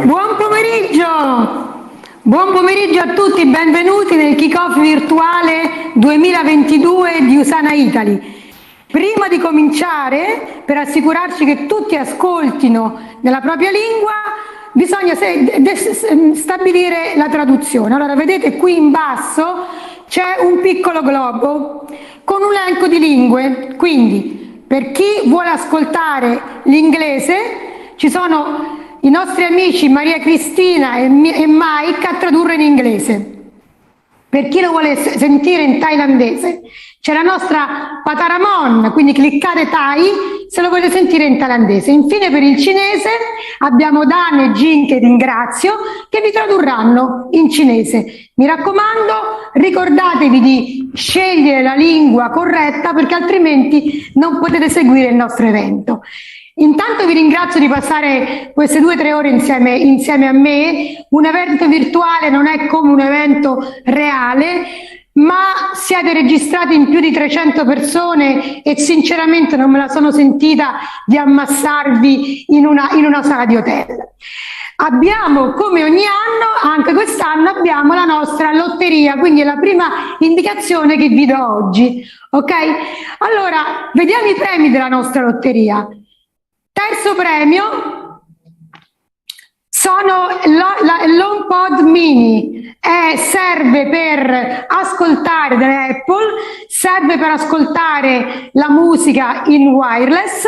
Buon pomeriggio! Buon pomeriggio a tutti, benvenuti nel kick-off virtuale 2022 di Usana Italy. Prima di cominciare, per assicurarci che tutti ascoltino nella propria lingua, bisogna stabilire la traduzione. Allora, vedete qui in basso c'è un piccolo globo con un elenco di lingue, quindi per chi vuole ascoltare l'inglese ci sono i nostri amici Maria Cristina e Mike a tradurre in inglese. Per chi lo vuole sentire in thailandese c'è la nostra Pataramon, quindi cliccate Thai se lo volete sentire in thailandese. Infine per il cinese abbiamo Dan e Jin, che ringrazio, che vi tradurranno in cinese. Mi raccomando, ricordatevi di scegliere la lingua corretta perché altrimenti non potete seguire il nostro evento. Intanto vi ringrazio di passare queste 2 o 3 ore insieme a me. Un evento virtuale non è come un evento reale, ma siete registrati in più di 300 persone e sinceramente non me la sono sentita di ammassarvi in una sala di hotel. Abbiamo, come ogni anno, anche quest'anno abbiamo la nostra lotteria, quindi è la prima indicazione che vi do oggi, ok? Allora, vediamo i premi della nostra lotteria. Terzo premio sono l'HomePod Mini, serve per ascoltare delle Apple, serve per ascoltare la musica in wireless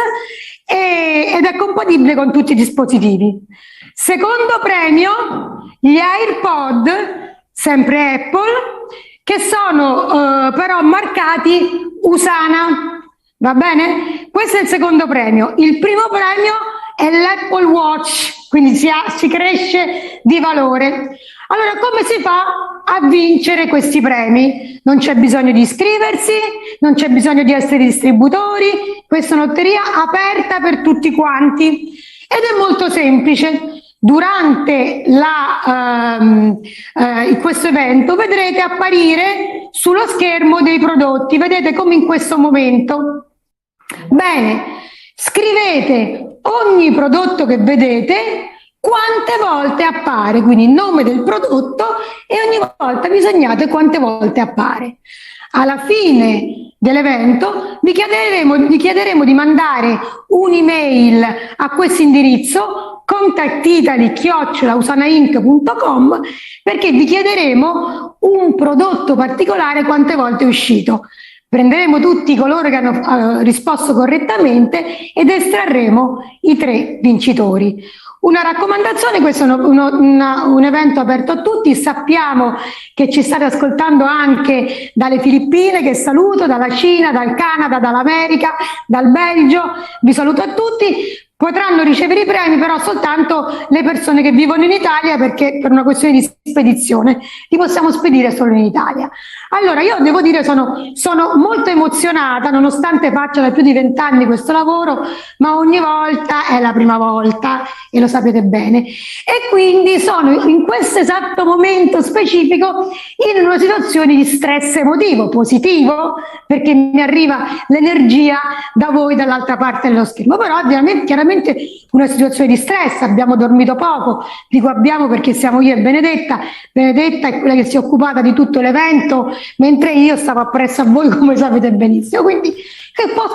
ed è compatibile con tutti i dispositivi. Secondo premio, gli AirPod, sempre Apple, che sono però marcati Usana. Va bene? Questo è il secondo premio. Il primo premio è l'Apple Watch, quindi si cresce di valore. Allora, come si fa a vincere questi premi? Non c'è bisogno di iscriversi, non c'è bisogno di essere distributori, questa è una lotteria aperta per tutti quanti ed è molto semplice. Durante questo evento vedrete apparire sullo schermo dei prodotti, vedete come in questo momento. Bene, scrivete ogni prodotto che vedete, quante volte appare, quindi il nome del prodotto e ogni volta vi segnate quante volte appare. Alla fine dell'evento vi chiederemo di mandare un'email a questo indirizzo contactitali@usanainc.com perché vi chiederemo un prodotto particolare quante volte è uscito. Prenderemo tutti coloro che hanno risposto correttamente ed estrarremo i 3 vincitori. Una raccomandazione, questo è un evento aperto a tutti, sappiamo che ci state ascoltando anche dalle Filippine, che saluto, dalla Cina, dal Canada, dall'America, dal Belgio, vi saluto a tutti. Potranno ricevere i premi però soltanto le persone che vivono in Italia perché per una questione di spedizione li possiamo spedire solo in Italia. Allora io devo dire sono molto emozionata nonostante faccia da più di 20 anni questo lavoro, ma ogni volta è la prima volta e lo sapete bene e quindi sono in questo esatto momento specifico in una situazione di stress emotivo positivo perché mi arriva l'energia da voi dall'altra parte dello schermo, però chiaramente una situazione di stress, abbiamo dormito poco, dico abbiamo perché siamo io e Benedetta è quella che si è occupata di tutto l'evento, mentre io stavo appresso a voi come sapete benissimo, quindi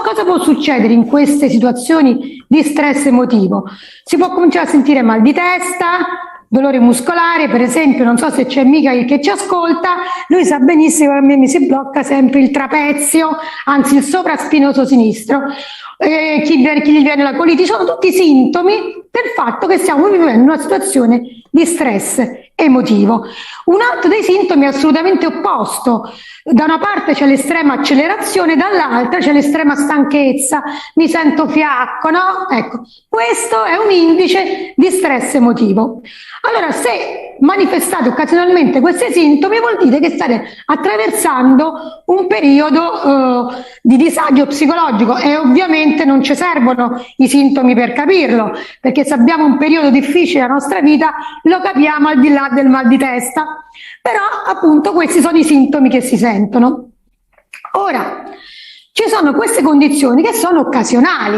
cosa può succedere in queste situazioni di stress emotivo? Si può cominciare a sentire mal di testa, dolore muscolare, per esempio, non so se c'è Michael che ci ascolta, lui sa benissimo che a me mi si blocca sempre il trapezio, anzi il sovraspinoso sinistro, chi gli viene la colite, sono tutti sintomi del fatto che stiamo vivendo una situazione di stress emotivo. Un altro dei sintomi è assolutamente opposto, da una parte c'è l'estrema accelerazione, dall'altra c'è l'estrema stanchezza, mi sento fiacco, no? Ecco, questo è un indice di stress emotivo. Allora, se manifestate occasionalmente questi sintomi vuol dire che state attraversando un periodo di disagio psicologico e ovviamente non ci servono i sintomi per capirlo, perché se abbiamo un periodo difficile nella nostra vita lo capiamo al di là del mal di testa, però appunto questi sono i sintomi che si sentono. Ora, ci sono queste condizioni che sono occasionali.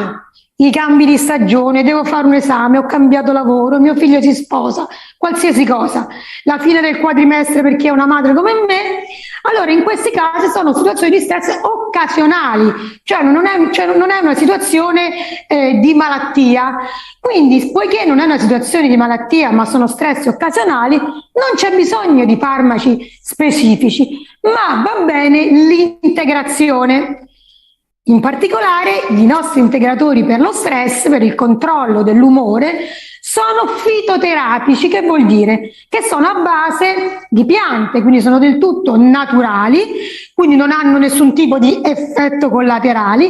i cambi di stagione, devo fare un esame, ho cambiato lavoro, mio figlio si sposa, qualsiasi cosa, la fine del quadrimestre per chi è una madre come me, allora in questi casi sono situazioni di stress occasionali, cioè non è una situazione di malattia. Quindi, poiché non è una situazione di malattia, ma sono stress occasionali, non c'è bisogno di farmaci specifici, ma va bene l'integrazione. In particolare, i nostri integratori per lo stress, per il controllo dell'umore, sono fitoterapici, che vuol dire che sono a base di piante, quindi sono del tutto naturali, quindi non hanno nessun tipo di effetto collaterali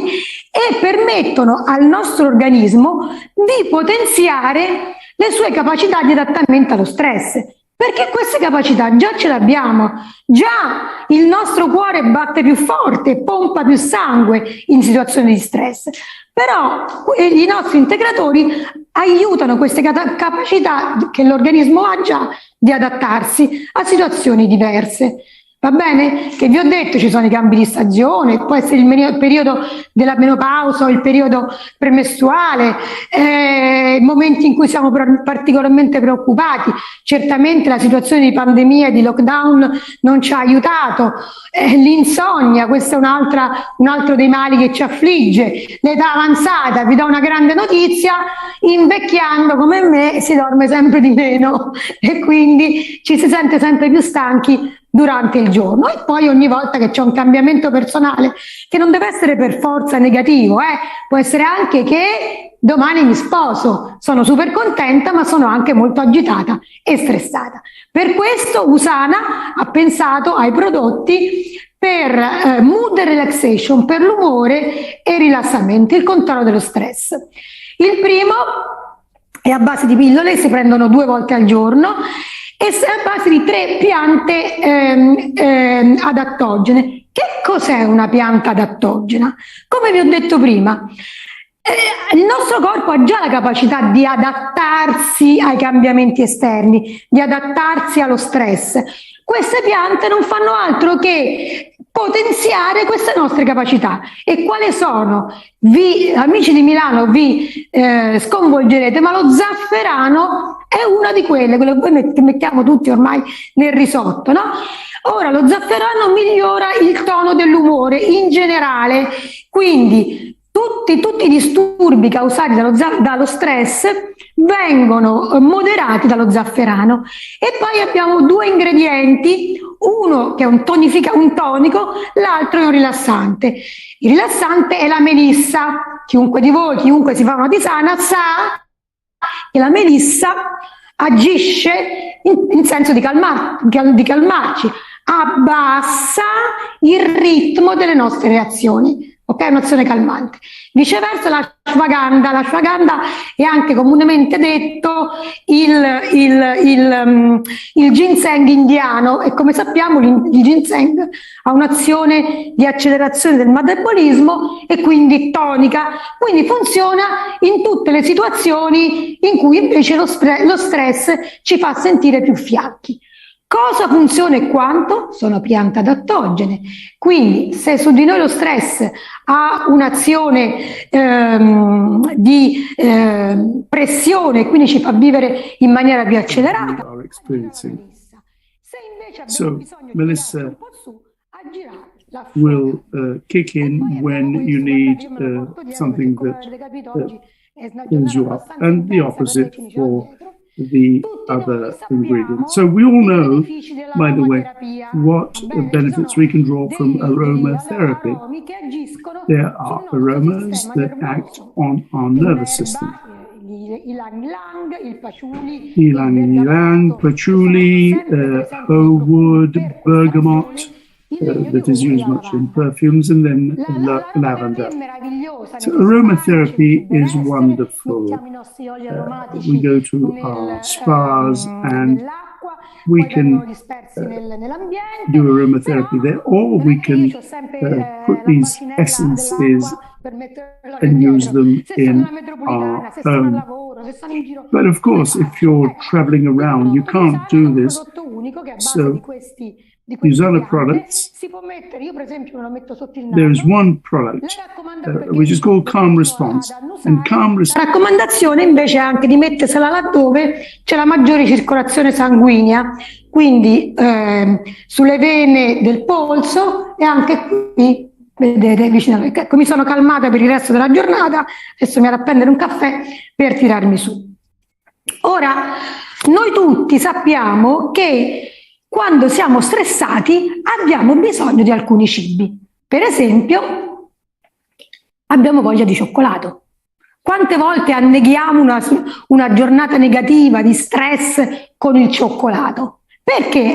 e permettono al nostro organismo di potenziare le sue capacità di adattamento allo stress. Perché queste capacità già ce le abbiamo, già il nostro cuore batte più forte, pompa più sangue in situazioni di stress, però i nostri integratori aiutano queste capacità che l'organismo ha già di adattarsi a situazioni diverse. Va bene? Che vi ho detto, ci sono i cambi di stagione, può essere il periodo della menopausa o il periodo premestruale, momenti in cui siamo particolarmente preoccupati. Certamente la situazione di pandemia e di lockdown non ci ha aiutato, l'insonnia, questo è un altro dei mali che ci affligge, l'età avanzata, vi do una grande notizia, invecchiando come me si dorme sempre di meno e quindi ci si sente sempre più stanchi durante il giorno. E poi ogni volta che c'è un cambiamento personale, che non deve essere per forza negativo, può essere anche che domani mi sposo, sono super contenta ma sono anche molto agitata e stressata. Per questo Usana ha pensato ai prodotti per mood relaxation, per l'umore e rilassamento, il controllo dello stress. Il primo è a base di pillole, si prendono 2 volte al giorno e a base di 3 piante adattogene. Che cos'è una pianta adattogena? Come vi ho detto prima, il nostro corpo ha già la capacità di adattarsi ai cambiamenti esterni, di adattarsi allo stress. Queste piante non fanno altro che potenziare queste nostre capacità. E quali sono? Amici di Milano, vi sconvolgerete, ma lo zafferano è una di quelle che mettiamo tutti ormai nel risotto, no? Ora, lo zafferano migliora il tono dell'umore in generale, quindi tutti i disturbi causati dallo stress vengono moderati dallo zafferano. E poi abbiamo 2 ingredienti, uno che è un tonico, l'altro è un rilassante. Il rilassante è la melissa. Chiunque di voi, chiunque si fa una tisana, sa che la melissa agisce in senso di calmarci, abbassa il ritmo delle nostre reazioni. Ok, un'azione calmante. Viceversa l'ashwagandha è anche comunemente detto il ginseng indiano e come sappiamo il ginseng ha un'azione di accelerazione del metabolismo e quindi tonica, quindi funziona in tutte le situazioni in cui invece lo stress ci fa sentire più fiacchi. Cosa funziona e quanto? Sono piante adattogene, quindi se su di noi lo stress ha un'azione di pressione, quindi ci fa vivere in maniera più accelerata. Se invece abbiamo bisogno di Melissa un po' su, agirà la will kick in when you need something that pulls you up, and the opposite for the other ingredients. So we all know, by the way, what benefits we can draw from aromatherapy. There are aromas that act on our nervous system. Ylang ylang, patchouli, wood, bergamot, that is used much in perfumes, and then lavender. So aromatherapy is wonderful. We go to our spas and we can do aromatherapy there, or we can put these essences and use them in our home. But of course, if you're traveling around, you can't do this. So USANA products, si può mettere, io per esempio me lo metto sotto il naso. there is one product which is called Calm Response. And Calm La raccomandazione invece è anche di mettersela laddove c'è la maggiore circolazione sanguigna, quindi sulle vene del polso e anche qui, vedete, vicino. Ecco, mi sono calmata per il resto della giornata, adesso mi vado a prendere un caffè per tirarmi su. Ora, noi tutti sappiamo che quando siamo stressati abbiamo bisogno di alcuni cibi. Per esempio, abbiamo voglia di cioccolato. Quante volte anneghiamo una giornata negativa di stress con il cioccolato? Perché?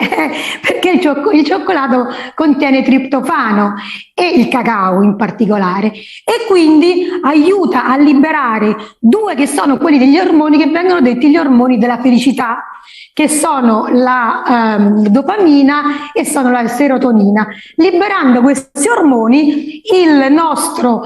Perché il cioccolato contiene triptofano e il cacao in particolare, e quindi aiuta a liberare due che sono quelli degli ormoni che vengono detti gli ormoni della felicità, che sono la dopamina e sono la serotonina. Liberando questi ormoni il nostro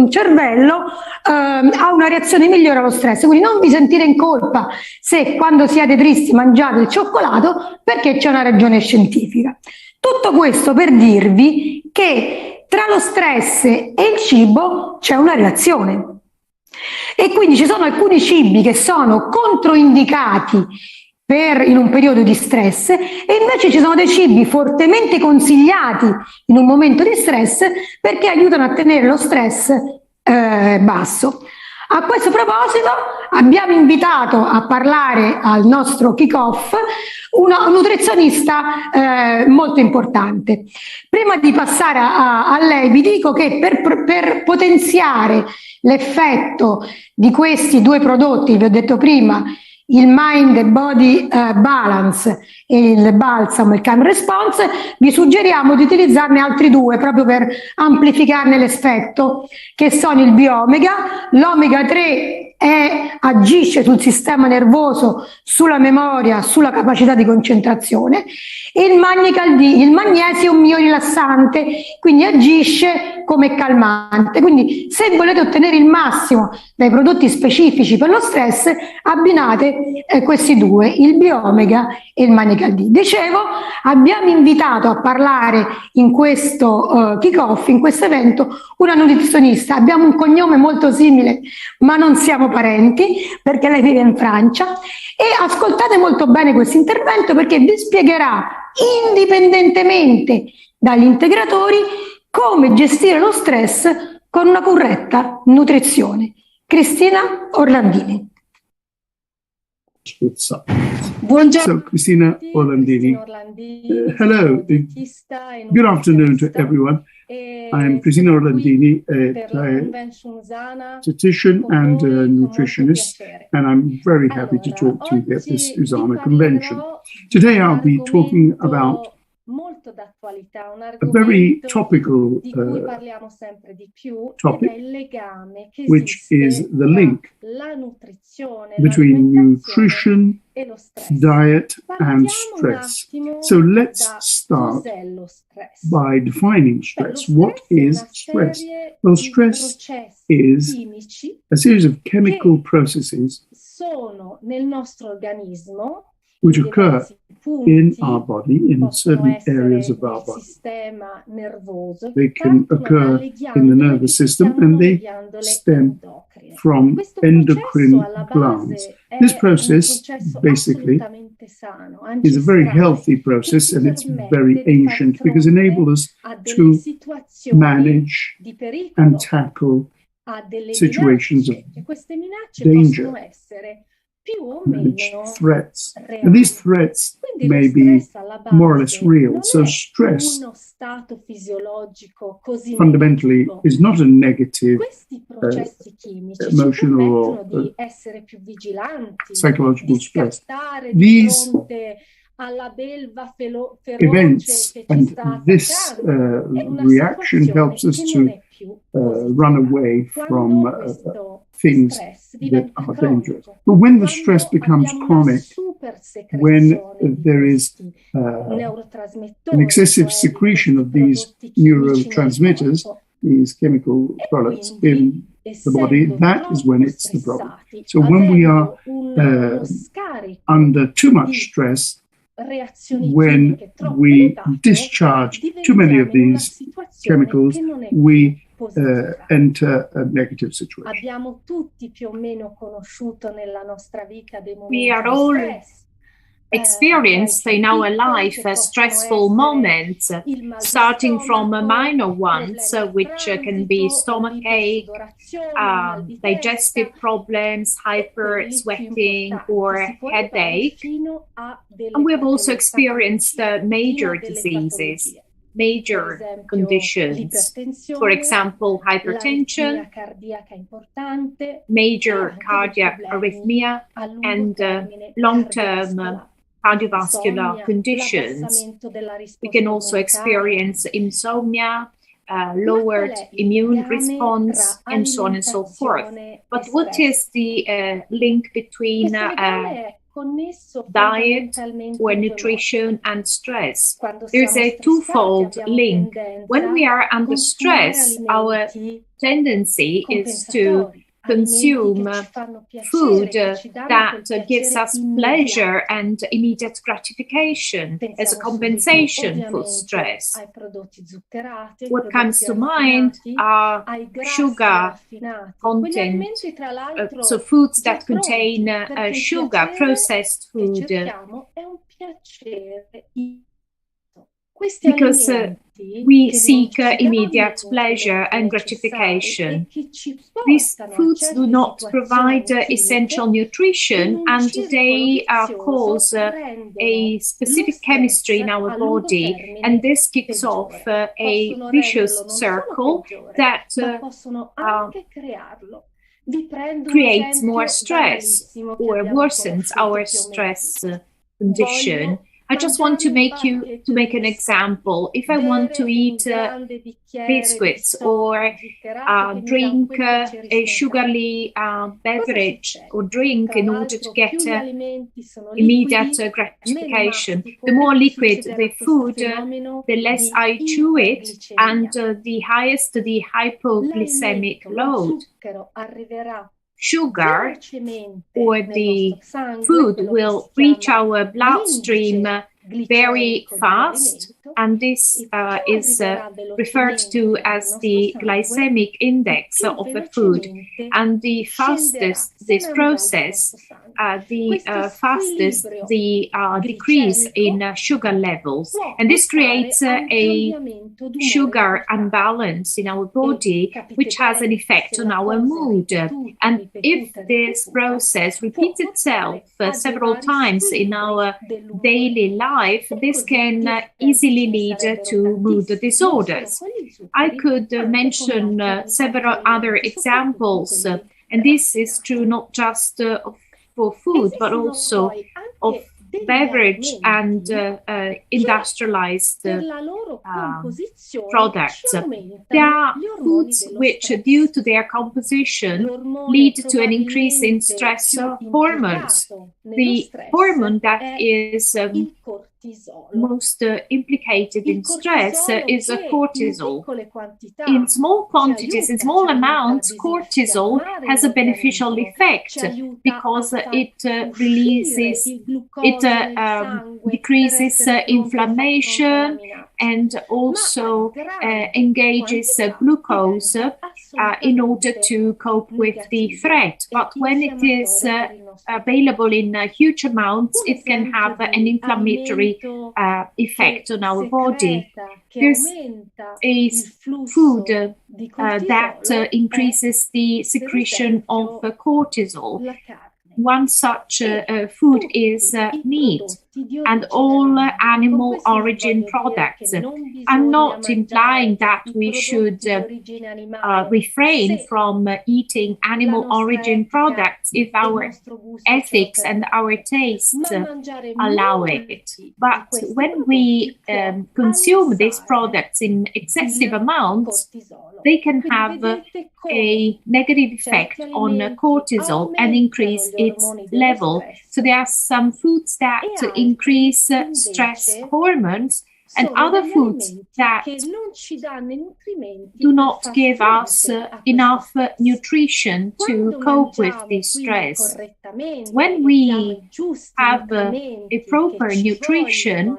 cervello ha una reazione migliore allo stress, quindi non vi sentire in colpa se quando siete tristi mangiate il cioccolato, perché c'è una ragione scientifica. Tutto questo per dirvi che tra lo stress e il cibo c'è una relazione. E quindi ci sono alcuni cibi che sono controindicati in un periodo di stress, e invece ci sono dei cibi fortemente consigliati in un momento di stress perché aiutano a tenere lo stress basso. A questo proposito abbiamo invitato a parlare al nostro kick-off un nutrizionista molto importante. Prima di passare a lei vi dico che per potenziare l'effetto di questi due prodotti, vi ho detto prima, il Mind e Body Balance e il balsamo, il Calm Response, vi suggeriamo di utilizzarne altri due proprio per amplificarne l'effetto, che sono il Biomega. L'omega 3 agisce sul sistema nervoso, sulla memoria, sulla capacità di concentrazione, e il Magnical D, il magnesio è un biorilassante, quindi agisce come calmante. Quindi se volete ottenere il massimo dai prodotti specifici per lo stress, abbinate questi due, il Biomega e il Magnical D. Dicevo, abbiamo invitato a parlare in questo kick-off, in questo evento, una nutrizionista. Abbiamo un cognome molto simile, ma non siamo parenti, perché lei vive in Francia, e ascoltate molto bene questo intervento perché vi spiegherà, indipendentemente dagli integratori, come gestire lo stress con una corretta nutrizione. Cristina Orlandini. Buongiorno. So, Cristina Orlandini. Hello. Good afternoon to everyone. I am Cristina Orlandini, a dietitian and a nutritionist, and I'm very happy to talk to you at this USANA convention. Today I'll be talking about a very topical topic, which is the link between nutrition, diet, and stress. So let's start by defining stress. What is stress? Well, stress is a series of chemical processes which occur in our body, in certain areas of our body. They can occur in the nervous system, and they stem from endocrine glands. This process basically is a very healthy process, and it's very ancient because it enables us to manage and tackle situations of danger, manage threats. And these threats may be more or less real. So stress fundamentally is not a negative emotional or psychological stress. These events and this reaction helps us to run away from things that are dangerous. But when the stress becomes chronic, when there is an excessive secretion of these neurotransmitters, these chemical products in the body, that is when it's the problem. So when we are under too much stress, when we discharge too many of these chemicals, we enter a negative situation. We are all experienced in our life stressful moments, starting from minor ones, which can be stomachache, digestive problems, hyper sweating, or headache. And we've also experienced major diseases, major conditions, for example, hypertension, major cardiac arrhythmia, and long-term cardiovascular conditions. We can also experience insomnia, lowered immune response, and so on and so forth. But what is the link between diet or nutrition and stress? There's a twofold link. When we are under stress, our tendency is to consume food that gives us pleasure and immediate gratification as a compensation for stress. What comes to mind are sugar content, so foods that contain sugar, processed food, because we seek immediate pleasure and gratification. These foods do not provide essential nutrition, and they cause a specific chemistry in our body, and this kicks off a vicious circle that creates more stress or worsens our stress condition. I just want to make an example. If I want to eat biscuits or drink a sugary beverage or drink in order to get immediate gratification, the more liquid the food, the less I chew it, and the highest the hypoglycemic load. Sugar or the food will reach our bloodstream very fast, and this is referred to as the glycemic index of the food. And the fastest this process, the fastest the decrease in sugar levels. And this creates a sugar imbalance in our body, which has an effect on our mood. And if this process repeats itself several times in our daily life, this can easily lead to mood disorders. I could mention several other examples, and this is true not just for food, but also of beverage and industrialized products. There are foods which, due to their composition, lead to an increase in stress hormones. The hormone that is most implicated in stress is cortisol. In small quantities, in small amounts, cortisol has a beneficial effect because it decreases inflammation and also engages glucose in order to cope with the threat. But when it is available in huge amounts, it can have an inflammatory effect on our body. There's a food that increases the secretion of cortisol. One such food is meat and all animal origin products. I'm not implying that we should refrain from eating animal origin products if our ethics and our tastes allow it. But when we consume these products in excessive amounts, they can have a negative effect on cortisol and increase its level. So there are some foods that increase stress hormones, and other foods that do not give us enough nutrition to cope with this stress. When we have a proper nutrition,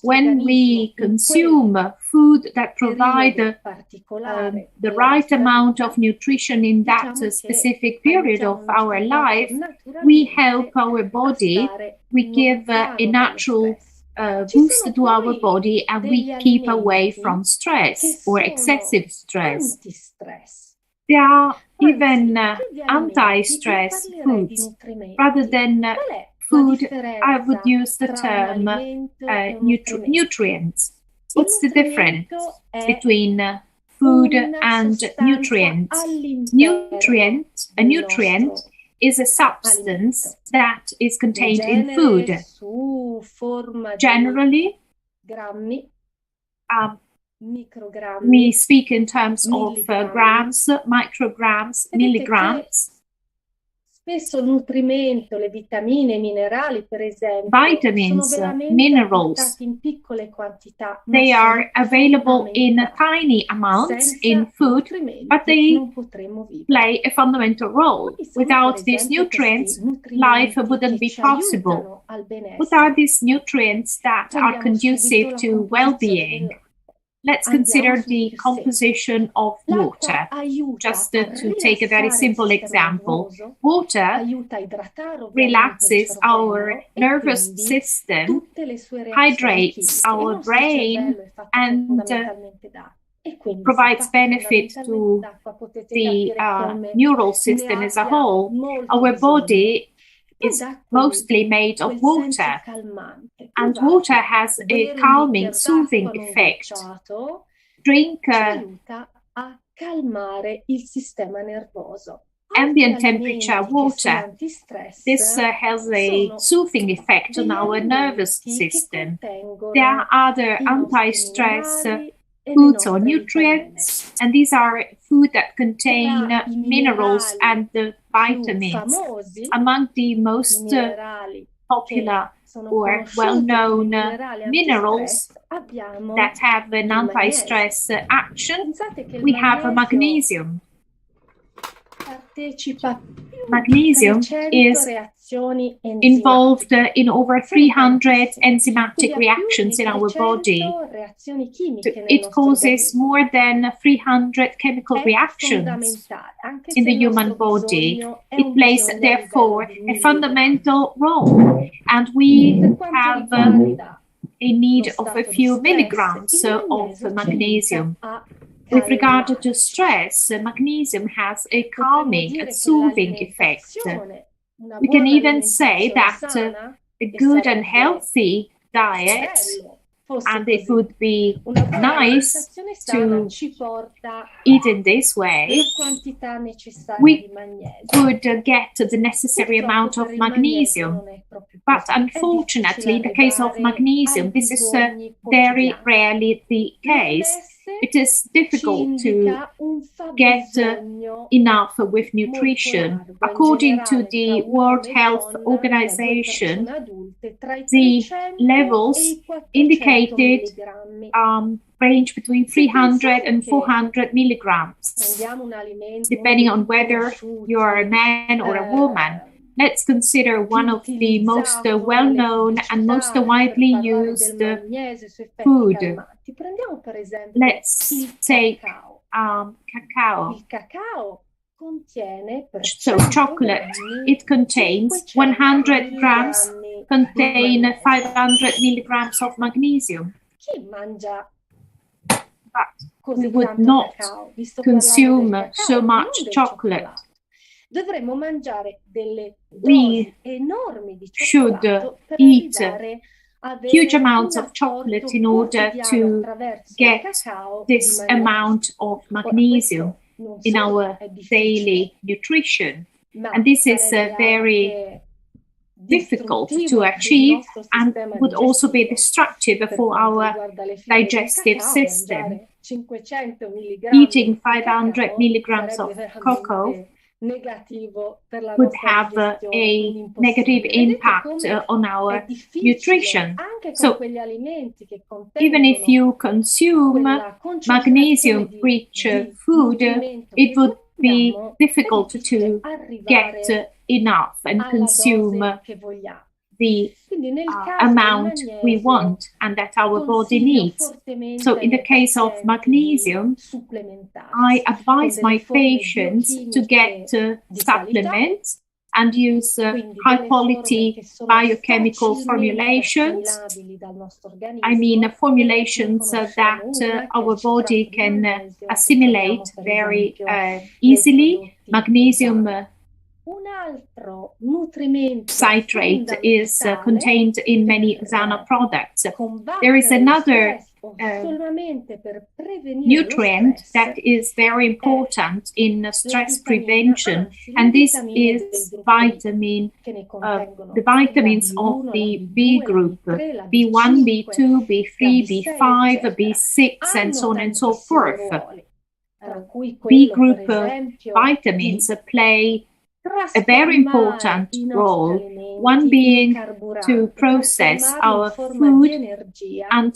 when we consume food that provide the right amount of nutrition in that specific period of our life, we help our body, we give a natural boost to our body, and we keep away from stress or excessive stress. There are even anti-stress foods. Rather than food, I would use the term nutrients. What's the difference between food and nutrients? A nutrient is a substance that is contained in food. Generally, we speak in terms of grams, micrograms, milligrams. Vitamins, minerals, they are available in tiny amounts in food, but they play a fundamental role. Without these nutrients, life wouldn't be possible. What are these nutrients that are conducive to well-being? Let's consider the composition of water. Just to take a very simple example, water relaxes our nervous system, hydrates our brain, and provides benefit to the neural system as a whole. Our body is mostly made of water, and water has a calming, soothing effect. Drink ambient temperature water. This has a soothing effect on our nervous system. There are other anti-stress foods or nutrients, and these are food that contain minerals and vitamins. Among the most popular or well-known minerals that have an anti-stress action, we have magnesium. Magnesium is involved in over 300 enzymatic reactions in our body. It causes more than 300 chemical reactions in the human body. It plays, therefore, a fundamental role, and we have a need of a few milligrams of magnesium. With regard to stress, magnesium has a calming and soothing effect. We can even say that a good and healthy diet, and it would be nice to eat in this way, we would get the necessary amount of magnesium. But unfortunately, in the case of magnesium, this is very rarely the case. It is difficult to get enough with nutrition. According to the World Health Organization, the levels indicated range between 300 and 400 milligrams, depending on whether you're a man or a woman. Let's consider one of the most well-known and most widely used food. Let's take cacao. So chocolate, it contains 100 grams, contain 500 milligrams of magnesium. But we would not consume so much chocolate. We should eat huge amounts of chocolate in order to get this amount of magnesium in our daily nutrition. And this is very difficult to achieve and would also be destructive for our digestive system. Eating 500 milligrams of cocoa would have a negative impact on our nutrition. So even if you consume magnesium-rich food, it would be difficult to get enough and consume the amount we want and that our body needs. So in the case of magnesium, I advise my patients to get supplements and use high-quality biochemical formulations. I mean, formulations that our body can assimilate very easily. Magnesium citrate is contained in many Zana products. There is another nutrient that is very important in stress prevention, and this is vitamin, the vitamins of the B group, B1, B2, B3, B5, B6, and so on and so forth. B group vitamins play a very important role, one being to process our food and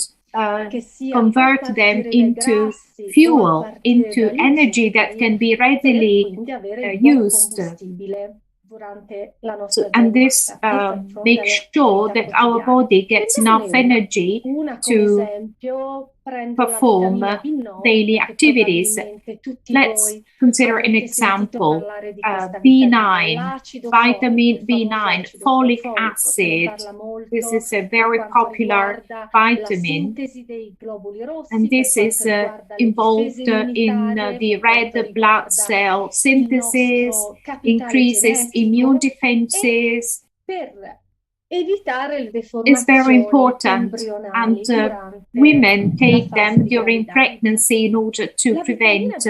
convert them into fuel, into energy that can be readily used. And this makes sure that our body gets enough energy to perform daily activities. Let's consider an example. B9, vitamin B9, folic acid. This is a very popular vitamin, and this is involved in the red blood cell synthesis, increases immune defenses. Is very important, and women take them during pregnancy in order to prevent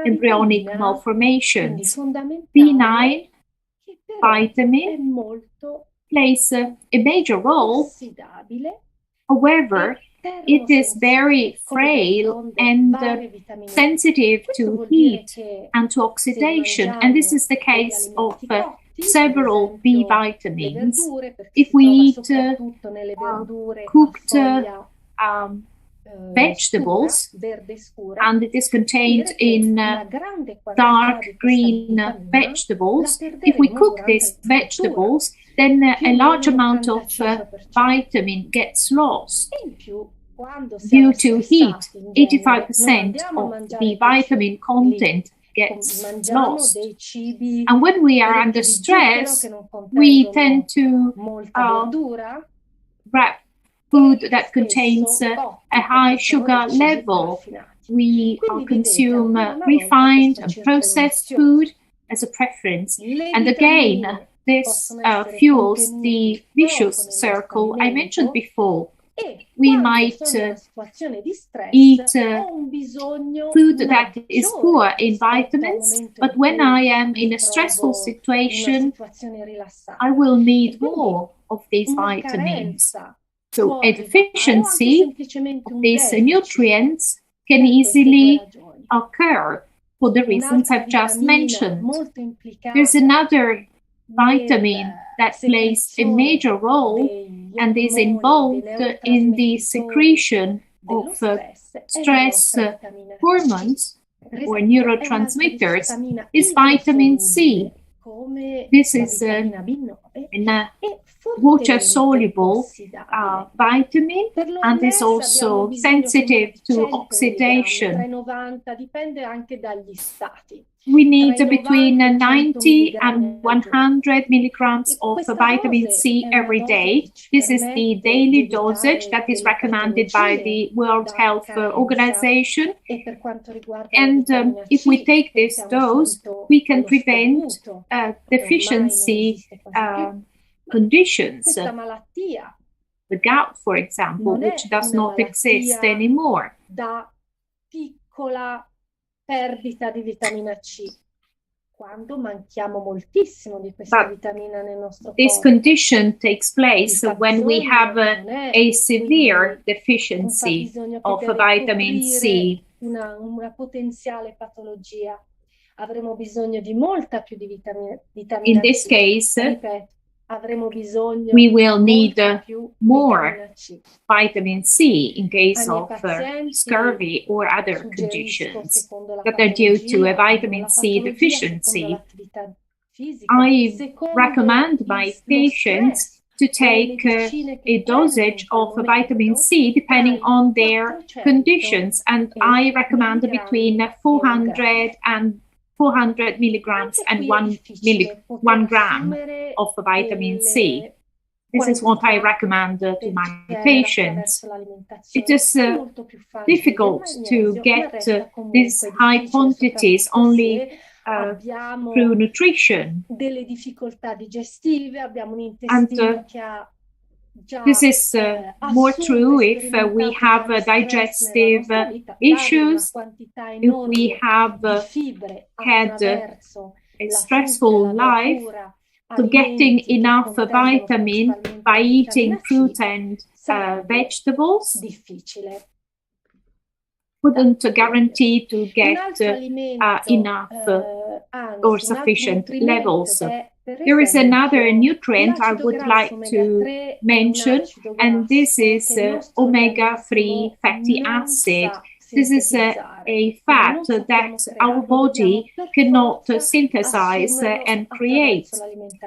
embryonic malformations. B9 vitamin plays a major role. However, it is very frail and sensitive to heat and to oxidation, and this is the case of several B vitamins. If we eat cooked vegetables, and it is contained in dark green vegetables, if we cook these vegetables, then a large amount of vitamin gets lost due to heat. 85% of the vitamin content gets lost. And when we are under stress, we tend to grab food that contains a high sugar level. We consume refined and processed food as a preference. And again, this fuels the vicious circle I mentioned before. We might eat food that is poor in vitamins, but when I am in a stressful situation, I will need more of these vitamins. So a deficiency of these nutrients can easily occur for the reasons I've just mentioned. There's another vitamin that plays a major role and is involved in the secretion of stress hormones or neurotransmitters is vitamin C. This is a water-soluble vitamin and is also sensitive to oxidation. We need between 90 and 100 milligrams of vitamin C every day. This is the daily dosage that is recommended by the World Health Organization. And if we take this dose, we can prevent deficiency conditions. The gout, for example, which does not exist anymore. Perdita di vitamina C. Quando manchiamo moltissimo di questa vitamina nel nostro corpo. This condition takes place when we have a severe deficiency of vitamin C. Una potenziale patologia. avremo bisogno di molta più di In vitamina this C. case, Ripeto, avremo bisogno we will di need molta più more vitamina C. vitamin C in case Ai miei of pazienti scurvy or other suggerisco, conditions secondo la that are due to a patologia, vitamin la C patologia, secondo deficiency. l'attività fisica, I secondo recommend my lo patients stress, to o le take medicine che a dosage prendono in of quel vitamin momento, C depending tra i on their 400 conditions, and I recommend milligrammi between e 400 and 400 milligrams Anche and qui è difficile poter 1 gram assumere of vitamin C. delle This is what I quantità recommend to del my genere patients. attraverso It l'alimentazione. is È molto più facile del difficult to magnesio, ma get resta these comunque high difficile, quantities soprattutto only se abbiamo through nutrition. delle difficoltà digestive, abbiamo un And intestino che ha già this is more assunto true e if we sperimentato have vari stress nella digestive nostra vita, dare una issues, quantità if we enorme have di fibre had attraverso a la stressful frutta e la life. verdura, So getting alimenti che enough contengono vitamin principalmente by la eating vitamina C, fruit and sarebbe vegetables difficile. wouldn't guarantee to Un get altro alimento, enough anzi, or un altro sufficient nutrimento levels. è, per There is another esempio, nutrient I l'acido would grasso like omega to 3 è un mention, acido and this grasso is che il nostro omega-3 organismo fatty non acid. sa This is sintetizzare. a Quindi fat non that sappiamo our crearlo, body dobbiamo per cannot forza synthesize assumerlo and create. attraverso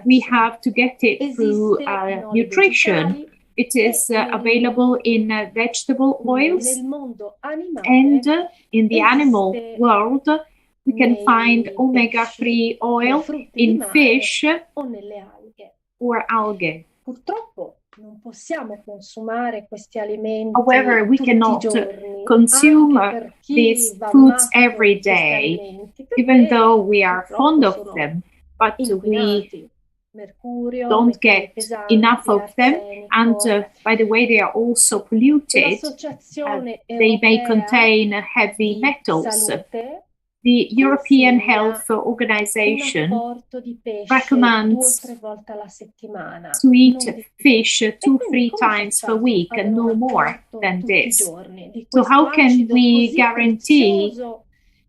We l'alimentazione. have to get it through Esiste in oli nutrition. vegetali It is available in vegetable oils, nel mondo animale and in the animal esiste world we can find nei omega-3 pesci, oil nei frutti di in mare fish o nelle alghe. or algae. Purtroppo non possiamo consumare questi alimenti However, we tutti i cannot giorni, consume anche per chi these va foods matto every di questi day, alimenti, even perché though we are fond purtroppo of sono them, but we inquinati. Mercurio, don't metalli get pesanti, enough of them. arsenico. And by the way, they are also polluted. L'Associazione They may Europea contain heavy di metals. Salute The European consegna Health un Organization apporto di pesce 2 o recommends 3 volte alla settimana, to non eat di più. fish E 2-3 quindi come times per facciamo week ad and avere no un more apporto than tutti i this. giorni di So questo how can acido we così guarantee prezioso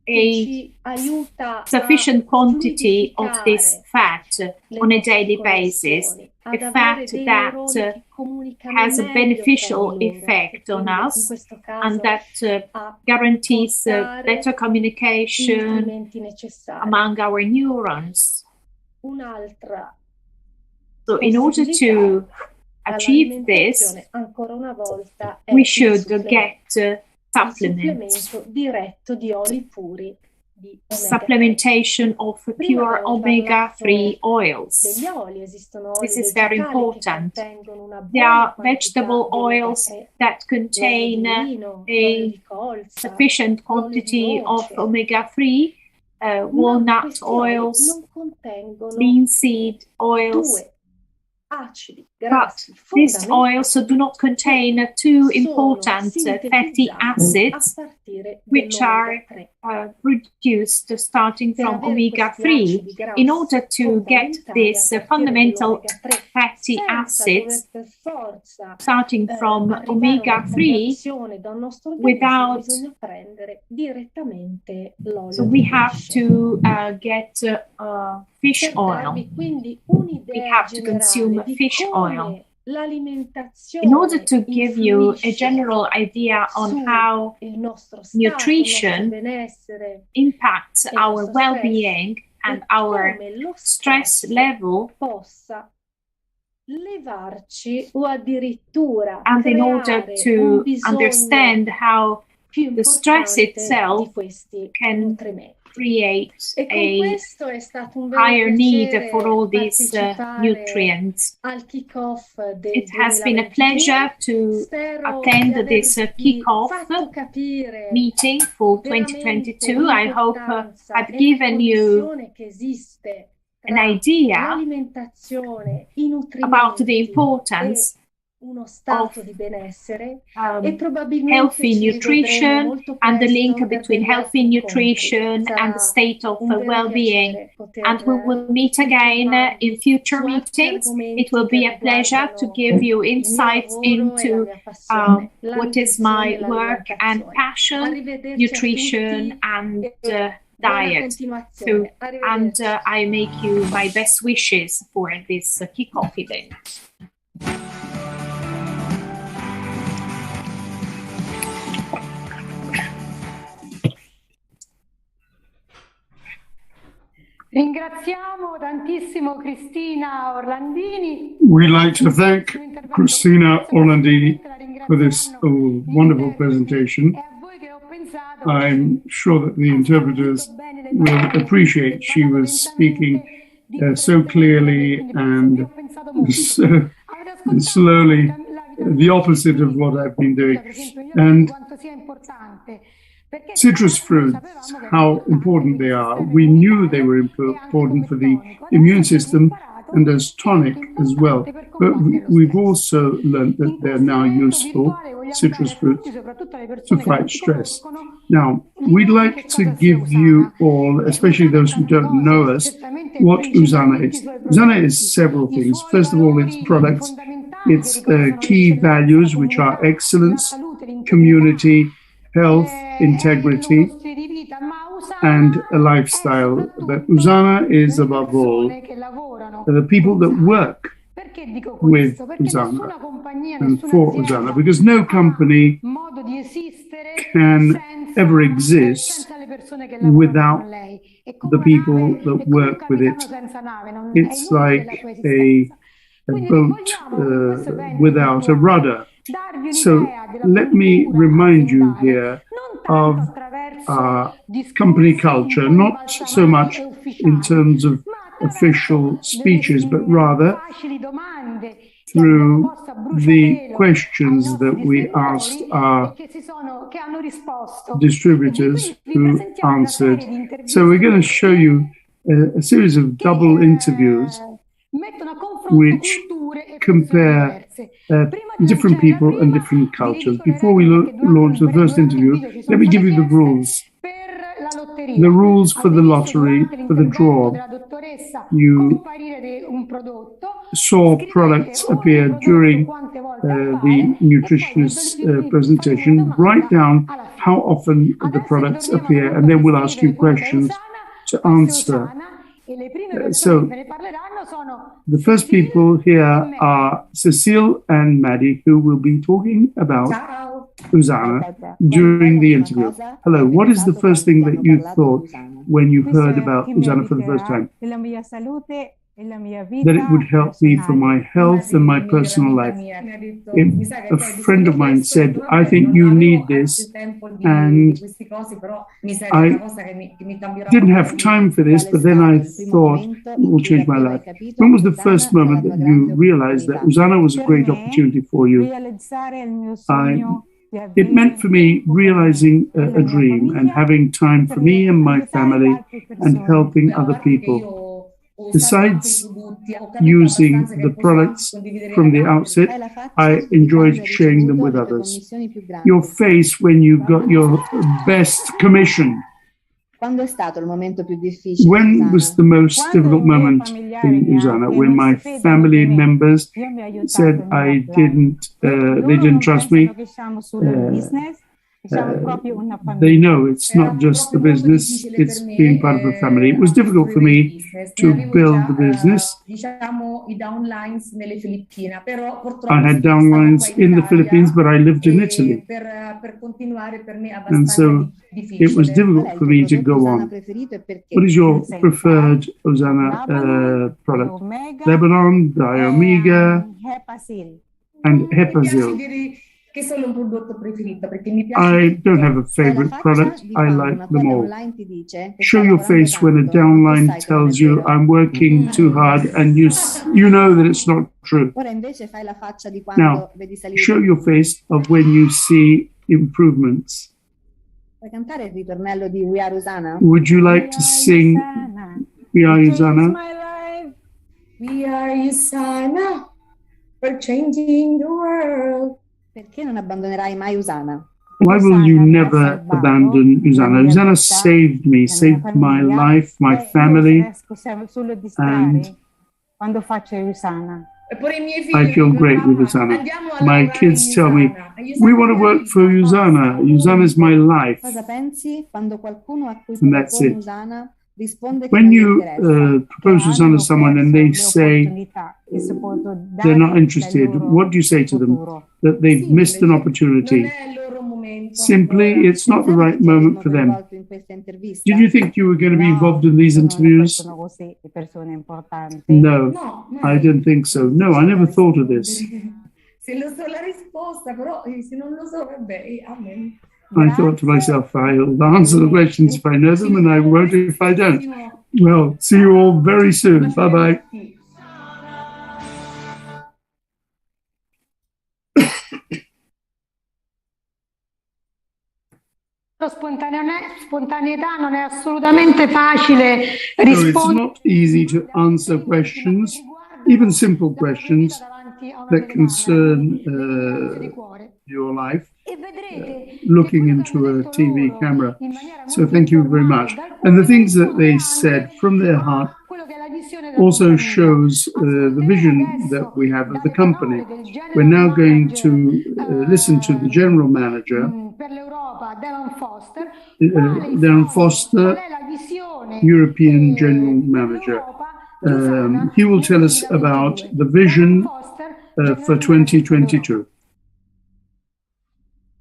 che a ci aiuta sufficient a quantity of this fluidificare fat le on a nostre daily basis, connessioni, a ad avere fat dei that neuroni che comunicano has a meglio tra beneficial di loro, effect e on quindi in us, questo and caso that a guarantees portare better i communication nutrimenti necessari. among our neurons. Un'altra So in order to achieve this, dall'alimentazione, ancora una volta, è we il should supplemento. get Il supplements. supplemento diretto di oli puri di omega 3. Supplementation of Prima pure abbiamo omega-3 parlato oils. degli oli, esistono This oli is very vegetali che important. contengono una There buona are quantità vegetable di omega oils 3. that contain L'olio di lino, l'olio a di colza, sufficient l'olio di quantity of noce, omega-3, ma walnut questi oli oils, non contengono linseed oils, 2 acidi but grassi these fondamentali oils do not contain two sono important fatty sintetizzati a acids, partire which are dell'omega 3. produced starting Per from avere questi omega-3. acidi grassi In order to get fondamentali a these partire fundamental dell'omega 3, fatty senza acids dover per forza starting from arrivare a una omega-3 conversione dal nostro organismo, without, bisogna prendere direttamente l'olio so di we have pesce. to get fish Per oil. darvi quindi We un'idea have to consume generale di fish oil. come l'alimentazione In order to give you a influisce general idea on su how il nostro stato, nutrition il nostro benessere impacts e il our nostro stress, well-being and e our come lo stress level, possa levarci o addirittura and in order creare un to bisogno understand how più the stress importante itself di questi can nutrimenti. create E con a questo è stato un vero higher need piacere for all these partecipare nutrients. al kick-off del It has been a 2022. pleasure to Spero attend di this avervi kick-off fatto capire meeting for veramente 2022. I hope l'importanza I've e given la you connessione che esiste an tra idea l'alimentazione, i about the nutrimenti importance e uno stato of di benessere, e um, probabilmente healthy ci rivedremo nutrition molto and the presto link per between degli healthy altri incontri. nutrition and the Sarà state of un vero well-being. piacere poter And we will meet again in informarvi future su altri meetings. It argomenti will che be a pleasure to riguardano give you il mio insights lavoro e la into mia passione, la what is nutrizione my e work and l'alimentazione. passion, Arrivederci a nutrition tutti and e diet too. And I make you my best wishes for this kickoff event. Ringraziamo tantissimo Cristina Orlandini. We'd like to thank Cristina Orlandini for this wonderful presentation. I'm sure that the interpreters will appreciate she was speaking so clearly and so slowly, the opposite of what I've been doing. And citrus fruits, how important they are. We knew they were important for the immune system and as tonic as well. But we've also learned that they're now useful, citrus fruits, to fight stress. Now, we'd like to give you all, especially those who don't know us, what Usana is. Usana is several things. First of all, its products, its key values, which are excellence, community, health, integrity, and a lifestyle. But Usana is, above all, the people that work with Usana and for Usana, because no company can ever exist without the people that work with it. It's like a boat without a rudder. So let me remind you here of our company culture, not so much in terms of official speeches, but rather through the questions that we asked our distributors who answered. So we're going to show you a series of double interviews which compare different people and different cultures. Before we launch the first interview, let me give you the rules. The rules for the lottery, for the draw. You saw products appear during the nutritionist presentation. Write down how often the products appear, and then we'll ask you questions to answer. So, the first people here are Cecile and Maddie, who will be talking about Usana during the interview. Hello, what is the first thing that you thought when you heard about Usana for the first time? That it would help me for my health and my personal life. A friend of mine said, I think you need this, and I didn't have time for this, but then I thought it will change my life. When was the first moment that you realized that Usana was a great opportunity for you? It meant for me realizing a dream and having time for me and my family and helping other people. Besides using the products from the outset, I enjoyed sharing them with others. Your face when you got your best commission. When was the most difficult moment in Usana? When my family members said they didn't trust me. They know it's not just the business, it's being part of a family. It was difficult for me to build the business. I had downlines in the Philippines, but I lived in Italy. And so it was difficult for me to go on. What is your preferred Usana product? Lebanon, Diomega, and Hepazil. I don't have a favorite product. I like them all. Show your face when a downline tells you I'm working too hard and you know that it's not true. Now, show your face of when you see improvements. Would you like to sing We Are Usana? We are Usana. We're changing the world. Why will you never abandon Usana? Usana saved me, saved my life, my family, and I feel great with Usana. My kids tell me, we want to work for Usana. Usana is my life. And that's it. When you propose Usana to someone and they say they're not interested, what do you say to them? That they've missed an opportunity. Simply, it's not the right moment for them. Did you think you were going to be involved in these interviews? No, I didn't think so. No, I never thought of this. I thought to myself, I'll answer the questions if I know them, and I won't if I don't. Well, see you all very soon. Bye-bye. Spontaneità non è assolutamente facile rispondere. No, it's not easy to answer questions, even simple questions that concern your life, looking into a TV camera. So thank you very much. And the things that they said from their heart also shows the vision that we have of the company. We're now going to listen to the general manager, Darren Foster, European General Manager. He will tell us about the vision for 2022.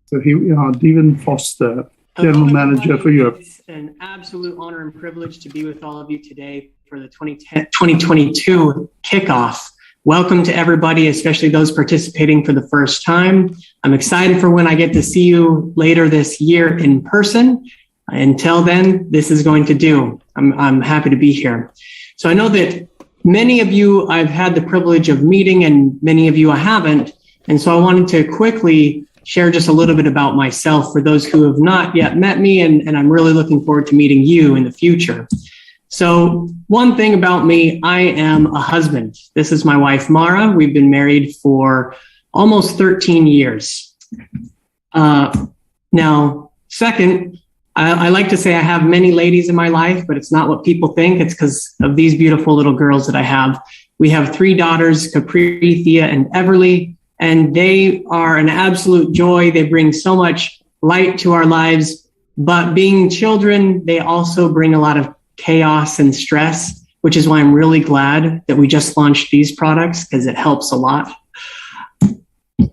So here we are, Darren Foster, General Manager for Europe. It's an absolute honor and privilege to be with all of you today for the 2022 kickoff. Welcome to everybody, especially those participating for the first time. I'm excited for when I get to see you later this year in person. Until then, this is going to do. I'm happy to be here. So I know that many of you I've had the privilege of meeting and many of you I haven't. And so I wanted to quickly share just a little bit about myself for those who have not yet met me, and I'm really looking forward to meeting you in the future. So one thing about me, I am a husband. This is my wife, Mara. We've been married for almost 13 years. Now, second, I like to say I have many ladies in my life, but it's not what people think. It's because of these beautiful little girls that I have. We have 3 daughters, Capri, Thea, and Everly, and they are an absolute joy. They bring so much light to our lives, but being children, they also bring a lot of chaos and stress, which is why I'm really glad that we just launched these products, because it helps a lot.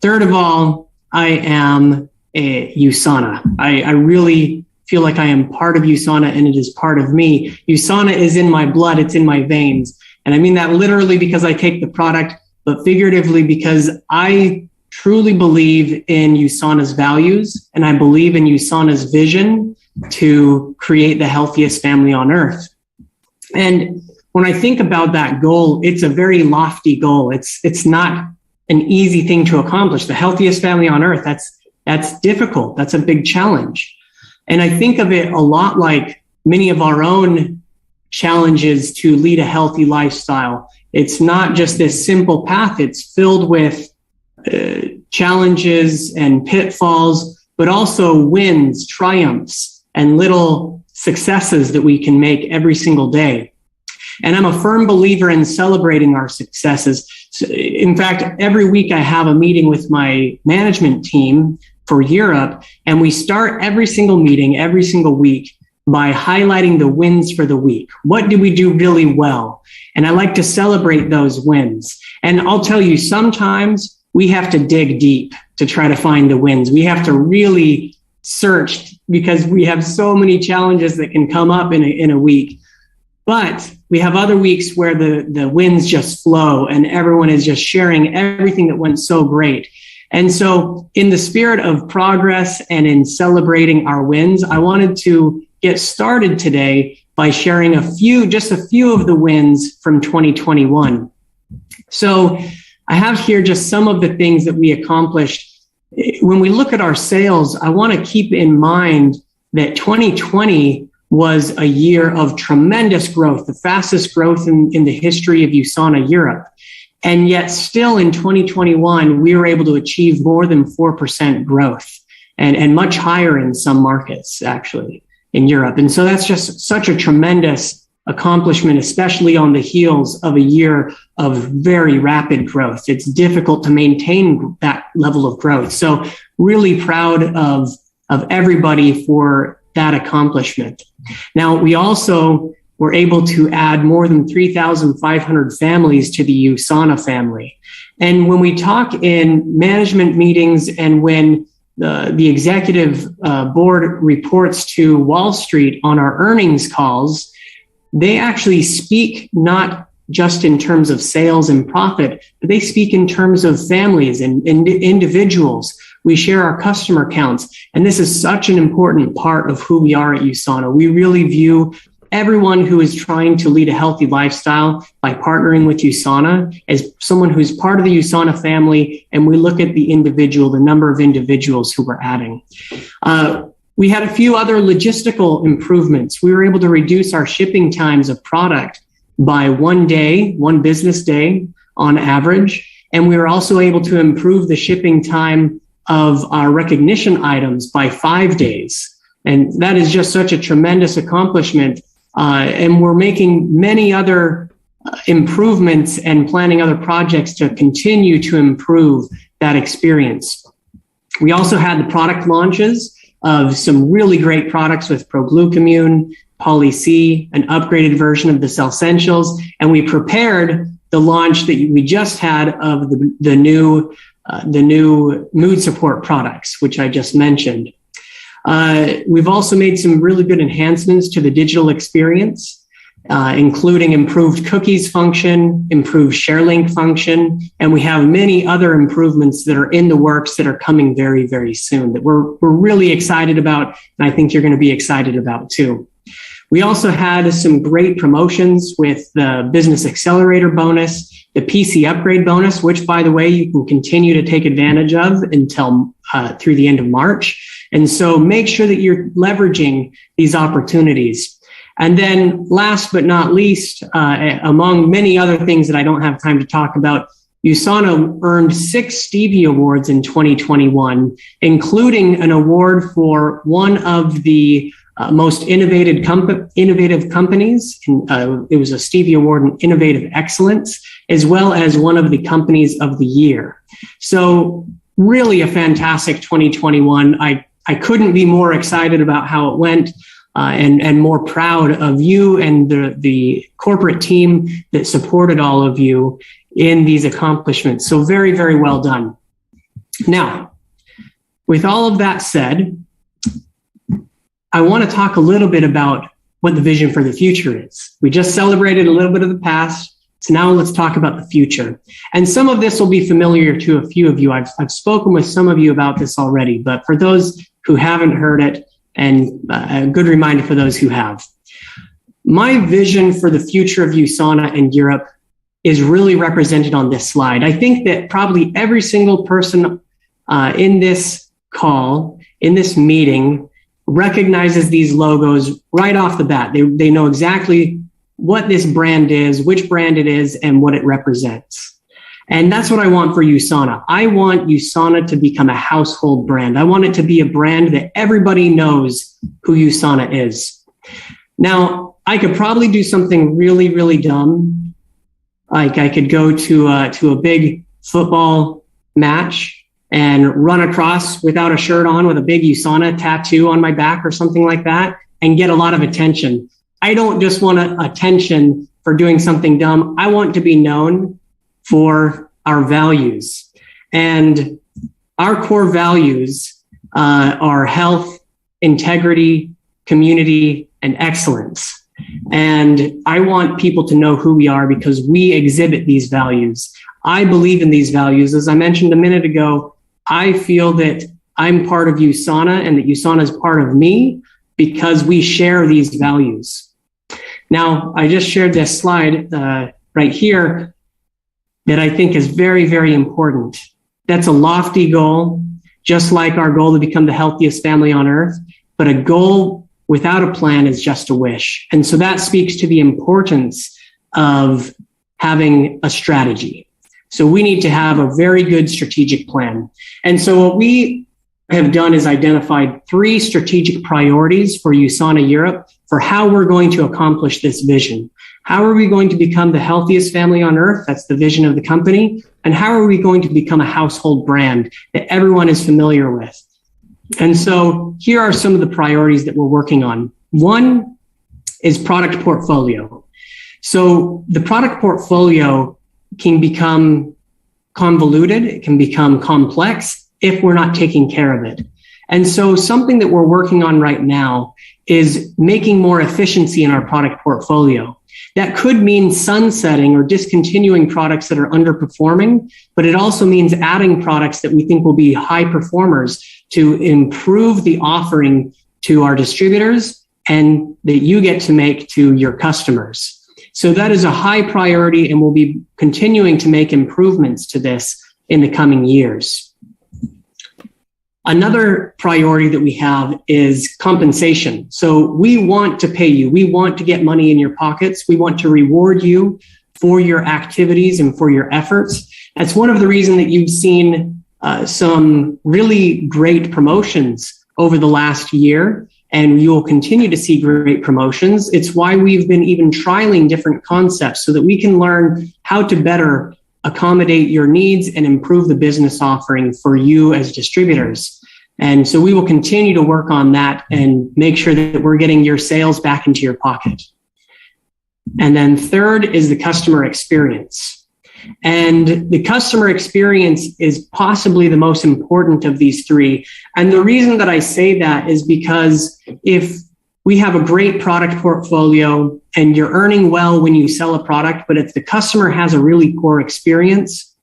Third of all, I am a USANA. I really feel like I am part of USANA, and it is part of me. USANA is in my blood, it's in my veins. And I mean that literally because I take the product, but figuratively because I truly believe in USANA's values, and I believe in USANA's vision to create the healthiest family on earth. And when I think about that goal, it's a very lofty goal. It's not an easy thing to accomplish. The healthiest family on earth, that's difficult. That's a big challenge. And I think of it a lot like many of our own challenges to lead a healthy lifestyle. It's not just this simple path. It's filled with challenges and pitfalls, but also wins, triumphs, and little successes that we can make every single day. And I'm a firm believer in celebrating our successes. In fact, every week I have a meeting with my management team for Europe, and we start every single meeting, every single week, by highlighting the wins for the week. What did we do really well? And I like to celebrate those wins. And I'll tell you, sometimes we have to dig deep to try to find the wins. We have to really search because we have so many challenges that can come up in a week. But we have other weeks where the wins just flow and everyone is just sharing everything that went so great. And so in the spirit of progress and in celebrating our wins, I wanted to get started today by sharing just a few of the wins from 2021. So I have here just some of the things that we accomplished. When we look at our sales, I want to keep in mind that 2020 was a year of tremendous growth, the fastest growth in the history of USANA Europe. And yet still in 2021, we were able to achieve more than 4% growth and much higher in some markets, actually, in Europe. And so that's just such a tremendous accomplishment, especially on the heels of a year of very rapid growth. It's difficult to maintain that level of growth. So really proud of everybody for that accomplishment. Now, we also were able to add more than 3,500 families to the USANA family. And when we talk in management meetings and when the executive board reports to Wall Street on our earnings calls, they actually speak not just in terms of sales and profit, but they speak in terms of families and individuals. We share our customer counts. And this is such an important part of who we are at USANA. We really view everyone who is trying to lead a healthy lifestyle by partnering with USANA as someone who's part of the USANA family. And we look at the individual, the number of individuals who we're adding. We had a few other logistical improvements. We were able to reduce our shipping times of product by 1 day, 1 business day on average. And we were also able to improve the shipping time of our recognition items by 5 days. And that is just such a tremendous accomplishment. And we're making many other improvements and planning other projects to continue to improve that experience. We also had the product launches of some really great products with ProGlucamune, Poly-C, an upgraded version of the Cellsentials, and we prepared the launch that we just had of the new mood support products, which I just mentioned. We've also made some really good enhancements to the digital experience, including improved cookies function, improved share link function, and we have many other improvements that are in the works that are coming very, very soon that we're really excited about, and I think you're going to be excited about too. We also had some great promotions with the Business Accelerator bonus, the PC Upgrade bonus, which, by the way, you can continue to take advantage of until through the end of March. And so make sure that you're leveraging these opportunities. And then last but not least, among many other things that I don't have time to talk about, USANA earned 6 Stevie Awards in 2021, including an award for one of the most innovative companies. It was a Stevie Award in Innovative Excellence, as well as one of the companies of the year. So really a fantastic 2021. I couldn't be more excited about how it went. And more proud of you and the corporate team that supported all of you in these accomplishments. So very, very well done. Now, with all of that said, I want to talk a little bit about what the vision for the future is. We just celebrated a little bit of the past. So now let's talk about the future. And some of this will be familiar to a few of you. I've spoken with some of you about this already, but for those who haven't heard it, and a good reminder for those who have. My vision for the future of USANA and Europe is really represented on this slide. I think that probably every single person in this call, in this meeting, recognizes these logos right off the bat. They know exactly what this brand is, which brand it is, and what it represents. And that's what I want for USANA. I want USANA to become a household brand. I want it to be a brand that everybody knows who USANA is. Now, I could probably do something really, really dumb. Like I could go to a big football match and run across without a shirt on with a big USANA tattoo on my back or something like that and get a lot of attention. I don't just want attention for doing something dumb. I want to be known for our values. And our core values are health, integrity, community, and excellence. And I want people to know who we are because we exhibit these values. I believe in these values. As I mentioned a minute ago, I feel that I'm part of USANA and that USANA is part of me because we share these values. Now, I just shared this slide right here that I think is very, very important. That's a lofty goal, just like our goal to become the healthiest family on earth, but a goal without a plan is just a wish. And so that speaks to the importance of having a strategy. So we need to have a very good strategic plan. And so what we have done is identified 3 strategic priorities for USANA Europe for how we're going to accomplish this vision. How are we going to become the healthiest family on earth? That's the vision of the company. And how are we going to become a household brand that everyone is familiar with? And so here are some of the priorities that we're working on. One is product portfolio. So the product portfolio can become convoluted, it can become complex if we're not taking care of it. And so something that we're working on right now is making more efficiency in our product portfolio. That could mean sunsetting or discontinuing products that are underperforming, but it also means adding products that we think will be high performers to improve the offering to our distributors and that you get to make to your customers. So that is a high priority, and we'll be continuing to make improvements to this in the coming years. Another priority that we have is compensation. So we want to pay you. We want to get money in your pockets. We want to reward you for your activities and for your efforts. That's one of the reasons that you've seen some really great promotions over the last year, and you will continue to see great promotions. It's why we've been even trialing different concepts so that we can learn how to better accommodate your needs and improve the business offering for you as distributors. And so we will continue to work on that and make sure that we're getting your sales back into your pocket. And then third is the customer experience. And the customer experience is possibly the most important of these 3. And the reason that I say that is because if we have a great product portfolio and you're earning well when you sell a product, but if the customer has a really poor experience,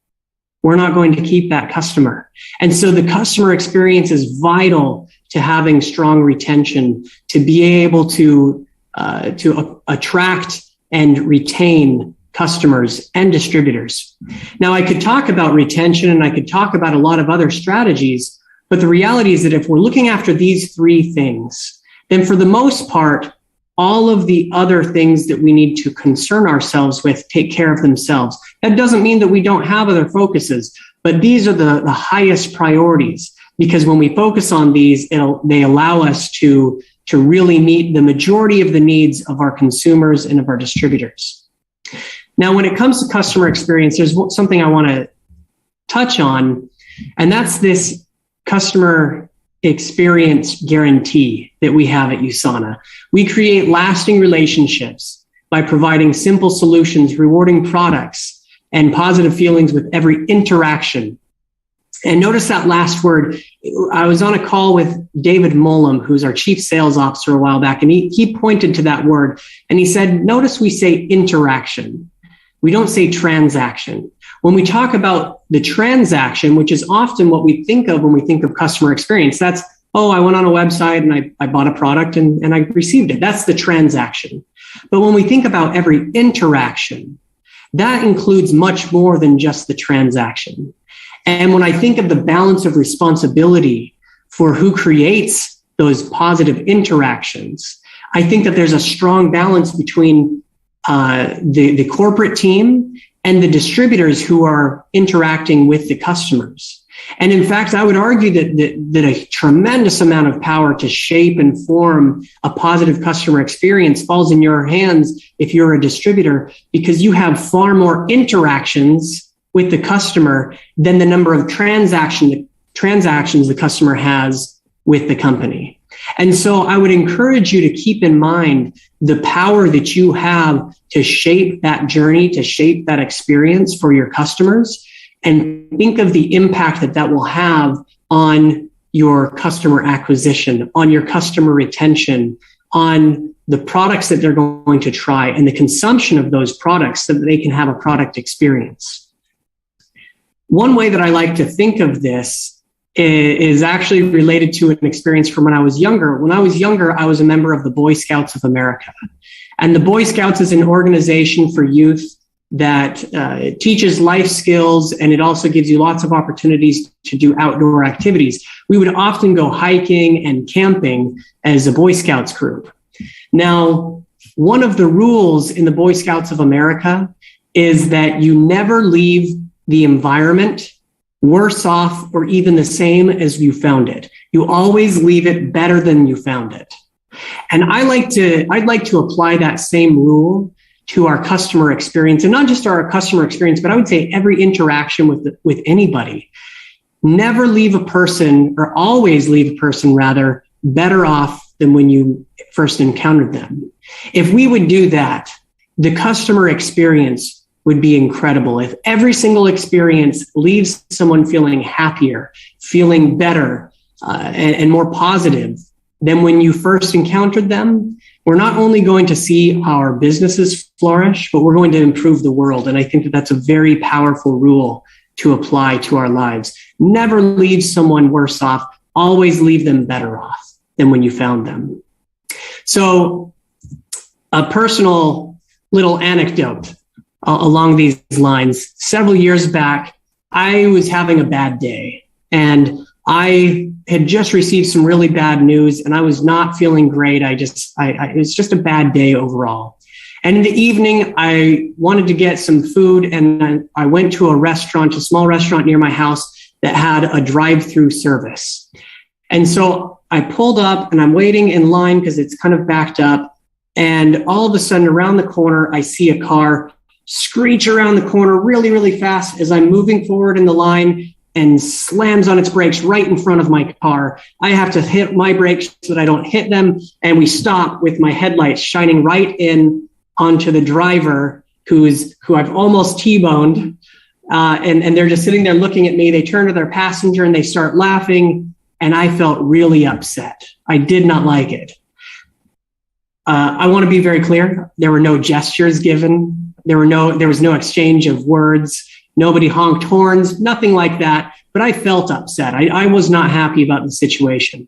we're not going to keep that customer. And so the customer experience is vital to having strong retention, to be able to attract and retain customers and distributors. Now, I could talk about retention and I could talk about a lot of other strategies, but the reality is that if we're looking after these 3 things, then for the most part, all of the other things that we need to concern ourselves with take care of themselves. That doesn't mean that we don't have other focuses, but these are the highest priorities, because when we focus on these, they allow us to really meet the majority of the needs of our consumers and of our distributors. Now, when it comes to customer experience, there's something I want to touch on, and that's this customer experience guarantee that we have at USANA. We create lasting relationships by providing simple solutions, rewarding products, and positive feelings with every interaction. And notice that last word. I was on a call with David Mullum, who's our chief sales officer, a while back, and he pointed to that word and he said, notice we say interaction. We don't say transaction. When we talk about the transaction, which is often what we think of when we think of customer experience, that's, oh, I went on a website and I bought a product and I received it. That's the transaction. But when we think about every interaction, that includes much more than just the transaction. And when I think of the balance of responsibility for who creates those positive interactions, I think that there's a strong balance between the corporate team and the distributors who are interacting with the customers. And in fact, I would argue that a tremendous amount of power to shape and form a positive customer experience falls in your hands if you're a distributor, because you have far more interactions with the customer than the number of transactions the customer has with the company. And so I would encourage you to keep in mind the power that you have to shape that journey, to shape that experience for your customers, and think of the impact that will have on your customer acquisition, on your customer retention, on the products that they're going to try and the consumption of those products so that they can have a product experience. One way that I like to think of this is actually related to an experience from when I was younger. When I was younger, I was a member of the Boy Scouts of America. And the Boy Scouts is an organization for youth that teaches life skills, and it also gives you lots of opportunities to do outdoor activities. We would often go hiking and camping as a Boy Scouts group. Now, one of the rules in the Boy Scouts of America is that you never leave the environment worse off, or even the same as you found it. You always leave it better than you found it. And I'd like to apply that same rule to our customer experience, and not just our customer experience, but I would say every interaction with anybody. Never leave a person, or always leave a person rather, better off than when you first encountered them. If we would do that, the customer experience would be incredible. If every single experience leaves someone feeling happier, feeling better, and more positive than when you first encountered them, we're not only going to see our businesses flourish, but we're going to improve the world. And I think that that's a very powerful rule to apply to our lives. Never leave someone worse off. Always leave them better off than when you found them. So a personal little anecdote along these lines. Several years back, I was having a bad day, and I had just received some really bad news, and I was not feeling great. It was just a bad day overall. And in the evening, I wanted to get some food, and I went to a small restaurant near my house that had a drive-through service. And so I pulled up, and I'm waiting in line because it's kind of backed up. And all of a sudden, around the corner, I see a car screech around the corner really, really fast as I'm moving forward in the line, and slams on its brakes right in front of my car. I have to hit my brakes so that I don't hit them. And we stop with my headlights shining right in onto the driver who I've almost T-boned. And they're just sitting there looking at me. They turn to their passenger and they start laughing. And I felt really upset. I did not like it. I want to be very clear. There were no gestures given. There was no exchange of words. Nobody honked horns, nothing like that. But I felt upset. I was not happy about the situation.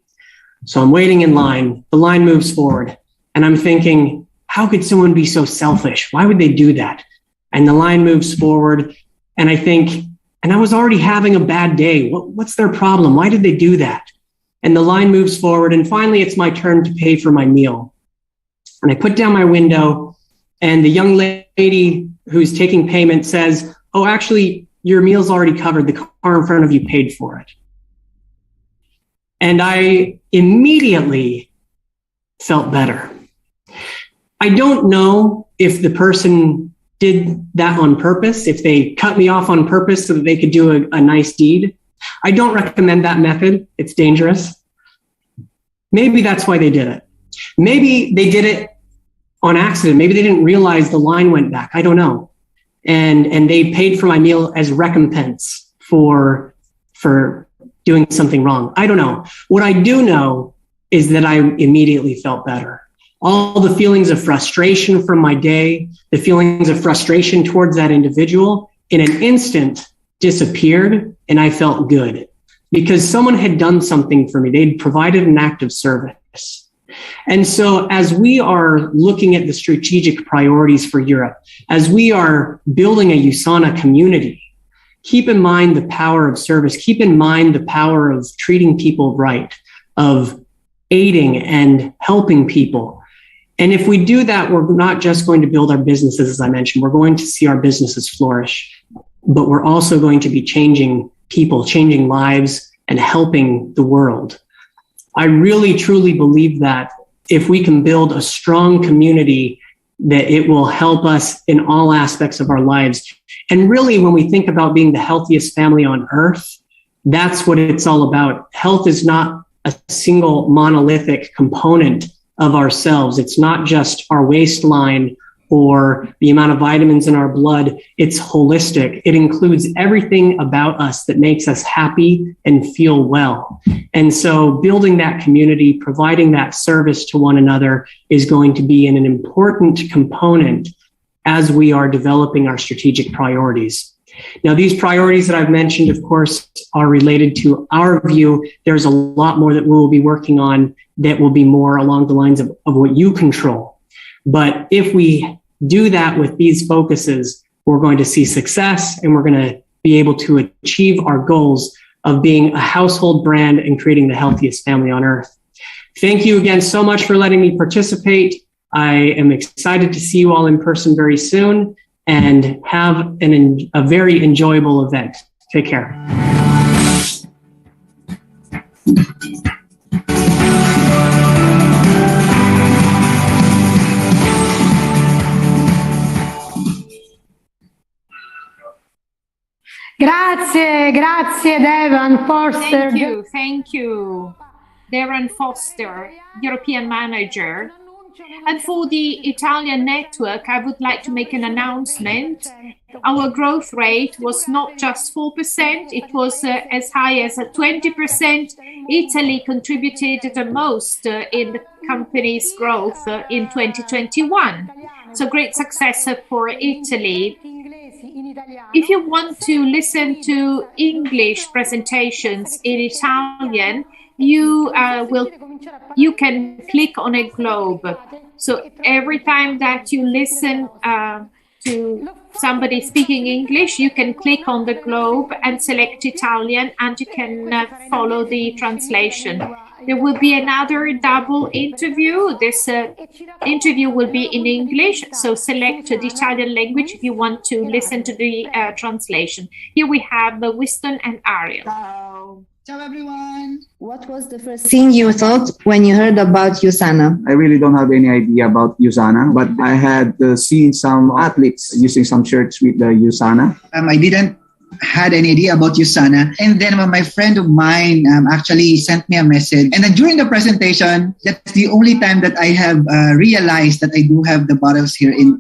So I'm waiting in line. The line moves forward. And I'm thinking, how could someone be so selfish? Why would they do that? And the line moves forward. And I think, and I was already having a bad day. What's their problem? Why did they do that? And the line moves forward. And finally, it's my turn to pay for my meal. And I put down my window. And the young lady who's taking payment says, "Oh, actually, your meal's already covered. The car in front of you paid for it." And I immediately felt better. I don't know if the person did that on purpose, if they cut me off on purpose so that they could do a nice deed. I don't recommend that method. It's dangerous. Maybe that's why they did it. Maybe they did it on accident. Maybe they didn't realize the line went back. I don't know. And they paid for my meal as recompense for doing something wrong. I don't know. What I do know is that I immediately felt better. All the feelings of frustration from my day, the feelings of frustration towards that individual, in an instant disappeared, and I felt good because someone had done something for me. They'd provided an act of service. And so as we are looking at the strategic priorities for Europe, as we are building a USANA community, keep in mind the power of service. Keep in mind the power of treating people right, of aiding and helping people. And if we do that, we're not just going to build our businesses, as I mentioned, we're going to see our businesses flourish, but we're also going to be changing people, changing lives, and helping the world. I really, truly believe that if we can build a strong community, that it will help us in all aspects of our lives. And really, when we think about being the healthiest family on earth, that's what it's all about. Health is not a single monolithic component of ourselves. It's not just our waistline or the amount of vitamins in our blood. It's holistic. It includes everything about us that makes us happy and feel well. And so building that community, providing that service to one another is going to be an important component as we are developing our strategic priorities. Now, these priorities that I've mentioned, of course, are related to our view. There's a lot more that we will be working on that will be more along the lines of what you control. But if we do that with these focuses, we're going to see success, and we're going to be able to achieve our goals of being a household brand and creating the healthiest family on earth. Thank you again so much for letting me participate. I am excited to see you all in person very soon and have a very enjoyable event. Take care. Grazie, grazie Devan Forster. Thank you, Darren Foster, European Manager. And for the Italian network, I would like to make an announcement. Our growth rate was not just 4%, it was as high as 20%. Italy contributed the most in the company's growth in 2021. So great success for Italy. If you want to listen to English presentations in Italian, you can click on a globe. So every time that you listen to somebody speaking English, you can click on the globe and select Italian, and you can follow the translation. There will be another double interview. This interview will be in English, so select the Italian language if you want to listen to the translation. Here we have Winston and Ariel. Ciao everyone! What was the first thing you thought when you heard about USANA? I really don't have any idea about USANA, but I had seen some athletes using some shirts with the USANA. I didn't had any idea about USANA, and then my friend of mine actually sent me a message, and then during the presentation, that's the only time that I have realized that I do have the bottles here in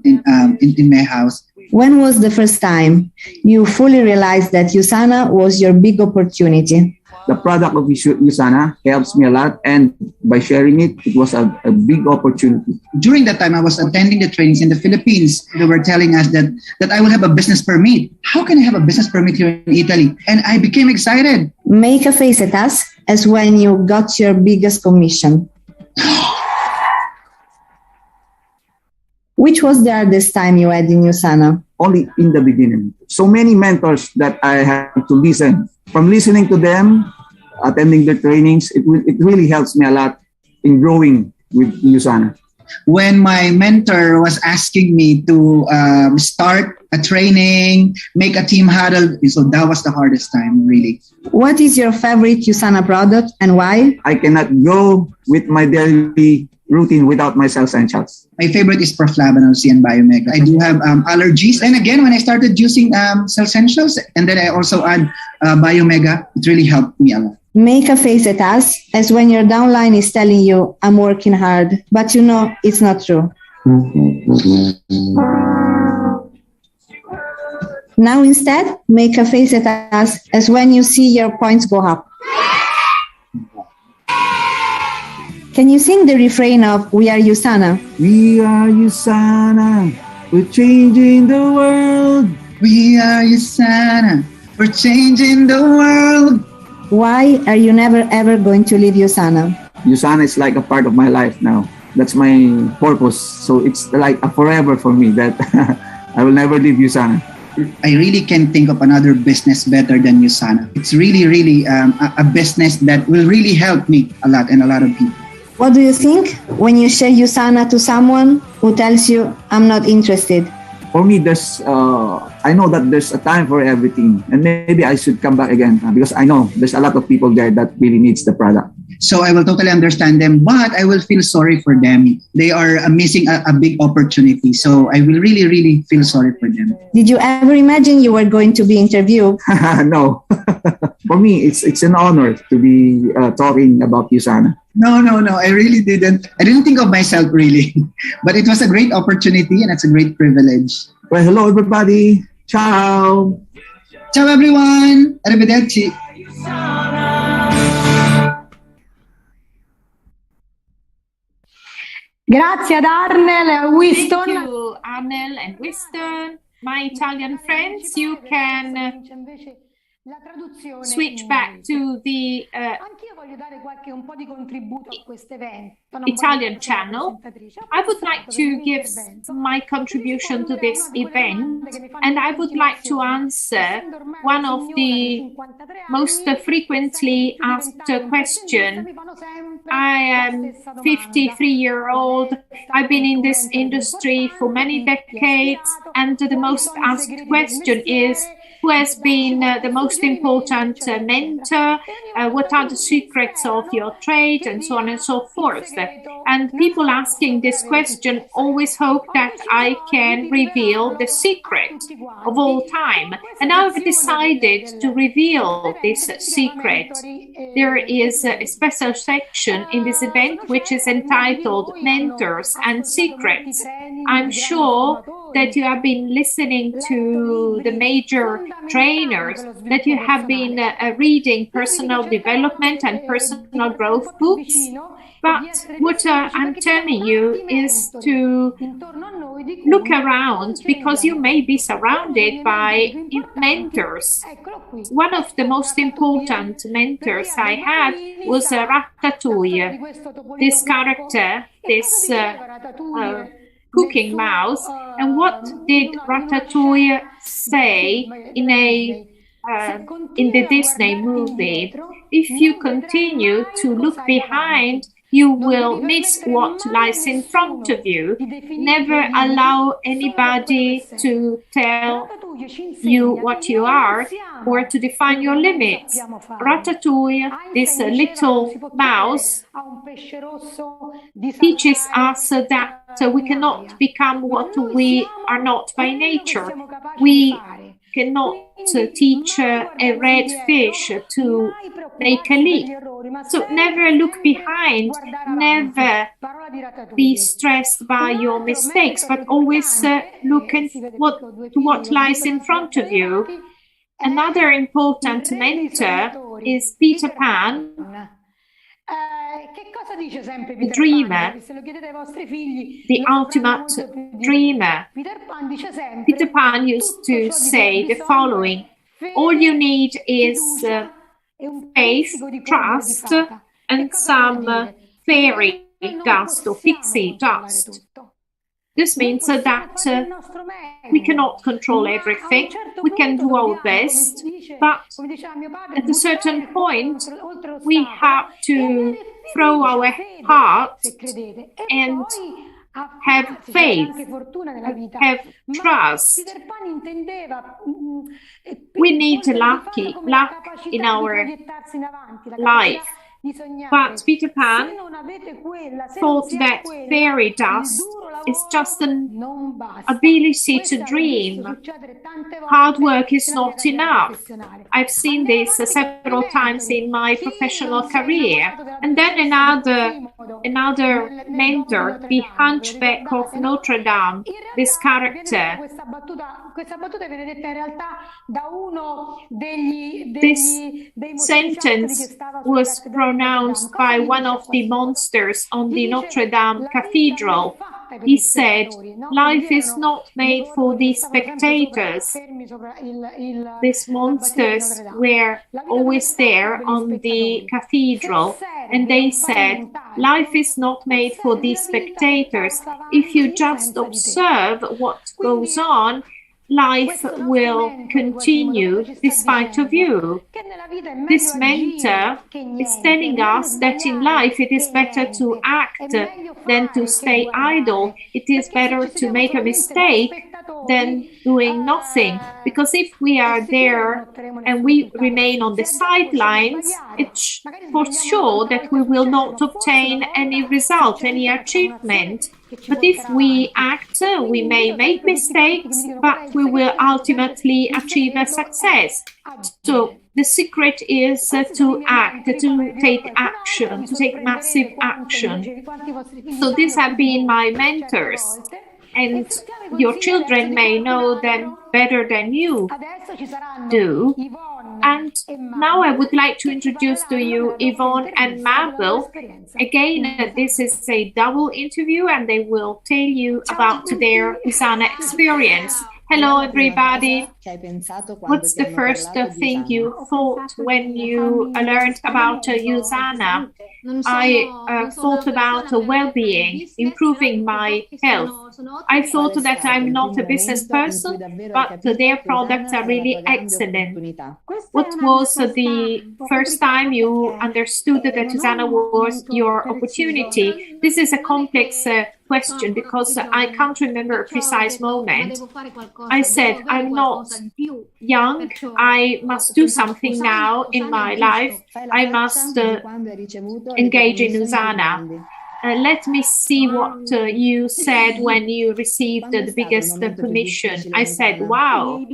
my house. When was the first time you fully realized that USANA was your big opportunity? The product of USANA helps me a lot, and by sharing it, it was a big opportunity. During that time, I was attending the trainings in the Philippines. They were telling us that I will have a business permit. How can I have a business permit here in Italy? And I became excited. Make a face at us as when you got your biggest commission. Which was the hardest time you had in USANA? Only in the beginning. So many mentors that I had to listen. From listening to them, attending their trainings, it really helps me a lot in growing with USANA. When my mentor was asking me to start a training, make a team huddle, so that was the hardest time, really. What is your favorite USANA product and why? I cannot go with my daily routine without my Cell Essentials. My favorite is Proflavanol C and Biomega. I do have allergies. And again, when I started using Cell Essentials, and then I also add Biomega, it really helped me a lot. Make a face at us as when your downline is telling you, I'm working hard, but you know it's not true. Now instead, make a face at us as when you see your points go up. Can you sing the refrain of We Are USANA? We are USANA, we're changing the world. We are USANA, we're changing the world. Why are you never ever going to leave USANA? USANA is like a part of my life now. That's my purpose. So it's like a forever for me that I will never leave USANA. I really can't think of another business better than USANA. It's really a business that will really help me a lot and a lot of people. What do you think when you share USANA to someone who tells you, I'm not interested? For me, I know that there's a time for everything, and maybe I should come back again because I know there's a lot of people there that really needs the product. So I will totally understand them, but I will feel sorry for them. They are missing a big opportunity. So I will really feel sorry for them. Did you ever imagine you were going to be interviewed? No. For me, it's an honor to be talking about USANA. No. I really didn't. I didn't think of myself really, but it was a great opportunity and it's a great privilege. Well, hello everybody. Ciao. Ciao everyone. Arrivederci. Grazie ad Arnel e Winston. Thank you, Arnel and Winston. My Italian friends, you can switch back to the Italian channel. I would like to give my contribution to this event, and I would like to answer one of the most frequently asked questions. I am 53-year-old. I've been in this industry for many decades, and the most asked question is, who has been the most important mentor, what are the secrets of your trade, and so on and so forth. And people asking this question always hope that I can reveal the secret of all time. And now I've decided to reveal this secret. There is a special section in this event which is entitled Mentors and Secrets. I'm sure that you have been listening to the major trainers, that you have been reading personal development and personal growth books. But what I'm telling you is to look around, because you may be surrounded by mentors. One of the most important mentors I had was Ratatouille, this character, this cooking mouse. And what did Ratatouille say in the Disney movie? If you continue to look behind, you will miss what lies in front of you. Never allow anybody to tell you what you are or to define your limits. Ratatouille, this little mouse, teaches us that we cannot become what we are not by nature. We cannot teach a red fish to make a leap. So never look behind, never be stressed by your mistakes, but always look at what lies in front of you. Another important mentor is Peter Pan, the dreamer, the ultimate dreamer. Peter Pan used to say the following: all you need is faith, trust, and some fairy dust or pixie dust. This means that we cannot control everything. We can do our best, but at a certain point, we have to throw our heart and have faith, have trust. We need luck in our life. But Peter Pan thought that fairy dust is just an ability to dream. Hard work is not enough. I've seen this several times in my professional career. And then another mentor, the Hunchback of Notre Dame, this character. This sentence was pronounced by one of the monsters on the Notre Dame Cathedral. He said, life is not made for the spectators. These monsters were always there on the cathedral, and they said, life is not made for the spectators. If you just observe what goes on, life will continue despite of you. This mentor is telling us that in life it is better to act than to stay idle. It is better to make a mistake than doing nothing. Because if we are there and we remain on the sidelines, it's for sure that we will not obtain any result, any achievement. But if we act, we may make mistakes, but we will ultimately achieve a success. So the secret is to act, to take action, to take massive action. So these have been my mentors. And your children may know them better than you do. And now I would like to introduce to you Yvonne and Mabel. Again, this is a double interview and they will tell you about their Usana experience. Hello, everybody. What's the first thing you thought when you learned about Usana? I thought about well-being, improving my health. I thought that I'm not a business person, but their products are really excellent. What was the first time you understood that Usana was your opportunity? This is a complex question because I can't remember a precise moment. I said, I'm not young. I must do something now in my life. I must engage in Usana. let me see what you said when you received the biggest permission. I said, wow,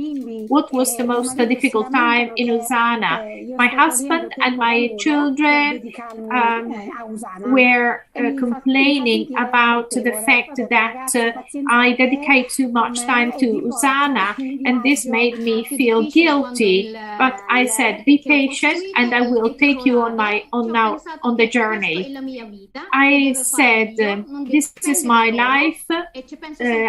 what was the most difficult time in Usana? My husband and my children were complaining about the fact that I dedicate too much time to Usana, and this made me feel guilty. But I said, be patient, and I will take you on the journey. I said, this is my life.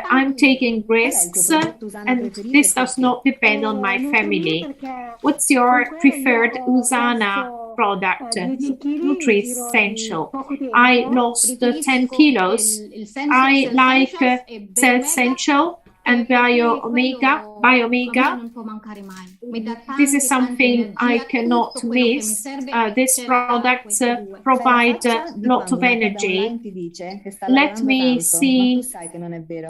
I'm taking risks, and this does not depend on my family. What's your preferred Usana product? Nutri-Essential. I lost 10 kilos. I like Cell-Essential and Bio-Omega. This is something I cannot miss. These products provide lots of energy. Let me see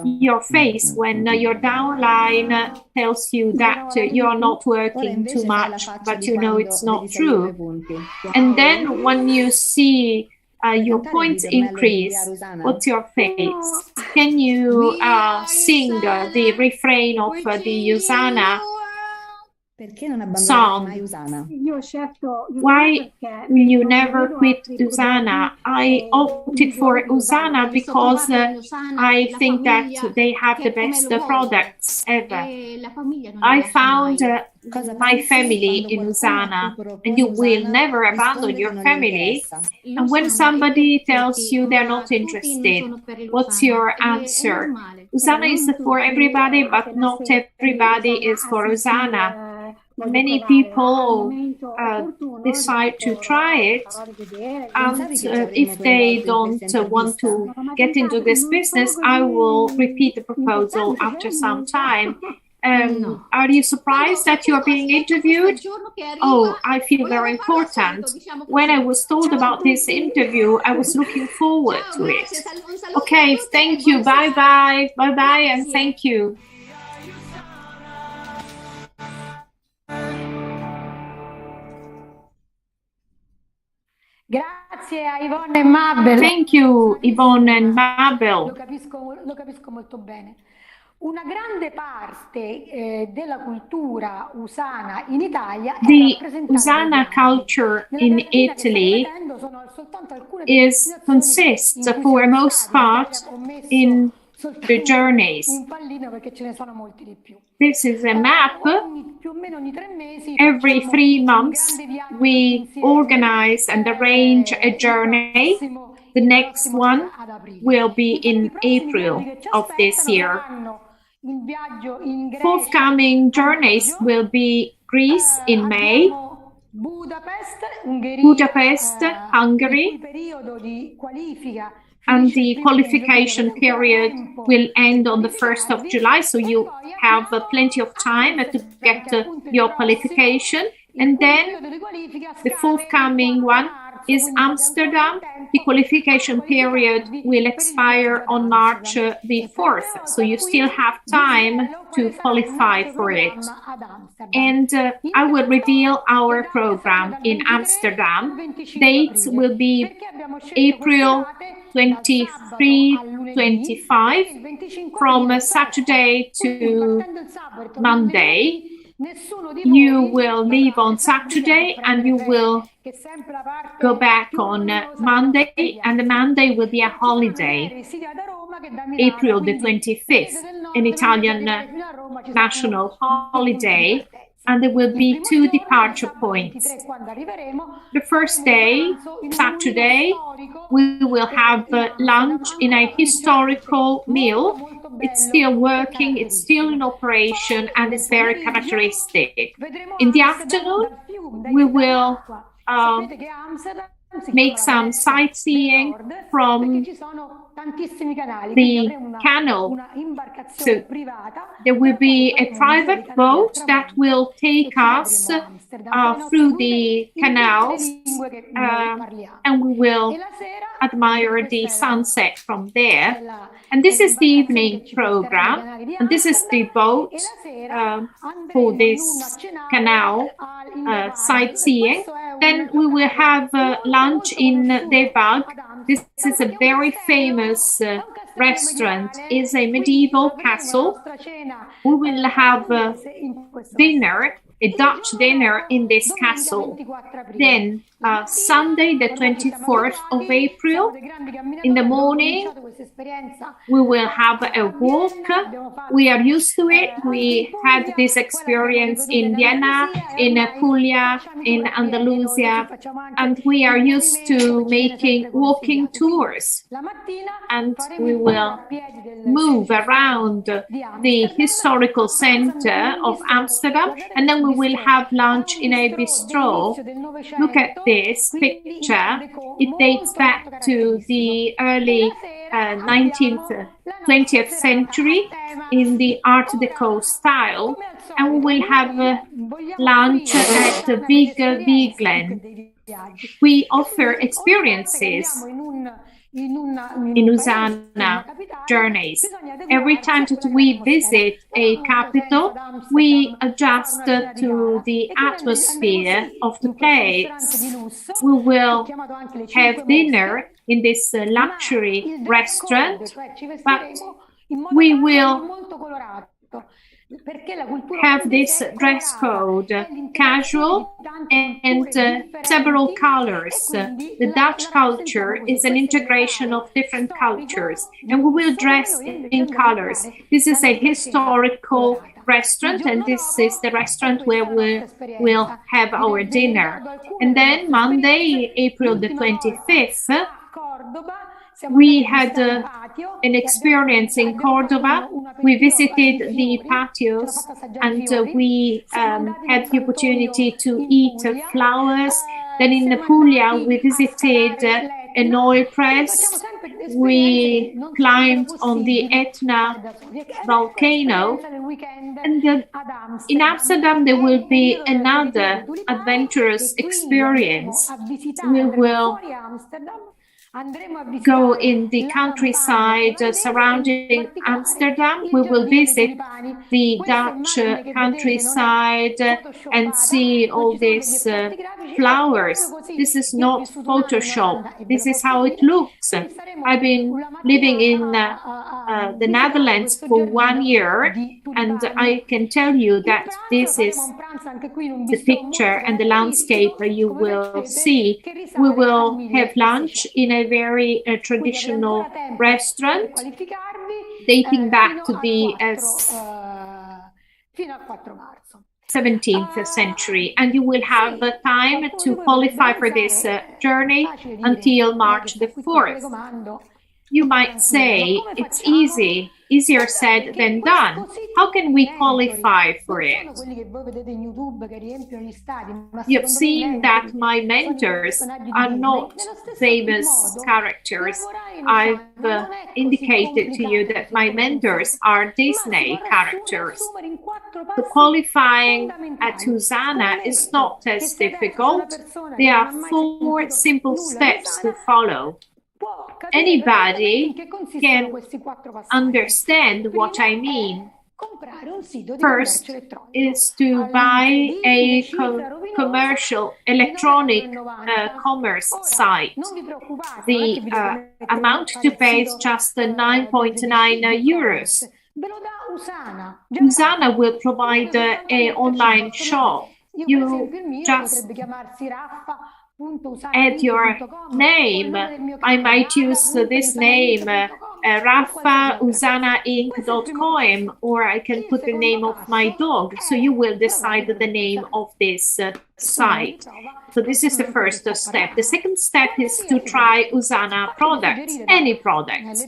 your face when your downline tells you that you are not working too much, but you know it's not true. And then when you see your points increase, what's your face? Can you sing the refrain of the Usana song? Why will you never quit Usana? I opted for Usana because I think that they have the best products ever. I found my family in Usana, and you will never abandon your family. And when somebody tells you they're not interested, what's your answer? Usana is for everybody, but not everybody is for Usana. Many people decide to try it, and if they don't want to get into this business, I will repeat the proposal after some time. Are you surprised that you're being interviewed? Oh, I feel very important. When I was told about this interview, I was looking forward to it. Okay, thank you. Bye-bye. Bye-bye, and thank you. Grazie a Yvonne e Mabel. Thank you, Yvonne and Mabel. Lo capisco molto bene. Una grande parte della cultura usana in Italia the Usana culture in Italy consists for the most part in the journeys. This is a map. Every 3 months we organize and arrange a journey. The next one will be in April of this year. Forthcoming journeys will be Greece in May, Budapest, Hungary, and the qualification period will end on the 1st of July, so you have plenty of time to get your qualification. And then the forthcoming one is Amsterdam. The qualification period will expire on March the 4th, so you still have time to qualify for it. And I will reveal our program in Amsterdam. Dates will be April 23-25, from Saturday to Monday. You will leave on Saturday and you will go back on Monday, and the Monday will be a holiday, April the 25th, an Italian national holiday, and there will be 2 departure points. The first day, Saturday, we will have lunch in a historical mill. It's still working, it's still in operation, and it's very characteristic. In the afternoon, we will make some sightseeing from the canal. So there will be a private boat that will take us through the canals, and we will admire the sunset from there. And this is the evening program, and this is the boat for this canal sightseeing. Then we will have lunch in Debag. This is a very famous restaurant. It's a medieval castle. We will have dinner, a Dutch dinner in this castle. Then Sunday, the 24th of April, in the morning, we will have a walk. We are used to it. We had this experience in Vienna, in Puglia, in Andalusia, and we are used to making walking tours. And we will move around the historical center of Amsterdam, and then we will have lunch in a bistro. Look at this picture. It dates back to the early 20th century in the Art Deco style, and we will have lunch at Big Viglen. We offer experiences in Usana journeys. Every time that we visit a capital, we adjust to the atmosphere of the place. We will have dinner in this luxury restaurant, but we will have this dress code, casual and several colors. The Dutch culture is an integration of different cultures, and we will dress in colors. This is a historical restaurant, and this is the restaurant where we will have our dinner. And then Monday, April the 25th, we had an experience in Cordoba. We visited the patios, and we had the opportunity to eat flowers. Then in Puglia, we visited an oil press. We climbed on the Etna volcano. And in Amsterdam, there will be another adventurous experience. We will go in the countryside surrounding Amsterdam. We will visit the Dutch countryside and see all these flowers. This is not Photoshop. This is how it looks. I've been living in the Netherlands for 1 year, and I can tell you that this is the picture and the landscape you will see. We will have lunch in a very traditional restaurant dating back to the 17th century, and you will have time to qualify for this journey until March the 4th. You might say it's easier said than done. How can we qualify for it? You've seen that my mentors are not famous characters. I've indicated to you that my mentors are Disney characters. The qualifying at Usana is not as difficult. There are 4 simple steps to follow. Anybody can understand what I mean. First is to buy a commercial electronic commerce site. The amount to pay is just 9.9 euros. Usana will provide an online shop. You just add your name. I might use this name, raffausanainc.com, or I can put the name of my dog. So you will decide the name of this site. So this is the first step. The second step is to try Usana products, any products.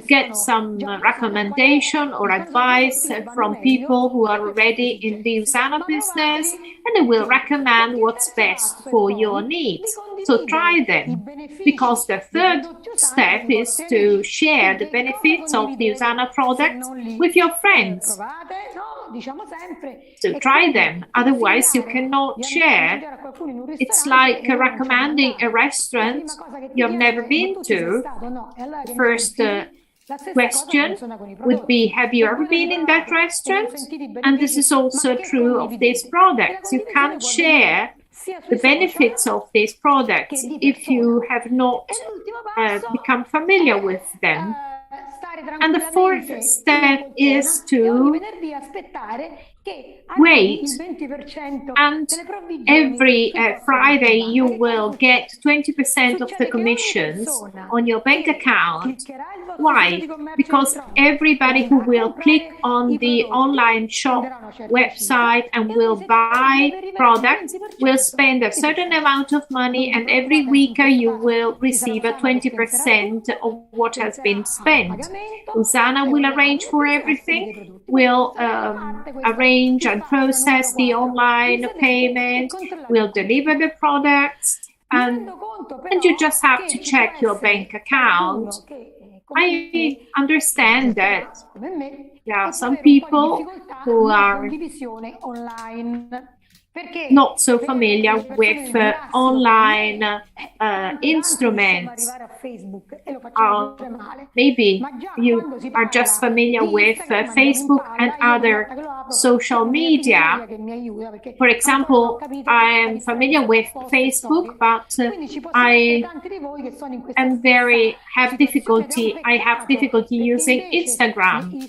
Get some recommendation or advice from people who are already in the Usana business, and they will recommend what's best for your needs. So try them, because the third step is to share the benefits of the Usana products with your friends. So try them, otherwise you cannot share. It's like recommending a restaurant you've never been to. First question would be, have you ever been in that restaurant? And this is also true of these products. You can't share the benefits of these products if you have not become familiar with them. And the fourth step is to wait, and every Friday you will get 20% of the commissions on your bank account. Why? Because everybody who will click on the online shop website and will buy products will spend a certain amount of money, and every week you will receive a 20% of what has been spent. Usana will arrange for everything, will arrange and process the online payment, will deliver the products, and you just have to check your bank account. I understand that there are some people who are not so familiar with online instruments. Maybe you are just familiar with Facebook and other social media. For example, I am familiar with Facebook, but I have difficulty using Instagram.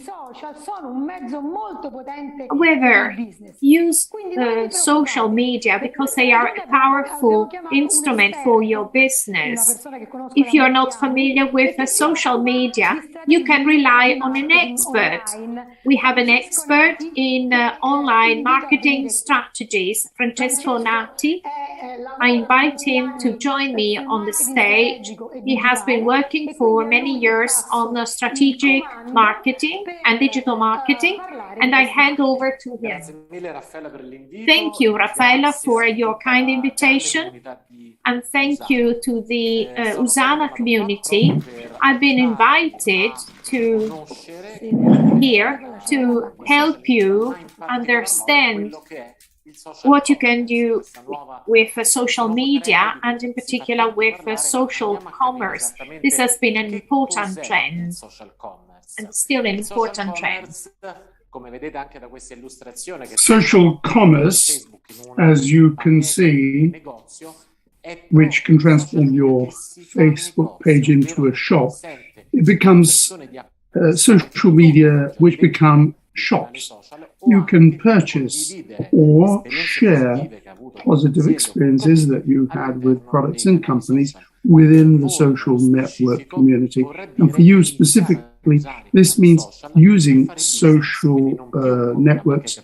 However, use social media because they are a powerful instrument for your business. If you are not familiar with social media, you can rely on an expert. We have an expert in online marketing strategies, Francesco Nati. I invite him to join me on the stage. He has been working for many years on strategic marketing and digital marketing, and I hand over to him. Thank you, Raffaella, for your kind invitation, and thank you to the Usana community. I've been invited to here to help you understand what you can do with social media, and in particular with social commerce. This has been an important trend, and still an important trend. Social commerce, as you can see, which can transform your Facebook page into a shop, it becomes social media which become shops. You can purchase or share positive experiences that you had with products and companies within the social network community. And for you specifically, this means using social networks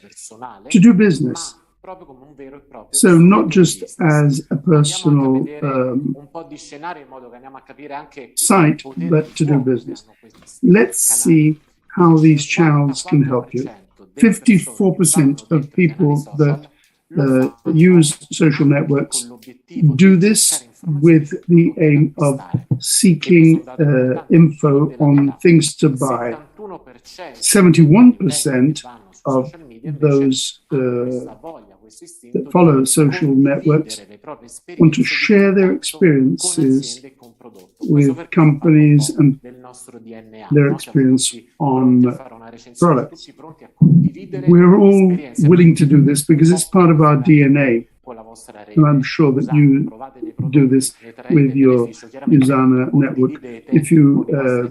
to do business. So not just as a personal site, but to do business. Let's see how these channels can help you. 54% of people that use social networks do this with the aim of seeking info on things to buy. 71% of those that follow social networks want to share their experiences with companies and their experience on products. We're all willing to do this because it's part of our DNA. And I'm sure that you do this with your Usana network. If you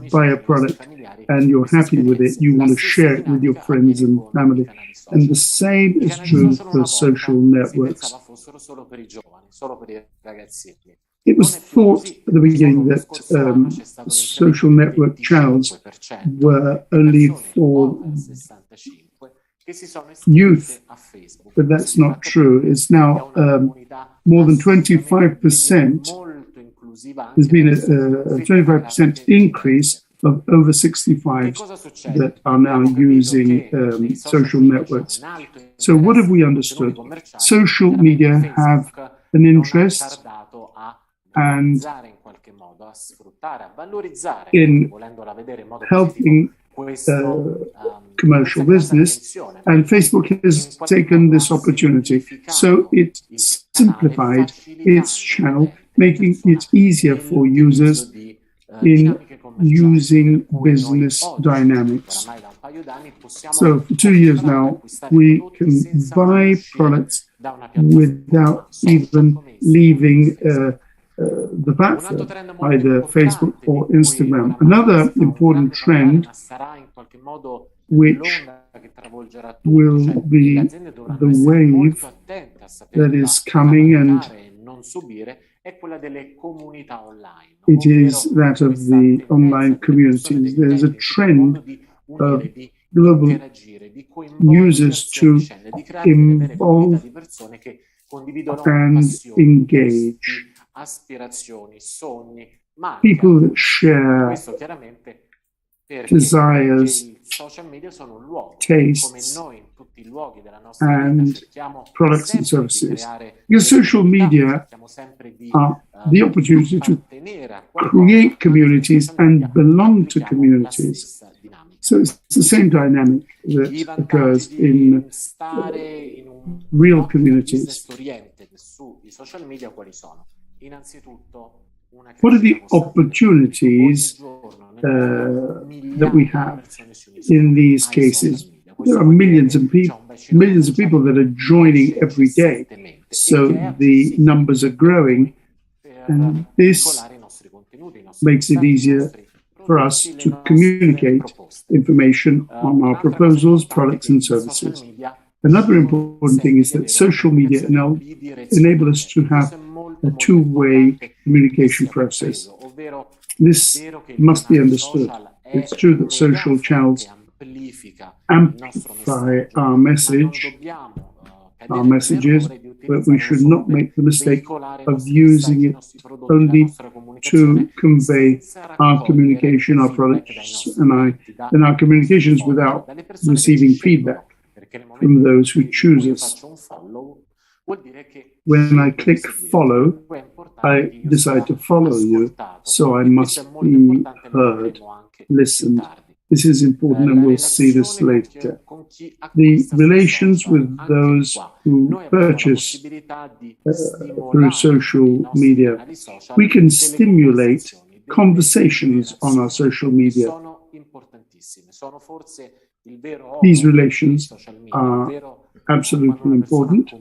buy a product and you're happy with it, you want to share it with your friends and family. And the same is true for social networks. It was thought at the beginning that social network channels were only for youth, but that's not true. It's now more than 25%. There's been a 25% increase of over 65s that are now using social networks. So what have we understood? Social media have an interest and in helping commercial business, and Facebook has taken this opportunity. So it simplified its channel, making it easier for users in using business dynamics. So for 2 years now, we can buy products without even leaving the platform, either Facebook or Instagram. Another important trend, which will be the wave that is coming, and it is that of the online communities. There's a trend of global users to involve and engage people that share desires, tastes, and products and services. Because social media are the opportunity to create communities and belong to communities. So it's the same dynamic that occurs in real communities. What are the opportunities that we have in these cases? There are millions of people that are joining every day. So the numbers are growing, and this makes it easier for us to communicate information on our proposals, products, and services. Another important thing is that social media enable us to have a two-way communication process. This must be understood. It's true that social channels amplify our messages, but we should not make the mistake of using it only to convey our communication, our products, and our communications without receiving feedback from those who choose us. When I click follow, I decide to follow you, so I must be heard, listened. This is important, and we'll see this later. The relations with those who purchase through social media, we can stimulate conversations on our social media. These relations are absolutely important.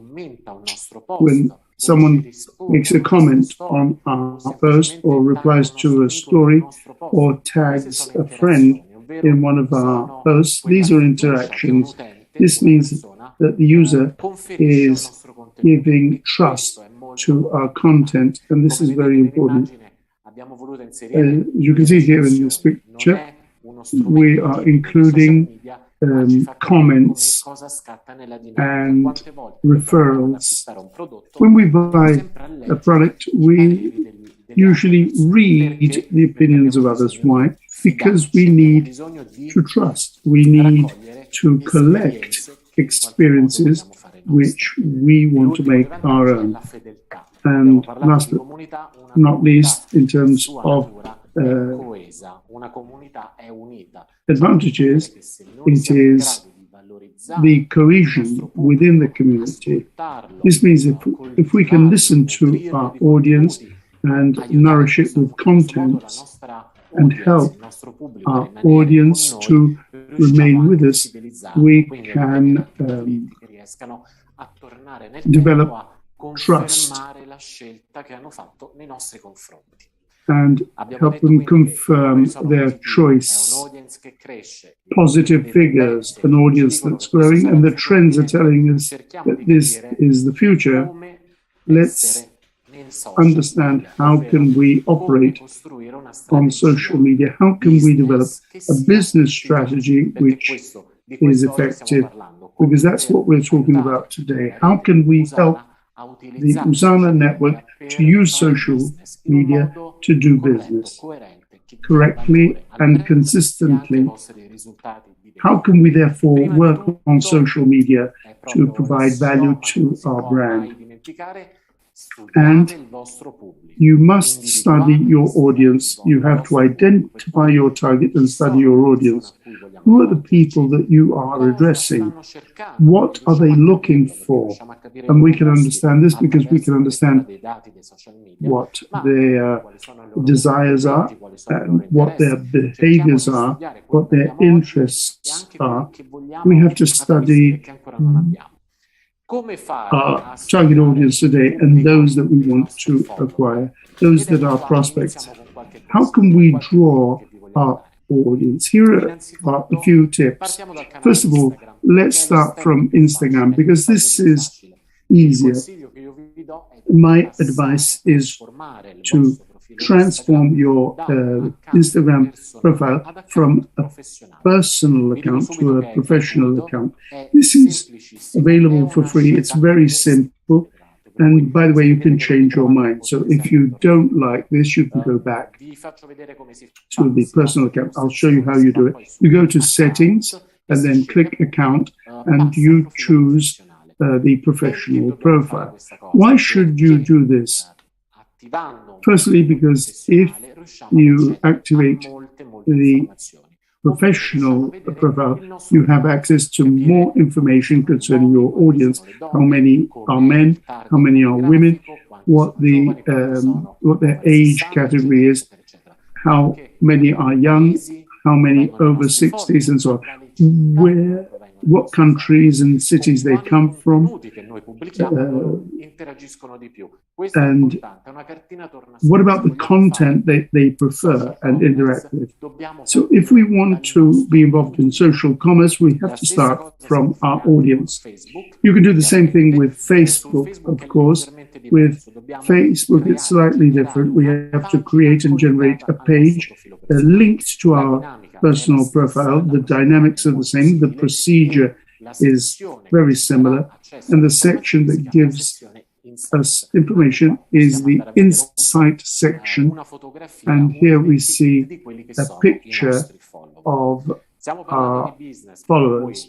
When someone makes a comment on our post or replies to a story or tags a friend in one of our posts, these are interactions. This means that the user is giving trust to our content, and this is very important. You can see here in this picture, we are including comments and referrals. When we buy a product, we usually read the opinions of others. Why? Because we need to trust. We need to collect experiences which we want to make our own. And last but not least, in terms of advantages, it is the cohesion within the community. This means if we can listen to our audience and nourish it with content and help our audience to remain with us, we can develop trust and help them confirm their choice. Positive figures, an audience that's growing, and the trends are telling us that this is the future. Let's understand how can we operate on social media, how can we develop a business strategy which is effective, because that's what we're talking about today. How can we help the Usana network to use social media to do business correctly and consistently? How can we therefore work on social media to provide value to our brand? And you must study your audience. You have to identify your target and study your audience. Who are the people that you are addressing? What are they looking for? And we can understand this because we can understand what their desires are, and what their behaviors are, what their interests are. We have to study our target audience today and those that we want to acquire, those that are prospects. How can we draw our audience? Here are a few tips. First of all, let's start from Instagram because this is easier. My advice is to transform your Instagram profile from a personal account to a professional account. This is available for free. It's very simple. And by the way, you can change your mind. So if you don't like this, you can go back to the personal account. I'll show you how you do it. You go to settings and then click account and you choose the professional profile. Why should you do this? Firstly, because if you activate the professional profile, you have access to more information concerning your audience. How many are men? How many are women? What their age category is? How many are young? How many over 60s and so on? What countries and cities they come from, and what about the content they prefer and interact with. So if we want to be involved in social commerce, we have to start from our audience. You can do the same thing with Facebook, of course. With Facebook, it's slightly different. We have to create and generate a page linked to our personal profile. The dynamics are the same. The procedure is very similar. And the section that gives us information is the insight section. And here we see a picture of our followers.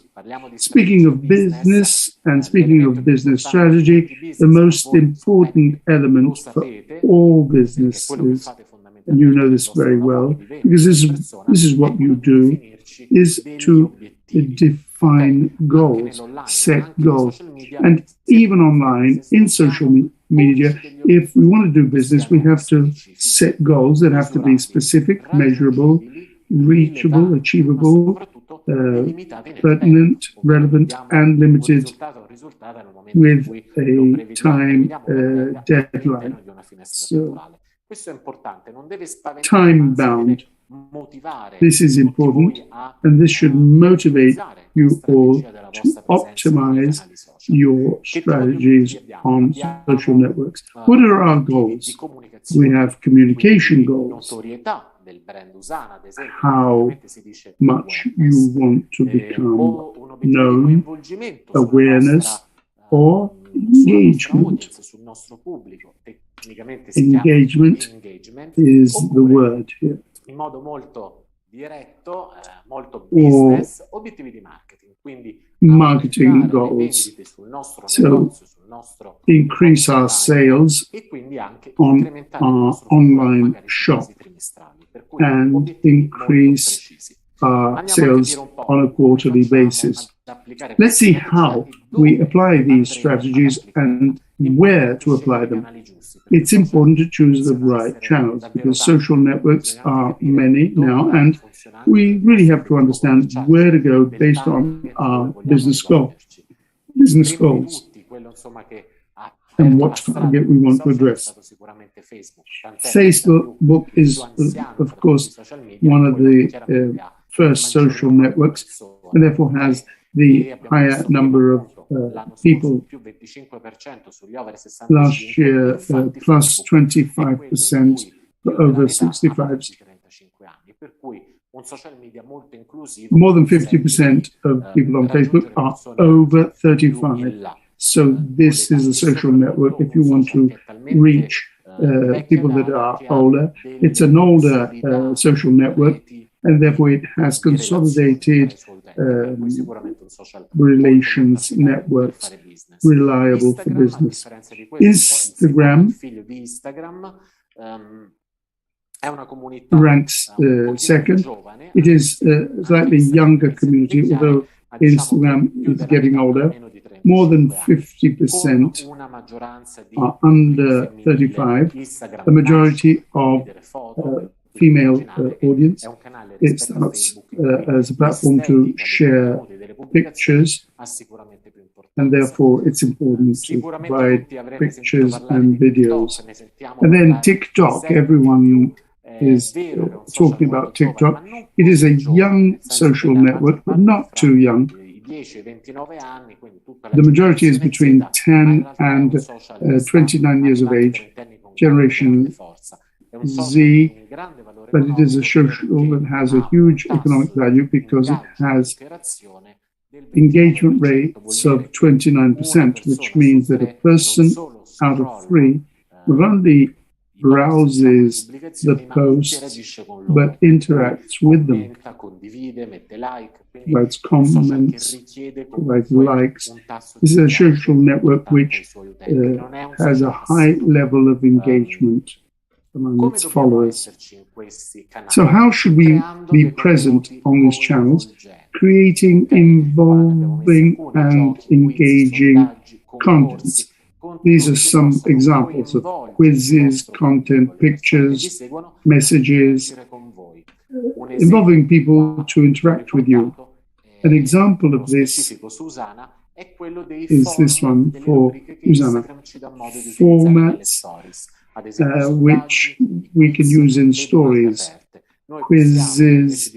Speaking of business and speaking of business strategy, the most important element for all businesses, and you know this very well, because this is what you do, is to define goals, set goals. And even online, in social media, if we want to do business, we have to set goals that have to be specific, measurable, reachable, achievable, pertinent, relevant, and limited with a time deadline. So, time bound. This is important, and this should motivate you all to optimize your strategies on social networks. What are our goals? We have communication goals. How much you want to become known, awareness, or engagement. Engagement is the word here. Or marketing goals. So increase our sales on our online shop and increase our sales on a quarterly basis. Let's see how we apply these strategies and where to apply them. It's important to choose the right channels because social networks are many now, and we really have to understand where to go based on our business goals and what target we want to address. Facebook is, of course, one of the first social networks, and therefore has the higher number of people. Last year, plus 25% for over 65s. More than 50% of people on Facebook are over 35. So this is a social network if you want to reach people that are older. It's an older social network, and therefore it has consolidated relations networks reliable for business. Instagram ranks second. It is a slightly younger community, although Instagram is getting older. More than 50% are under 35. The majority of female audience. It starts as a platform to share pictures, and therefore it's important to provide pictures and videos. And then TikTok, everyone is talking about TikTok. It is a young social network, but not too young. The majority is between 10 and 29 years of age, Generation Z, but it is a social that has a huge economic value because it has engagement rates of 29%, which means that a person out of 3 not only browses the posts, but interacts with them, provides comments, provides likes. This is a social network which has a high level of engagement among its followers. So how should we be present on these channels, creating involving and engaging content? These are some examples of quizzes, content, pictures, messages, involving people to interact with you. An example of this is this one for Susanna. Formats which we can use in stories, quizzes,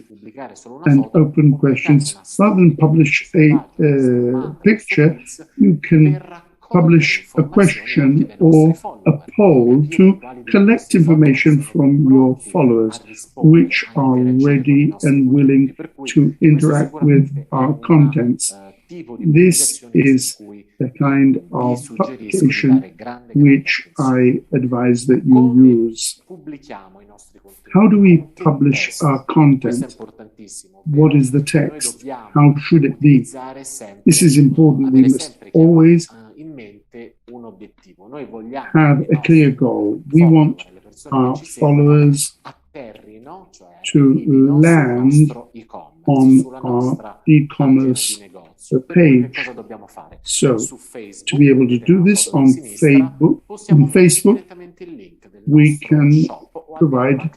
and open questions. Rather than publish a picture, you can publish a question or a poll to collect information from your followers, which are ready and willing to interact with our contents. This is the kind of publication which I advise that you use. How do we publish our content? What is the text? How should it be? This is important. We must always have a clear goal. We want our followers to land on our e-commerce page. So, to be able to do this on Facebook, we can provide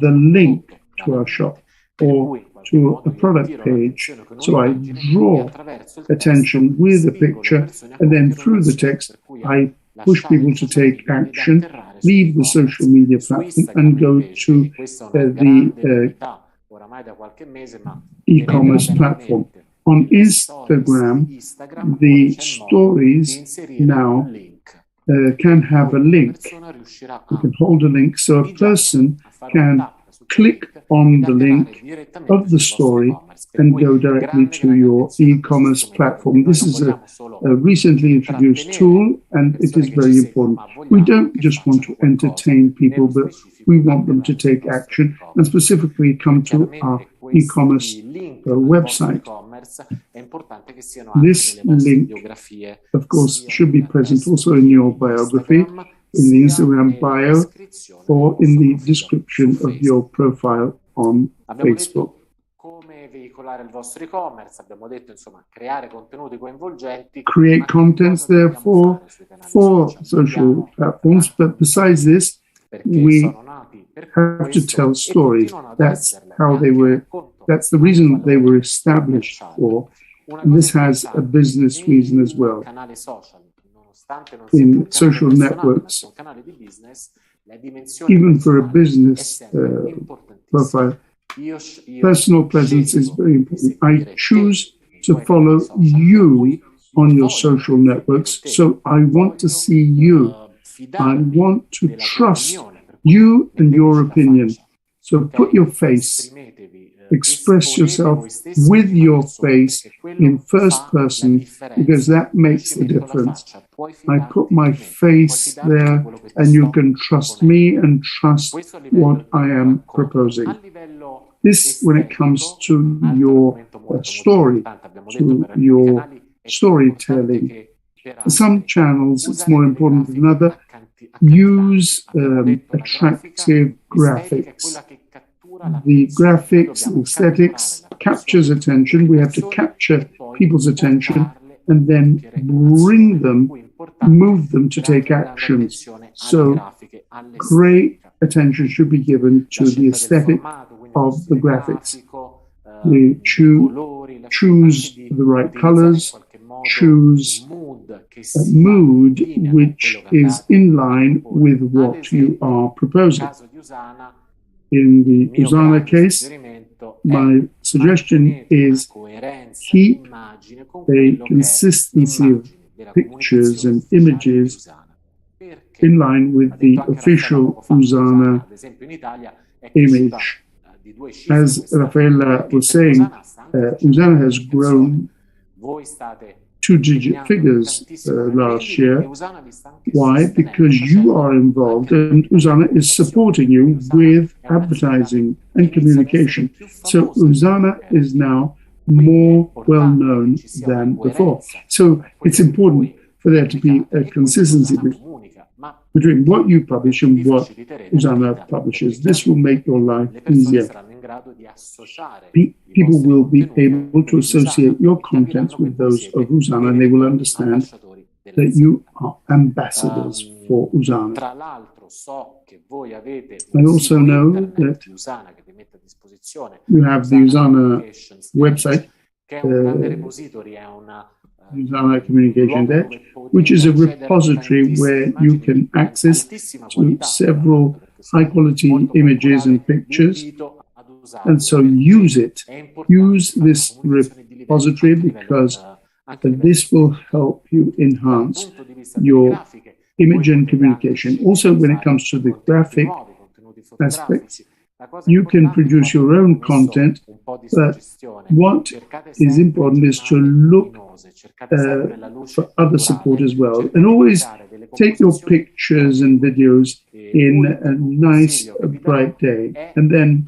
the link to our shop or to a product page. So I draw attention with a picture, and then through the text, I push people to take action, leave the social media platform, and go to the e-commerce platform. On Instagram, the stories now can have a link. You can hold a link, so a person can click on the link of the story and go directly to your e-commerce platform. This is a recently introduced tool, and it is very important. We don't just want to entertain people, but we want them to take action and specifically come to our e-commerce website. This link, of course, should be present also in your biography, in the Instagram bio, or in the description of your profile on Facebook. Create contents, therefore, for social platforms, but besides this, we have to tell stories. That's how they were, that's the reason they were established for. And this has a business reason as well. In social networks, even for a business profile, personal presence is very important. I choose to follow you on your social networks, so I want to see you. I want to trust you and your opinion. So put your face, express yourself with your face in first person, because that makes the difference. I put my face there, and you can trust me and trust what I am proposing. This, when it comes to your story, to your storytelling. Some channels, it's more important than others, use attractive graphics. The graphics, the aesthetics captures attention. We have to capture people's attention and then bring them, move them to take actions. So great attention should be given to the aesthetic of the graphics. We choose the right colors, choose a mood which is in line with what you are proposing. In the Usana case, my suggestion is keep a consistency of pictures and images in line with the official Usana image. As Raffaella was saying, Usana has grown two-digit figures last year. Why? Because you are involved and Usana is supporting you with advertising and communication. So Usana is now more well-known than before. So it's important for there to be a consistency between what you publish and what Usana publishes. This will make your life easier. People will be able to associate your contents with those of Usana, and they will understand that you are ambassadors for Usana. I also know that you have the Usana website, Usana Communication Deck, which is a repository where you can access to several high-quality images and pictures. And so use it. Use this repository because this will help you enhance your image and communication. Also, when it comes to the graphic aspects, you can produce your own content, but what is important is to look for other support as well. And always take your pictures and videos in a nice, bright day. And then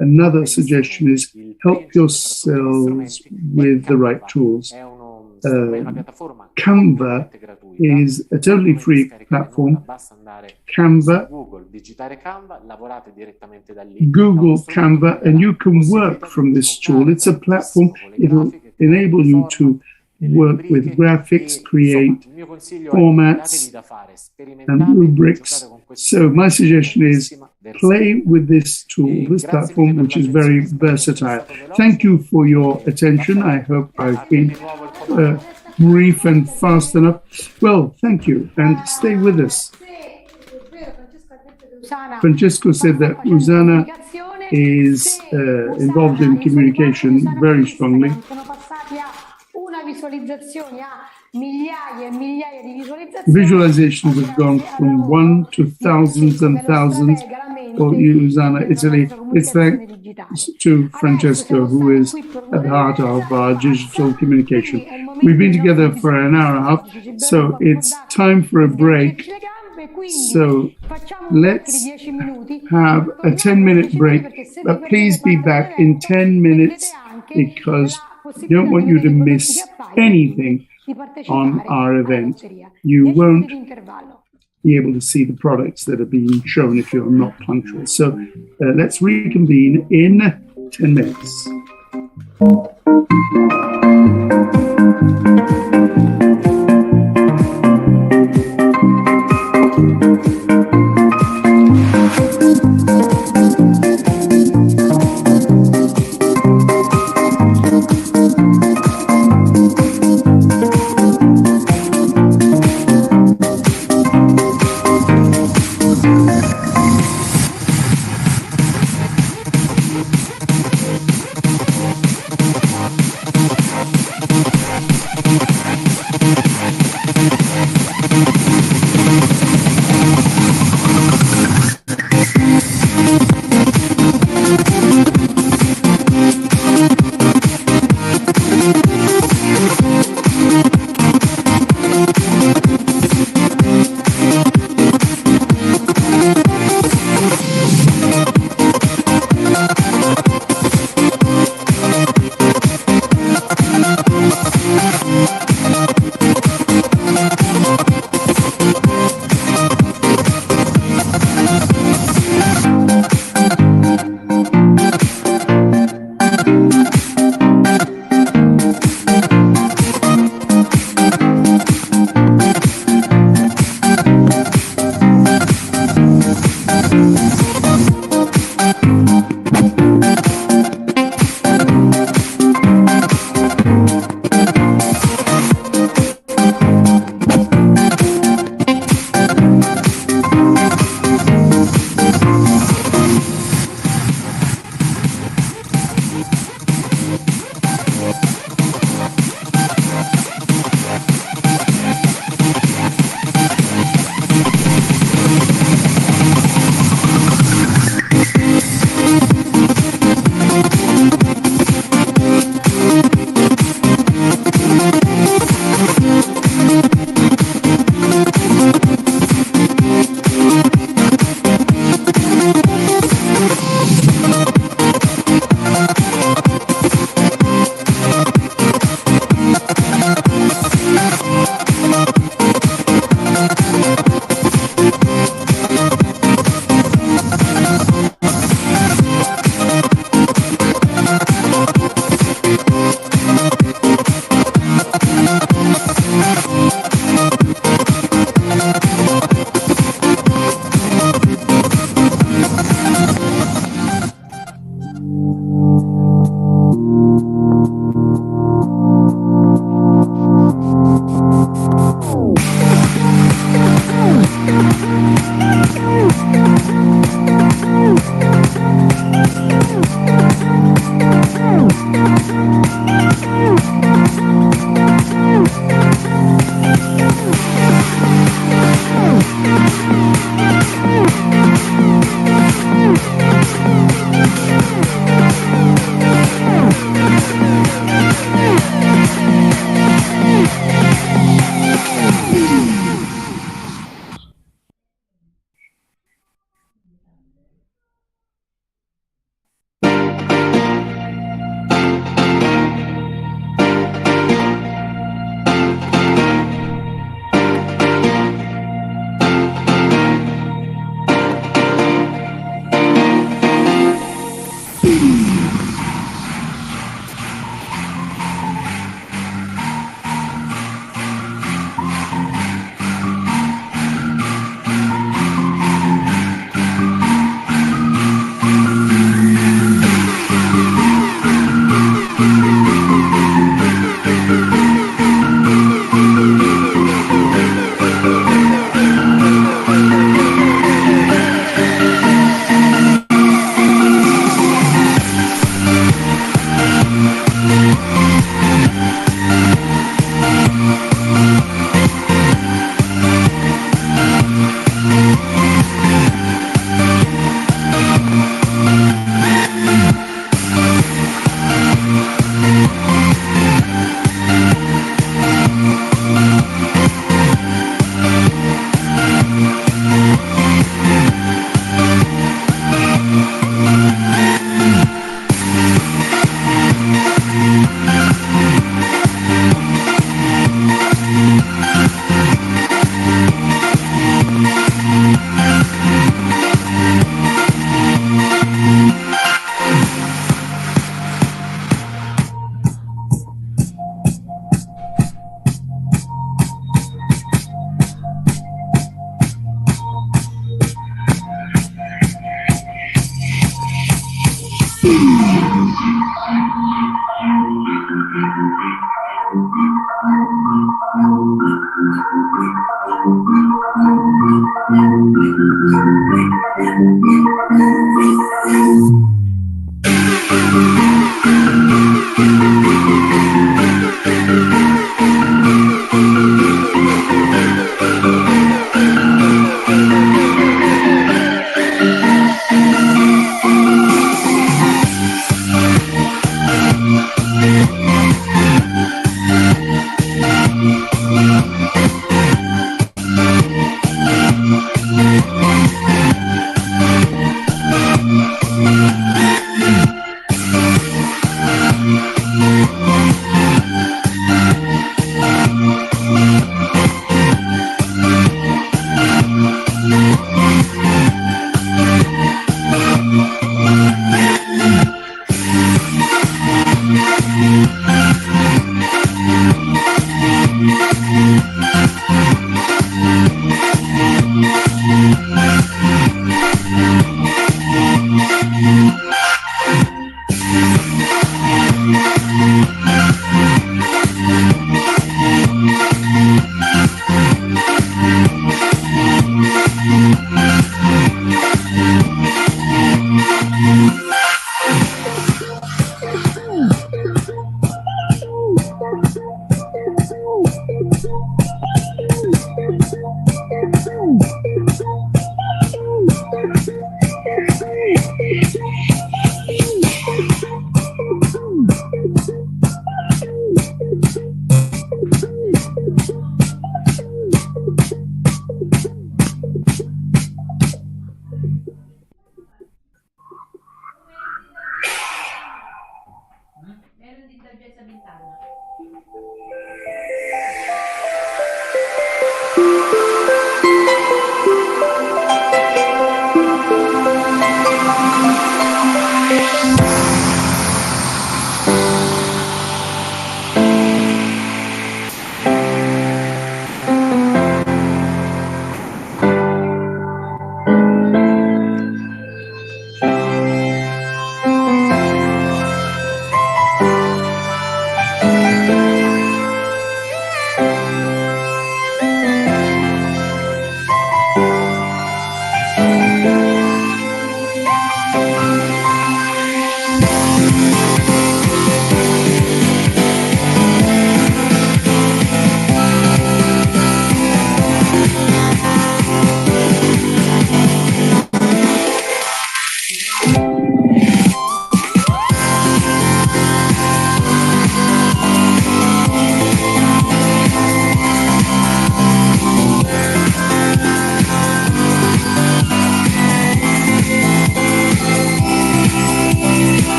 another suggestion is help yourselves with the right tools. Canva is a totally free platform. Canva, Google Canva, and you can work from this tool. It's a platform. It'll enable you to work with graphics, create formats and rubrics. So my suggestion is play with this tool, this platform, which is very versatile. Thank you for your attention. I hope I've been brief and fast enough. Well, thank you, and stay with us. Francesco said that Usana is involved in communication very strongly. Visualizations have gone from 1 to thousands and thousands for Usana Italy. It's thanks to Francesco, who is at the heart of our digital communication. We've been together for an hour and a half, so it's time for a break. So let's have a 10-minute break, but please be back in 10 minutes because we don't want you to miss anything on our event. You won't be able to see the products that are being shown if you're not punctual. So let's reconvene in 10 minutes.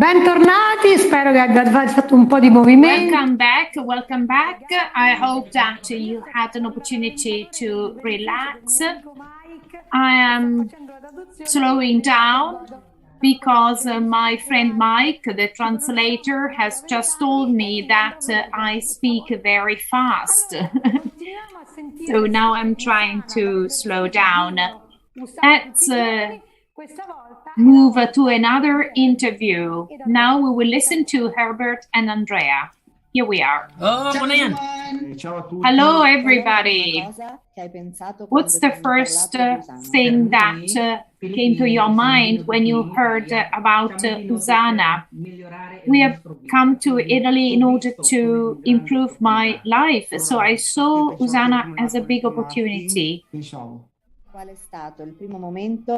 Bentornati, spero che abbiate fatto un po' di movimento. Welcome back. I hope that you had an opportunity to relax. I am slowing down because my friend Mike, the translator, has just told me that I speak very fast. So now I'm trying to slow down. Let's move to another interview. Now we will listen to Herbert and Andrea. Here we are. Hello, everybody. What's the first thing that came to your mind when you heard about Usana? We have come to Italy in order to improve my life, so I saw Usana as a big opportunity.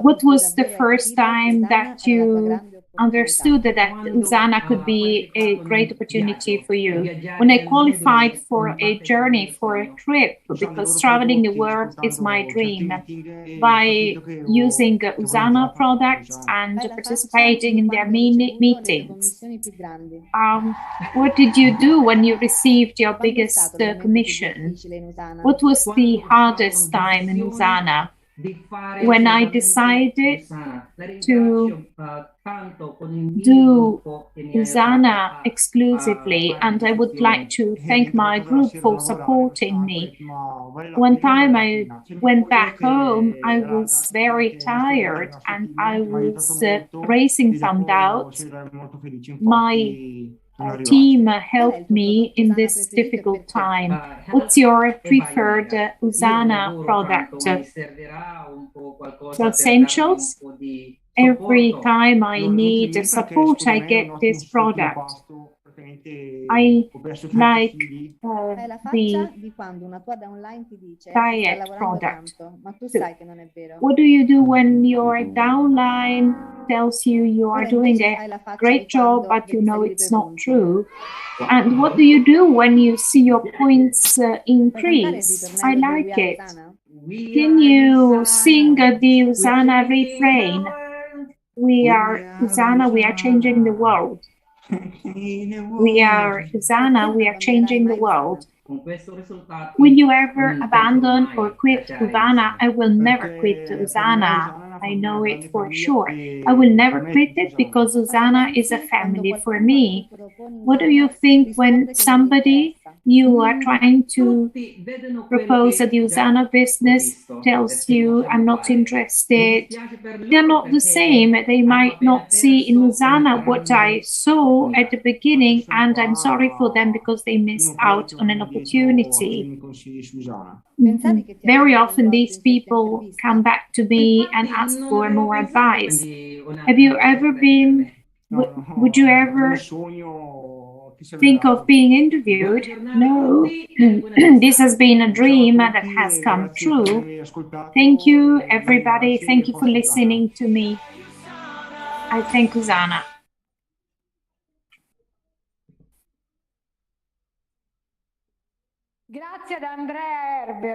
What was the first time that you understood that Usana could be a great opportunity for you? When I qualified for a journey, for a trip, because traveling the world is my dream, by using Usana products and participating in their meetings. What did you do when you received your biggest commission? What was the hardest time in Usana? When I decided to do Usana exclusively, and I would like to thank my group for supporting me. One time I went back home, I was very tired and I was raising some doubts. My team helped me in this difficult time. What's your preferred Usana product? So essentials? Every time I need support, I get this product. I like the diet product. So, what do you do when your downline tells you you are doing a great job, but you know it's not true? And what do you do when you see your points increase? I like it. Can you sing the Usana refrain? We are Usana, we are changing the world. We are Usana, we are changing the world. Will you ever abandon or quit Usana? I will never quit Usana. I know it for sure. I will never quit it because Usana is a family for me. What do you think when somebody you are trying to propose a Usana business tells you, I'm not interested? They're not the same. They might not see in Usana what I saw at the beginning, and I'm sorry for them because they missed out on an opportunity. Very often these people come back to me and ask for more advice. Have you ever been, would you ever think of being interviewed? No. This has been a dream that has come true. Thank you, everybody. Thank you for listening to me. I thank Usana.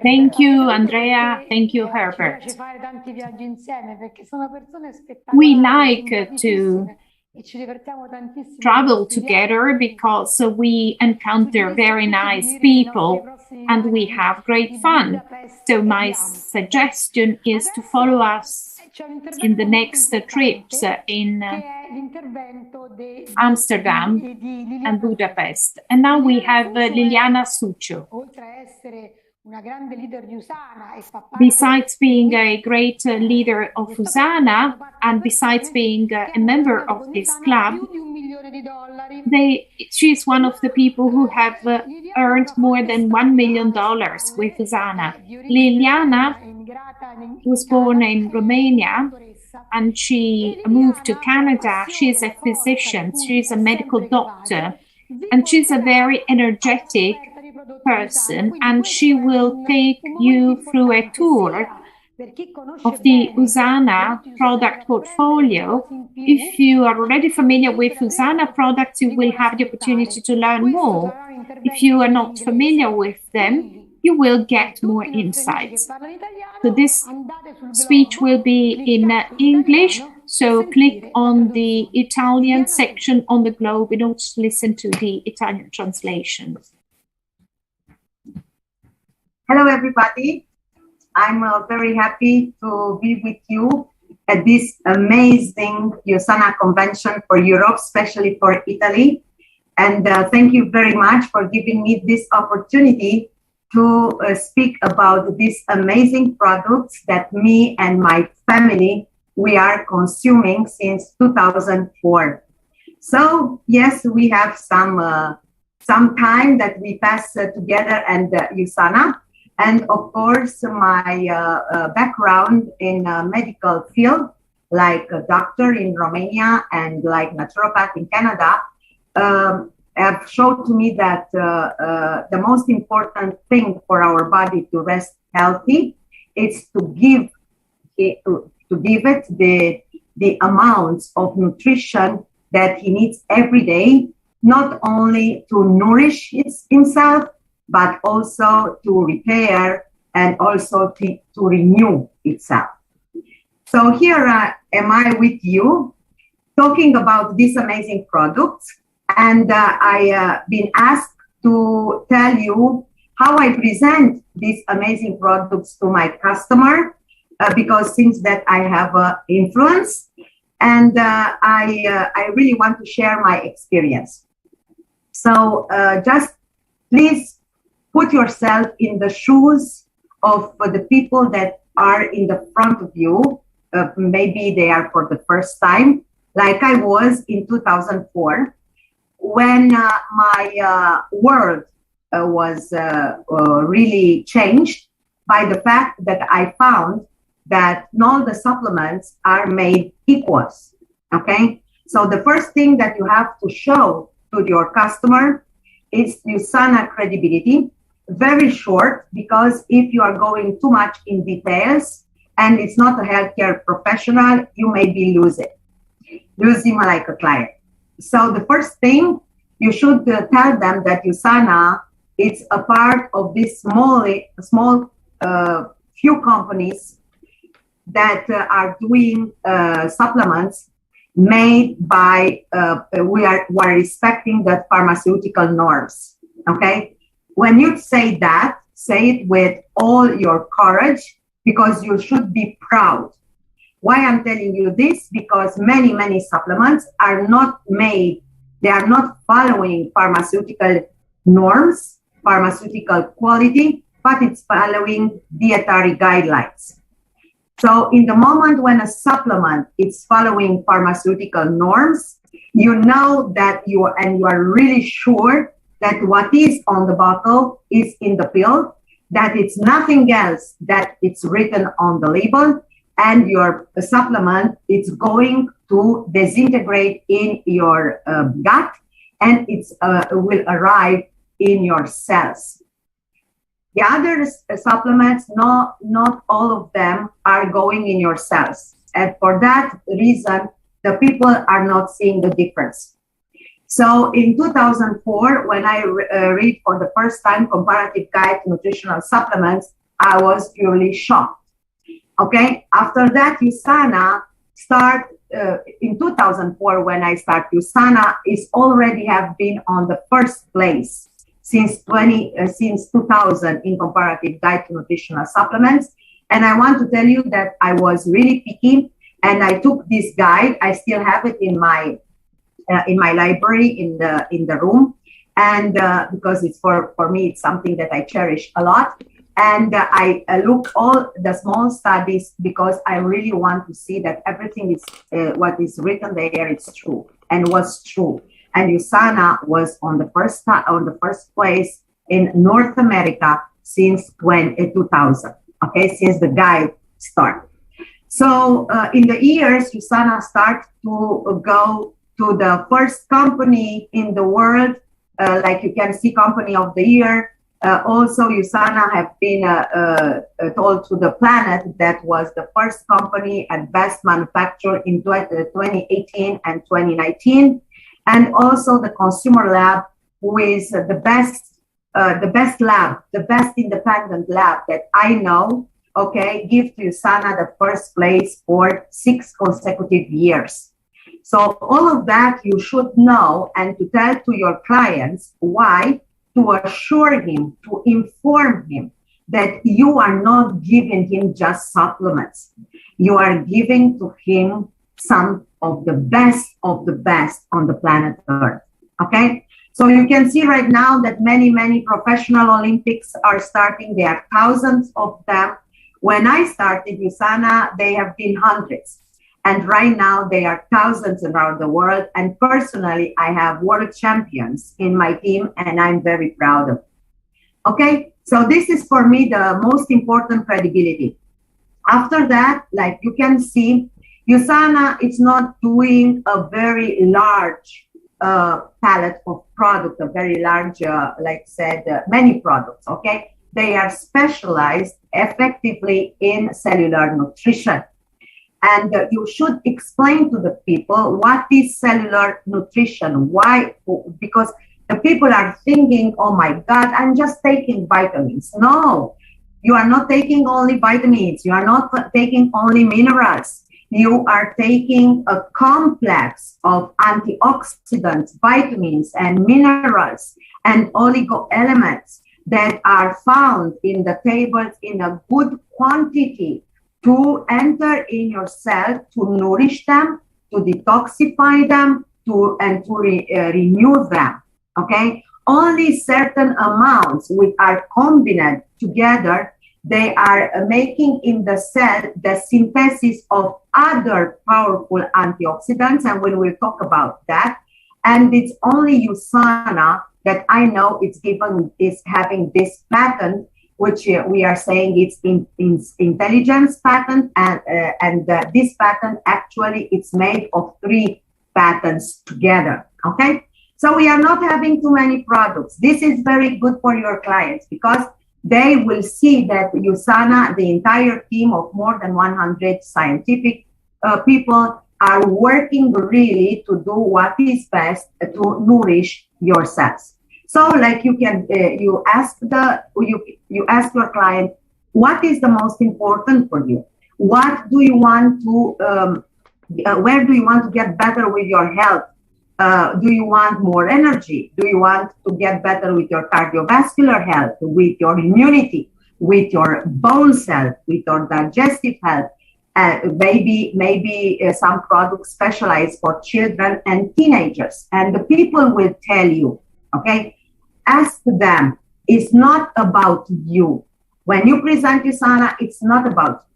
Thank you, Andrea. Thank you, Herbert. We like to travel together because we encounter very nice people and we have great fun. So my suggestion is to follow us in the next trips in Amsterdam and Budapest. And now we have Liliana Succio. Besides being a great leader of Usana and besides being a member of this club, she's one of the people who have earned more than $1 million with Usana. Liliana was born in Romania and she moved to Canada. She's a physician, she's a medical doctor, and she's a very energetic person, and she will take you through a tour of the Usana product portfolio. If you are already familiar with Usana products, you will have the opportunity to learn more. If you are not familiar with them, you will get more insights. So this speech will be in English, so click on the Italian section on the globe in order to listen to the Italian translation. Hello, everybody. I'm very happy to be with you at this amazing Usana convention for Europe, especially for Italy. And thank you very much for giving me this opportunity to speak about these amazing products that me and my family, we are consuming since 2004. So yes, we have some time that we pass together and USANA. And of course, my background in medical field, like a doctor in Romania and like naturopath in Canada, have shown to me that the most important thing for our body to rest healthy is to give it the amounts of nutrition that he needs every day, not only to nourish himself, but also to repair and also to renew itself. So here am I with you talking about these amazing products. And I been asked to tell you how I present these amazing products to my customer, because since that I have influence, and I really want to share my experience. So just please put yourself in the shoes of the people that are in the front of you. Maybe they are for the first time, like I was in 2004, when my world was really changed by the fact that I found that not all the supplements are made equals, okay? So the first thing that you have to show to your customer is USANA credibility. Very short, because if you are going too much in details and it's not a healthcare professional, you may be losing like a client. So the first thing, you should tell them that USANA is a part of this small few companies that are doing supplements made by, we are respecting the pharmaceutical norms, okay? When you say that, say it with all your courage, because you should be proud. Why I'm telling you this? Because many supplements are not made, they are not following pharmaceutical norms, pharmaceutical quality, but it's following dietary guidelines. So in the moment when a supplement is following pharmaceutical norms, you know that you are really sure that what is on the bottle is in the pill, that it's nothing else that it's written on the label, and your supplement is going to disintegrate in your gut, and it will arrive in your cells. The other supplements, not all of them are going in your cells. And for that reason, the people are not seeing the difference. So in 2004, when I read for the first time Comparative Guide to Nutritional Supplements, I was purely shocked. Okay, after that, USANA start in 2004, when I start, USANA is already have been on the first place since 2000 in Comparative Guide to Nutritional Supplements. And I want to tell you that I was really picky, and I took this guide. I still have it in my library in the room, and because it's for me, it's something that I cherish a lot. And I look all the small studies, because I really want to see that everything is what is written there, it's true and was true. And USANA was on the first place in North America since 2000. Okay, since the guide started. So in the years, USANA started to go to the first company in the world, like you can see, Company of the Year. Also, USANA have been told to the planet that was the first company and best manufacturer in 2018 and 2019. And also the Consumer Lab, who is the best lab, the best independent lab that I know, okay, give to USANA the first place for 6 consecutive years. So all of that you should know, and to tell to your clients why, to assure him, to inform him that you are not giving him just supplements. You are giving to him some of the best on the planet Earth. Okay? So you can see right now that many professional Olympics are starting. There are thousands of them. When I started USANA, they have been hundreds. And right now they are thousands around the world. And personally, I have world champions in my team, and I'm very proud of it. Okay, so this is for me the most important credibility. After that, like you can see, USANA is not doing a very large palette of product, a very large, like said, many products, okay? They are specialized effectively in cellular nutrition. And you should explain to the people what is cellular nutrition, why, because the people are thinking, oh my God, I'm just taking vitamins. No, you are not taking only vitamins. You are not taking only minerals. You are taking a complex of antioxidants, vitamins, and minerals, and oligo elements that are found in the tables in a good quantity to enter in your cell, to nourish them, to detoxify them, and to renew them. Okay? Only certain amounts which are combined together, they are making in the cell the synthesis of other powerful antioxidants, and we will talk about that. And it's only USANA that I know is having this patent, which we are saying it's intelligence patent, and this patent actually it's made of 3 patents together. Okay, so we are not having too many products. This is very good for your clients because they will see that USANA, the entire team of more than 100 scientific people, are working really to do what is best to nourish your cells. So, like you can, you ask your client, what is the most important for you? What do you want to? Where do you want to get better with your health? Do you want more energy? Do you want to get better with your cardiovascular health, with your immunity, with your bone health, with your digestive health? Maybe some products specialized for children and teenagers. And the people will tell you, okay, ask them. It's not about you. When you present USANA, it's not about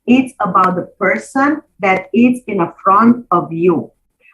you. It's about the person that is in front of you.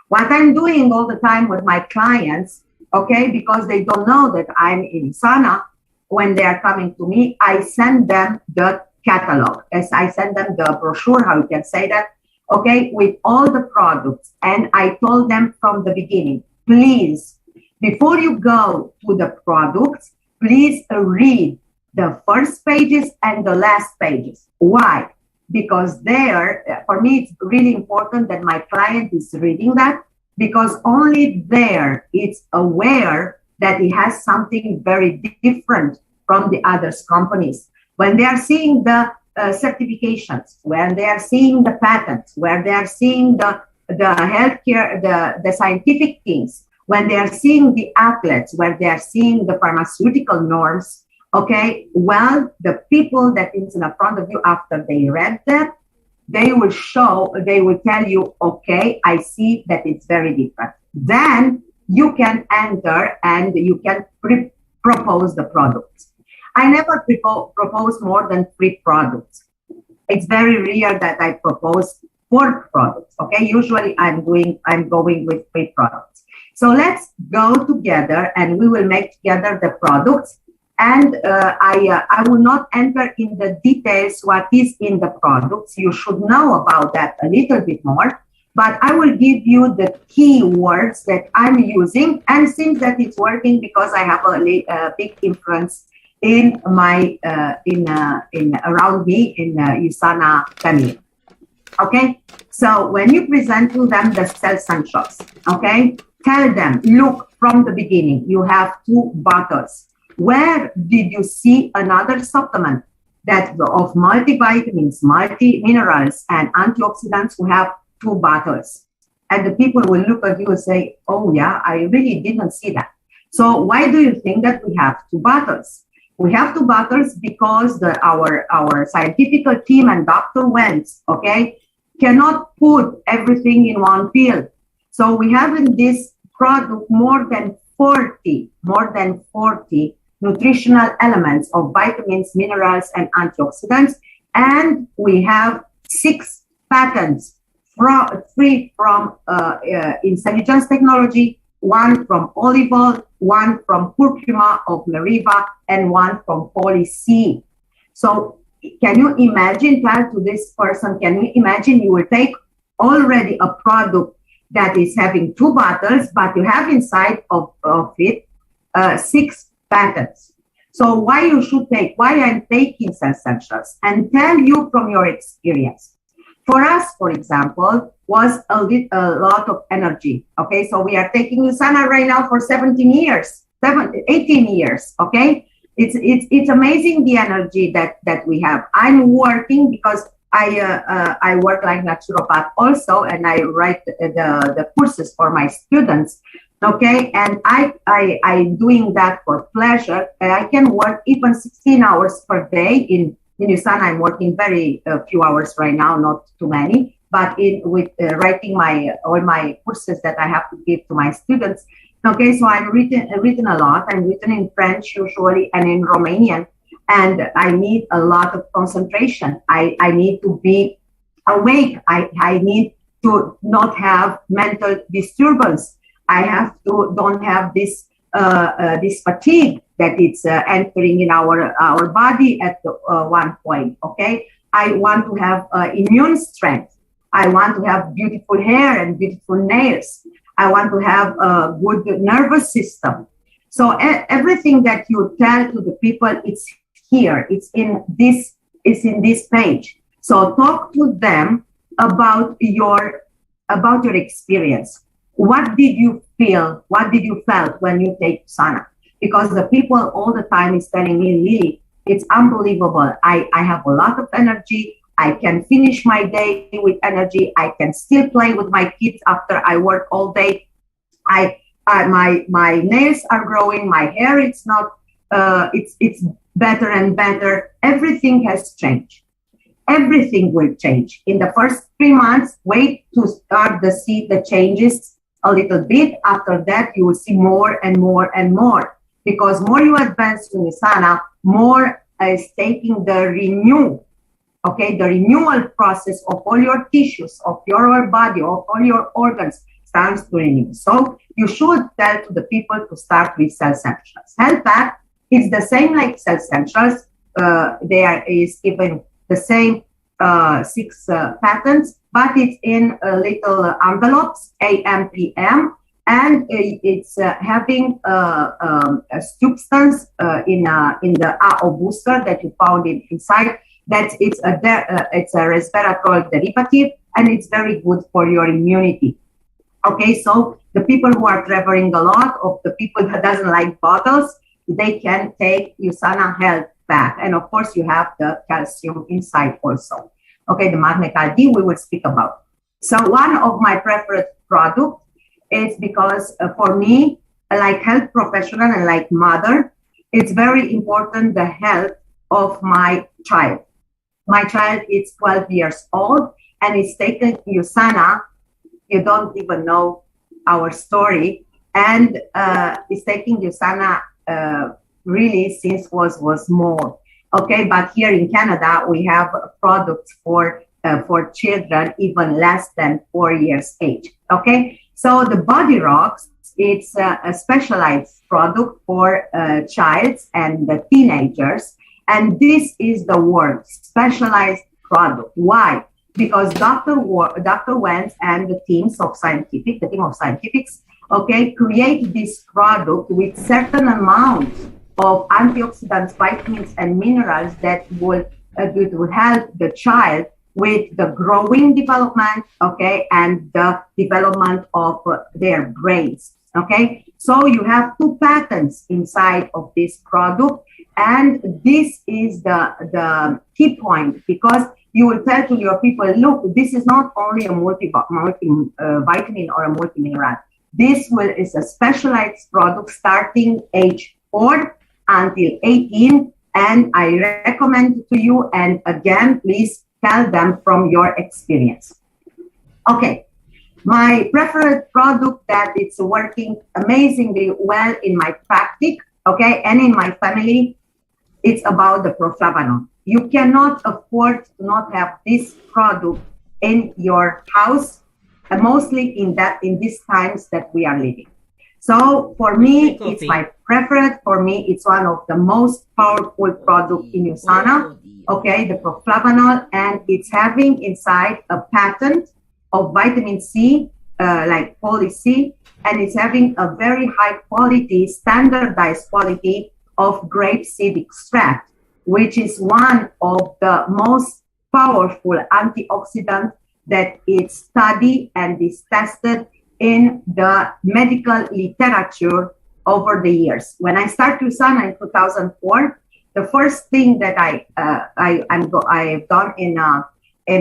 What I'm doing all the time with my clients, okay, because they don't know that I'm in USANA, when they are coming to me, I send them the catalog. As I send them the brochure, how you can say that, okay, with all the products. And I told them from the beginning, please, before you go to the products, please read the first pages and the last pages. Why? Because there, for me, it's really important that my client is reading that, because only there it's aware that it has something very different from the other companies. When they are seeing the certifications, when they are seeing the patents, where they are seeing the healthcare, the scientific things, when they are seeing the athletes, where they are seeing the pharmaceutical norms, okay, well, the people that is in front of you after they read that, they will tell you, okay, I see that it's very different. Then you can enter and you can propose the products. I never propose more than 3 products. It's very rare that I propose 4 products. Okay, usually I'm going with 3 products. So let's go together and we will make together the products. And I will not enter in the details what is in the products. You should know about that a little bit more. But I will give you the key words that I'm using, and since that it's working because I have a big influence in my around me in USANA family. Okay, so when you present to them the cell sunshots, okay, tell them, look, from the beginning, you have 2 bottles. Where did you see another supplement that of multivitamins, multi-minerals, and antioxidants who have 2 bottles? And the people will look at you and say, oh yeah, I really didn't see that. So why do you think that we have 2 bottles? We have 2 bottles because our scientific team and Dr. Wentz, okay, cannot put everything in one pill. So we have in this product more than more than 40 nutritional elements of vitamins, minerals, and antioxidants. And we have 6 patents, 3 from intelligence technology, 1 from olive oil, 1 from curcuma of Meriva, and 1 from polyseed. So can you imagine, tell to this person, can you imagine you will take already a product that is having 2 bottles, but you have inside of it 6 patents. So why I'm taking essentials and tell you from your experience. For us, for example, was a lot of energy. Okay, so we are taking USANA right now for 18 years. Okay, it's amazing the energy that we have. I'm working because I work like naturopath also, and I write the courses for my students. Okay, and I'm doing that for pleasure. I can work even 16 hours per day in USANA. I'm working very few hours right now, not too many, but with writing all my courses that I have to give to my students. Okay, so I've written a lot. I'm written in French usually and in Romanian, and I need a lot of concentration. I need to be awake. I need to not have mental disturbance. I don't have this fatigue that it's entering in our body at one point. Okay, I want to have immune strength. I want to have beautiful hair and beautiful nails. I want to have a good nervous system. So everything that you tell to the people, it's here. It's in this page. So talk to them about your experience. What did you feel? What did you felt when you take USANA? Because the people all the time is telling me, Lily, it's unbelievable. I have a lot of energy. I can finish my day with energy. I can still play with my kids after I work all day. My nails are growing. My hair, it's not. It's better and better. Everything has changed. Everything will change in the first 3 months. Wait to start to see the changes a little bit. After that, you will see more and more and more, because more you advance in USANA, more is taking the renewal process of all your tissues, of your body, of all your organs starts to renew. So you should tell to the people to start with Cell Essentials. Health Pack is the same like Cell Essentials. There is even the same 6 patents, but it's in little envelopes, AM, PM, and it's having a substance in the AO booster that you found inside. That it's a resveratrol derivative, and it's very good for your immunity. Okay, so the people who are traveling a lot, of the people that doesn't like bottles, they can take USANA Health Pack, and of course you have the calcium inside also. Okay, the Magnecal D we will speak about. So one of my preferred products is because for me, like health professional and like mother, it's very important the health of my child. My child is 12 years old and is taking USANA. You don't even know our story, and is taking USANA really since was small. Okay, but here in Canada we have products for children even less than 4 years age. Okay, so the Body Rocks, it's a specialized product for child and the teenagers. And this is the word specialized product. Why? Because Dr. Wentz and the team of scientifics, okay, create this product with certain amount of antioxidants, vitamins, and minerals that will help the child with the growing development, okay, and the development of their brains. Okay, so you have 2 patents inside of this product, and this is the key point, because you will tell to your people, look, this is not only a multivitamin or a multimineral. This is a specialized product starting age 4 until 18, and I recommend to you, and again, please tell them from your experience. Okay, My preferred product that it's working amazingly well in my practice, okay, and in my family, it's about the proflavanol. You cannot afford to not have this product in your house, mostly in these times that we are living. So for me, it's my preferred. For me, it's one of the most powerful products in USANA, okay, the proflavanol, and it's having inside a patent of vitamin C, like Poly-C, and it's having a very high quality, standardized quality of grapeseed extract, which is one of the most powerful antioxidants that is studied and is tested in the medical literature over the years. When I started USANA in 2004, the first thing that I've done in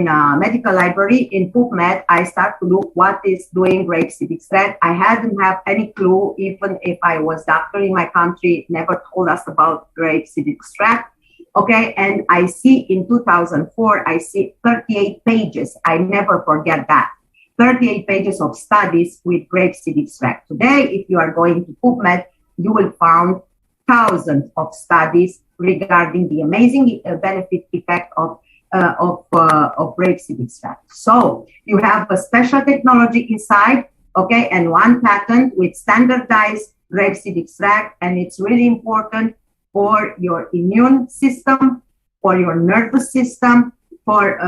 a medical library in PubMed, I start to look what is doing grapeseed extract. I hadn't have any clue, even if I was doctor in my country, never told us about grapeseed extract. Okay, and I see in 2004, I see 38 pages. I never forget that. 38 pages of studies with grapeseed extract. Today, if you are going to PubMed, you will find thousands of studies regarding the amazing benefit effect of grapeseed extract. So you have a special technology inside, okay, and one patent with standardized grapeseed extract, and it's really important for your immune system, for your nervous system, for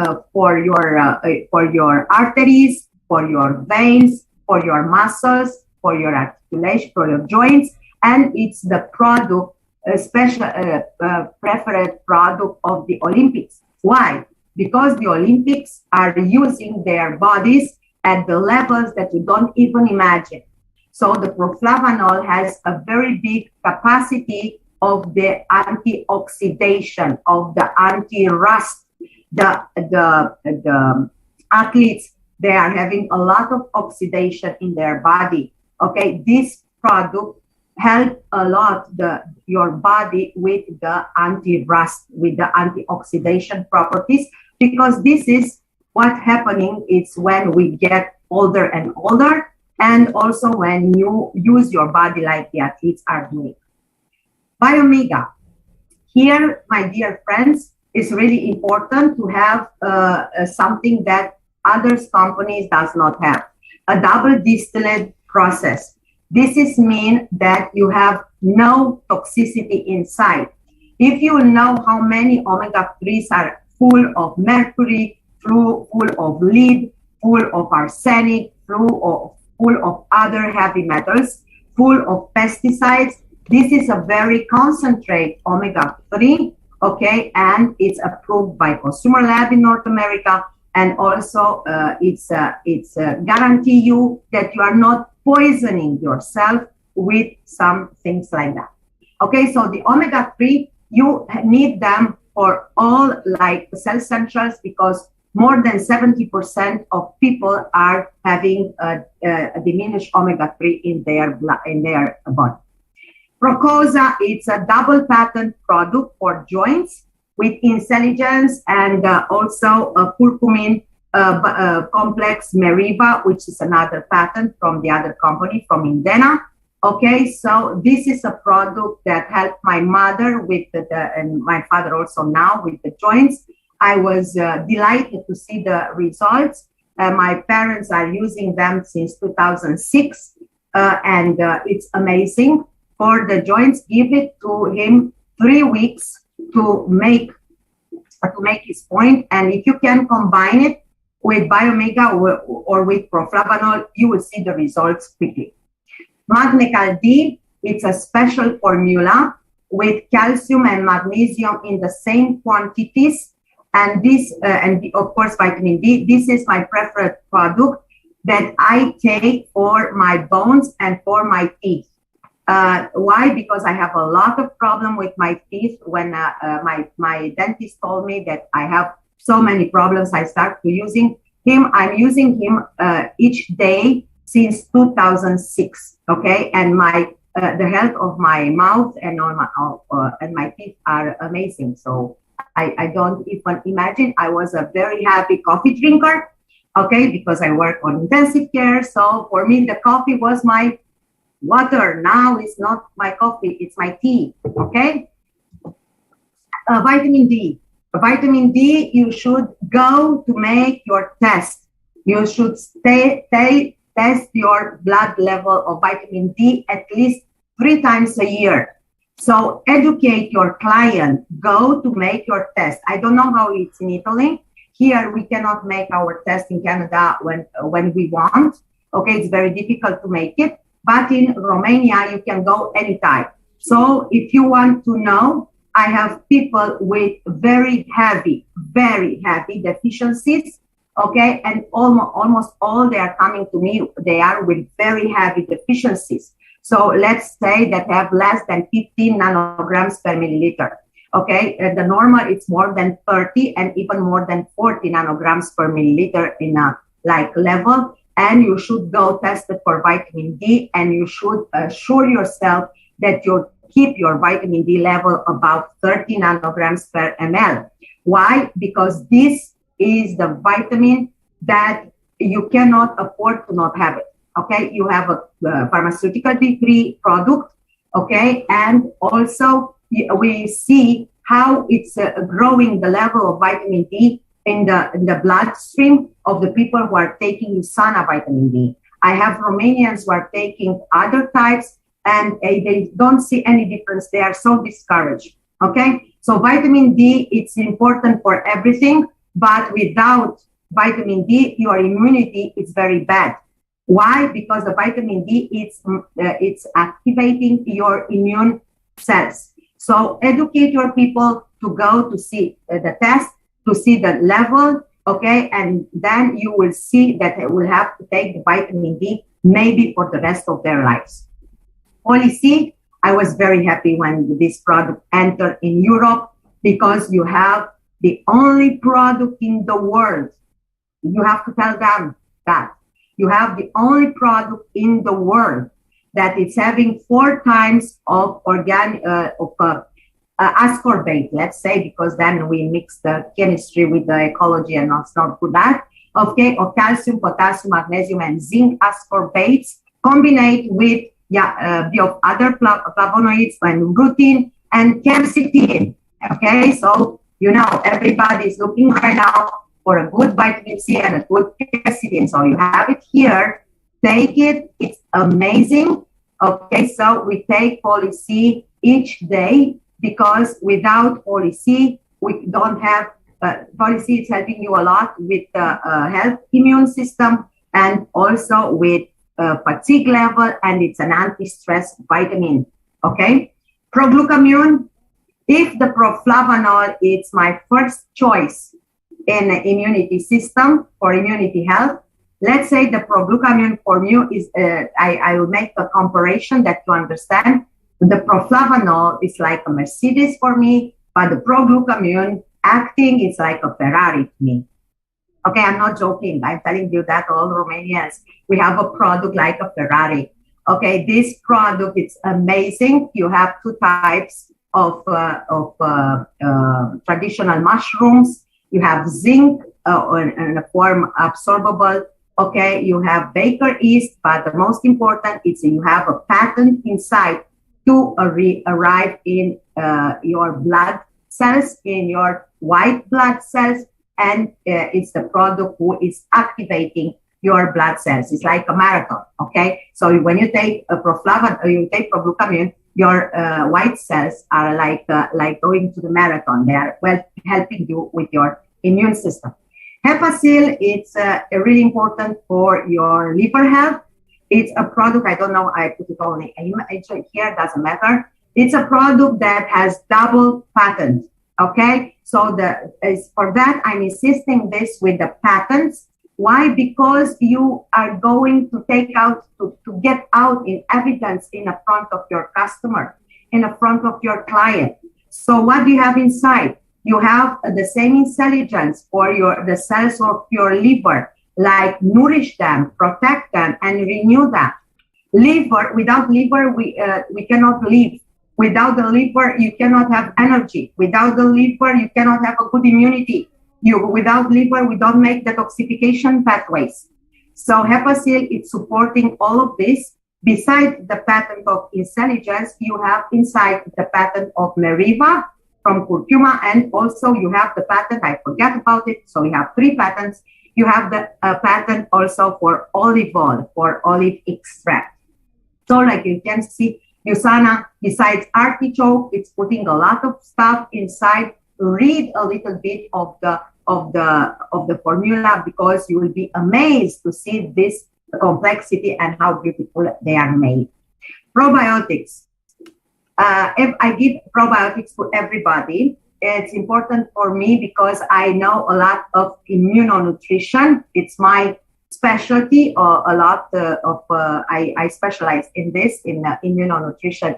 your arteries, for your veins, for your muscles, for your articulation, for your joints, and it's the product, special preferred product of the Olympics. Why? Because the Olympics are using their bodies at the levels that you don't even imagine. So the proflavanol has a very big capacity of the antioxidation, of the anti-rust. The athletes, they are having a lot of oxidation in their body. Okay, this product help a lot your body with the anti-rust, with the antioxidation properties, because this is what's happening. It's when we get older and older, and also when you use your body like the athletes are doing. Biomega. Here, my dear friends, it's really important to have something that other companies does not have. A double distillate process. This is mean that you have no toxicity inside. If you know how many omega-3s are full of mercury, full of lead, full of arsenic, full of other heavy metals, full of pesticides, this is a very concentrate omega-3, okay, and it's approved by Consumer Lab in North America, and also it's guarantee you that you are not poisoning yourself with some things like that. Okay, so the omega-3, you need them for all like cell centrals, because more than 70% of people are having a diminished omega-3 in their body. Procosa, it's a double patent product for joints with intelligence, and also a curcumin complex Meriva, which is another patent from the other company, from Indena. Okay, so this is a product that helped my mother with and my father also now with the joints. I was delighted to see the results. My parents are using them since 2006, and it's amazing. For the joints, give it to him 3 weeks to make his point, and if you can combine it with Biomega or with proflavanol, you will see the results quickly. Magnecal D, it's a special formula with calcium and magnesium in the same quantities, and this and of course vitamin D. This is my preferred product that I take for my bones and for my teeth. Why? Because I have a lot of problem with my teeth. When my dentist told me that I have so many problems, I started using him. I'm using him each day since 2006. Okay, and the health of my mouth and my teeth are amazing. So I don't even imagine. I was a very happy coffee drinker, okay, because I work on intensive care. So for me, the coffee was my water. Now it's not my coffee, it's my tea, okay? Vitamin D. Vitamin D, you should go to make your test. You should test your blood level of vitamin D at least 3 times a year. So educate your client, go to make your test. I don't know how it's in Italy. Here, we cannot make our test in Canada when we want. Okay, it's very difficult to make it. But in Romania, you can go anytime. So if you want to know, I have people with very heavy deficiencies. Okay, and almost all they are coming to me, they are with very heavy deficiencies. So let's say that have less than 15 nanograms per milliliter. Okay, the normal it's more than 30 and even more than 40 nanograms per milliliter in a level. And you should go test it for vitamin D, and you should assure yourself that you keep your vitamin D level about 30 nanograms per ml. Why? Because this is the vitamin that you cannot afford to not have it. Okay, you have a pharmaceutical free product. Okay, and also we see how it's growing the level of vitamin D in the bloodstream of the people who are taking USANA vitamin D. I have Romanians who are taking other types, and they don't see any difference. They are so discouraged. Okay, so vitamin D, it's important for everything, but without vitamin D, your immunity is very bad. Why? Because the vitamin D, it's activating your immune cells. So educate your people to go to see the test, to see the level, okay? And then you will see that they will have to take the vitamin D maybe for the rest of their lives. Policy, I was very happy when this product entered in Europe, because you have the only product in the world. You have to tell them that. You have the only product in the world that is having 4 times of ascorbate, let's say, because then we mix the chemistry with the ecology and it's not good that. Okay, of calcium, potassium, magnesium, and zinc ascorbates combined with of other flavonoids and rutin and quercetin. Okay, so you know everybody is looking right now for a good vitamin C and a good quercetin. So you have it here. Take it. It's amazing. Okay, so we take Poly-C each day, because without Poly-C, we don't have, Poly-C is helping you a lot with the health immune system and also with fatigue level, and it's an anti-stress vitamin, okay? Proglucamine, if the proflavanol is my first choice in the immunity system for immunity health, let's say the proglucamine for you is, I will make a comparison that you understand. The proflavanol is like a Mercedes for me, but the proglucamine acting is like a Ferrari to me. Okay, I'm not joking. I'm telling you that all Romanians, we have a product like a Ferrari. Okay, this product, it's amazing. You have 2 types of traditional mushrooms. You have zinc in a form absorbable. Okay, you have baker yeast, but the most important is you have a patent inside to arrive in your blood cells, in your white blood cells, and it's the product who is activating your blood cells. It's like a marathon, okay? So when you take a you take proglucamine, your white cells are like going to the marathon. They are helping you with your immune system. Hepacil, it's really important for your liver health. It's a product, I don't know, I put it only here, doesn't matter. It's a product that has double patent, okay? So for that, I'm insisting this with the patents. Why? Because you are going to take out, to get out in evidence in the front of your customer, in the front of your client. So what do you have inside? You have the same intelligence for the cells of your liver, like nourish them, protect them, and renew them. Liver, without liver, we cannot live. Without the liver, you cannot have energy. Without the liver, you cannot have a good immunity. Without liver, we don't make detoxification pathways. So Hepasil is supporting all of this. Besides the patent of intelligence, you have inside the patent of Meriva from curcuma, and also you have the patent, I forget about it, so you have 3 patents. You have the patent also for olive oil, for olive extract. So like you can see, USANA, besides artichoke, it's putting a lot of stuff inside. Read a little bit of the formula, because you will be amazed to see this complexity and how beautiful they are made. Probiotics. If I give probiotics to everybody, it's important for me because I know a lot of immunonutrition. It's my specialty, or a lot I specialize in this, in immunonutrition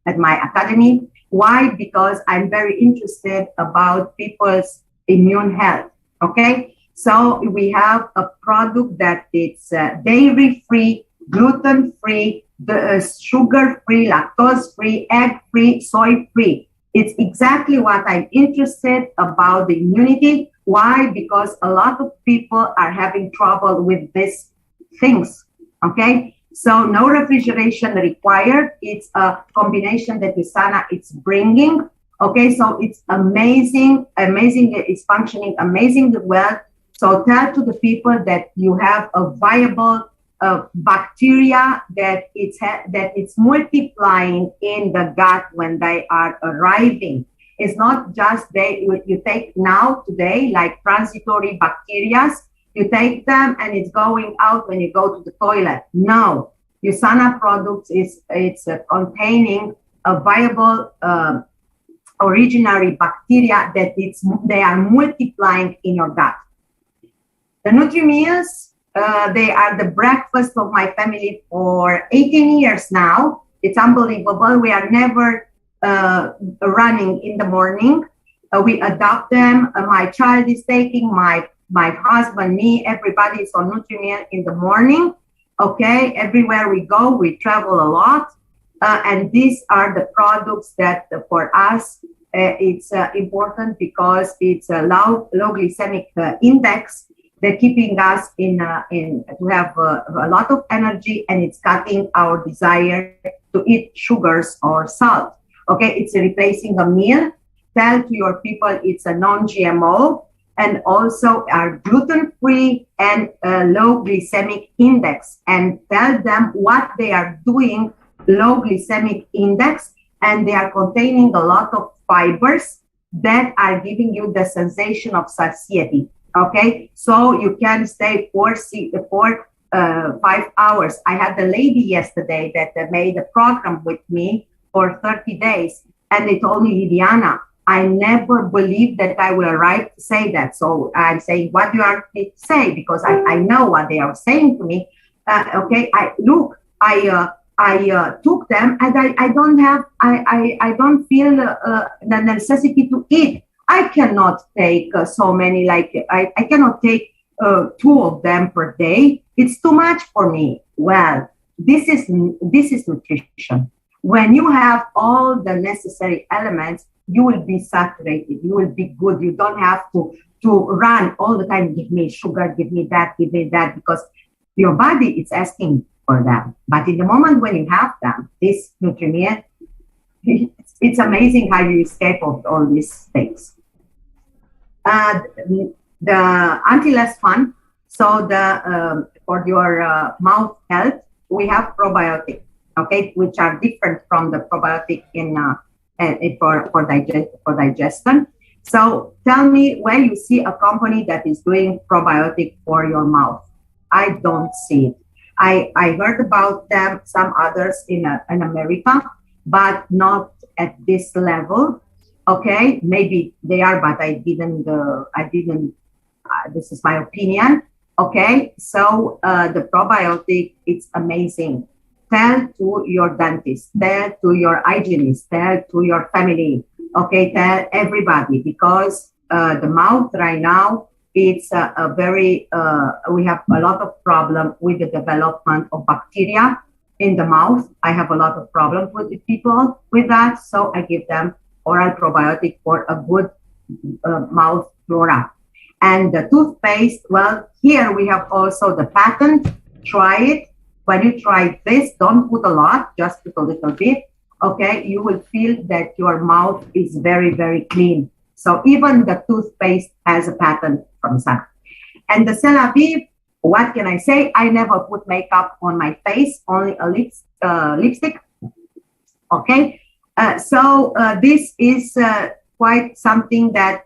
at my academy. Why? Because I'm very interested about people's immune health. Okay, so we have a product that it's dairy-free, gluten-free, sugar-free, lactose-free, egg-free, soy-free. It's exactly what I'm interested about the immunity. Why? Because a lot of people are having trouble with these things. Okay, so no refrigeration required. It's a combination that USANA is bringing. Okay, so it's amazing. It's functioning amazingly well. So tell to the people that you have a viable bacteria that it's multiplying in the gut when they are arriving. It's not just you take today, like transitory bacteria, you take them and it's going out when you go to the toilet. No, USANA products it's containing a viable originary bacteria that they are multiplying in your gut. The NutriMeals, they are the breakfast of my family for 18 years now. It's unbelievable. We are never running in the morning. We adopt them. My child is taking, my husband, me, everybody is on NutriMeal in the morning. Okay, everywhere we go, we travel a lot. And these are the products that for us, it's important because it's a low glycemic index. They're keeping us to have a lot of energy, and it's cutting our desire to eat sugars or salt. Okay, it's replacing a meal. Tell to your people it's a non-GMO and also are gluten-free and low glycemic index. And tell them what they are doing, low glycemic index, and they are containing a lot of fibers that are giving you the sensation of satiety. Okay, so you can stay 5 hours. I had a lady yesterday that made a program with me for 30 days, and they told me, Liliana, I never believed that I will say that. So I'm saying, what do you want me to say? Because I know what they are saying to me. Okay, I took them, and I don't feel the necessity to eat. I cannot take so many, I cannot take 2 of them per day. It's too much for me. Well, this is nutrition. When you have all the necessary elements, you will be saturated. You will be good. You don't have to run all the time. Give me sugar, give me that, because your body is asking for them. But in the moment when you have them, this NutriMeal, it's amazing how you escape of all these things. The anti-less fun. So for your mouth health, we have probiotic, okay, which are different from the probiotic for digestion. So tell me where you see a company that is doing probiotic for your mouth. I don't see it. I heard about them, some others in America, but not at this level. Okay, maybe they are, but I didn't. This is my opinion. Okay, so the probiotic, it's amazing. Tell to your dentist, tell to your hygienist, tell to your family. Okay, tell everybody, because the mouth right now, it's a very, we have a lot of problem with the development of bacteria in the mouth. I have a lot of problems with the people with that. So I give them oral probiotic for a good mouth flora. And the toothpaste, well, here we have also the patent. Try it. When you try this, don't put a lot, just put a little bit. Okay, you will feel that your mouth is very, very clean. So even the toothpaste has a patent from Sana. And the C'est La Vie, what can I say? I never put makeup on my face, only a lipstick. Okay, so this is quite something that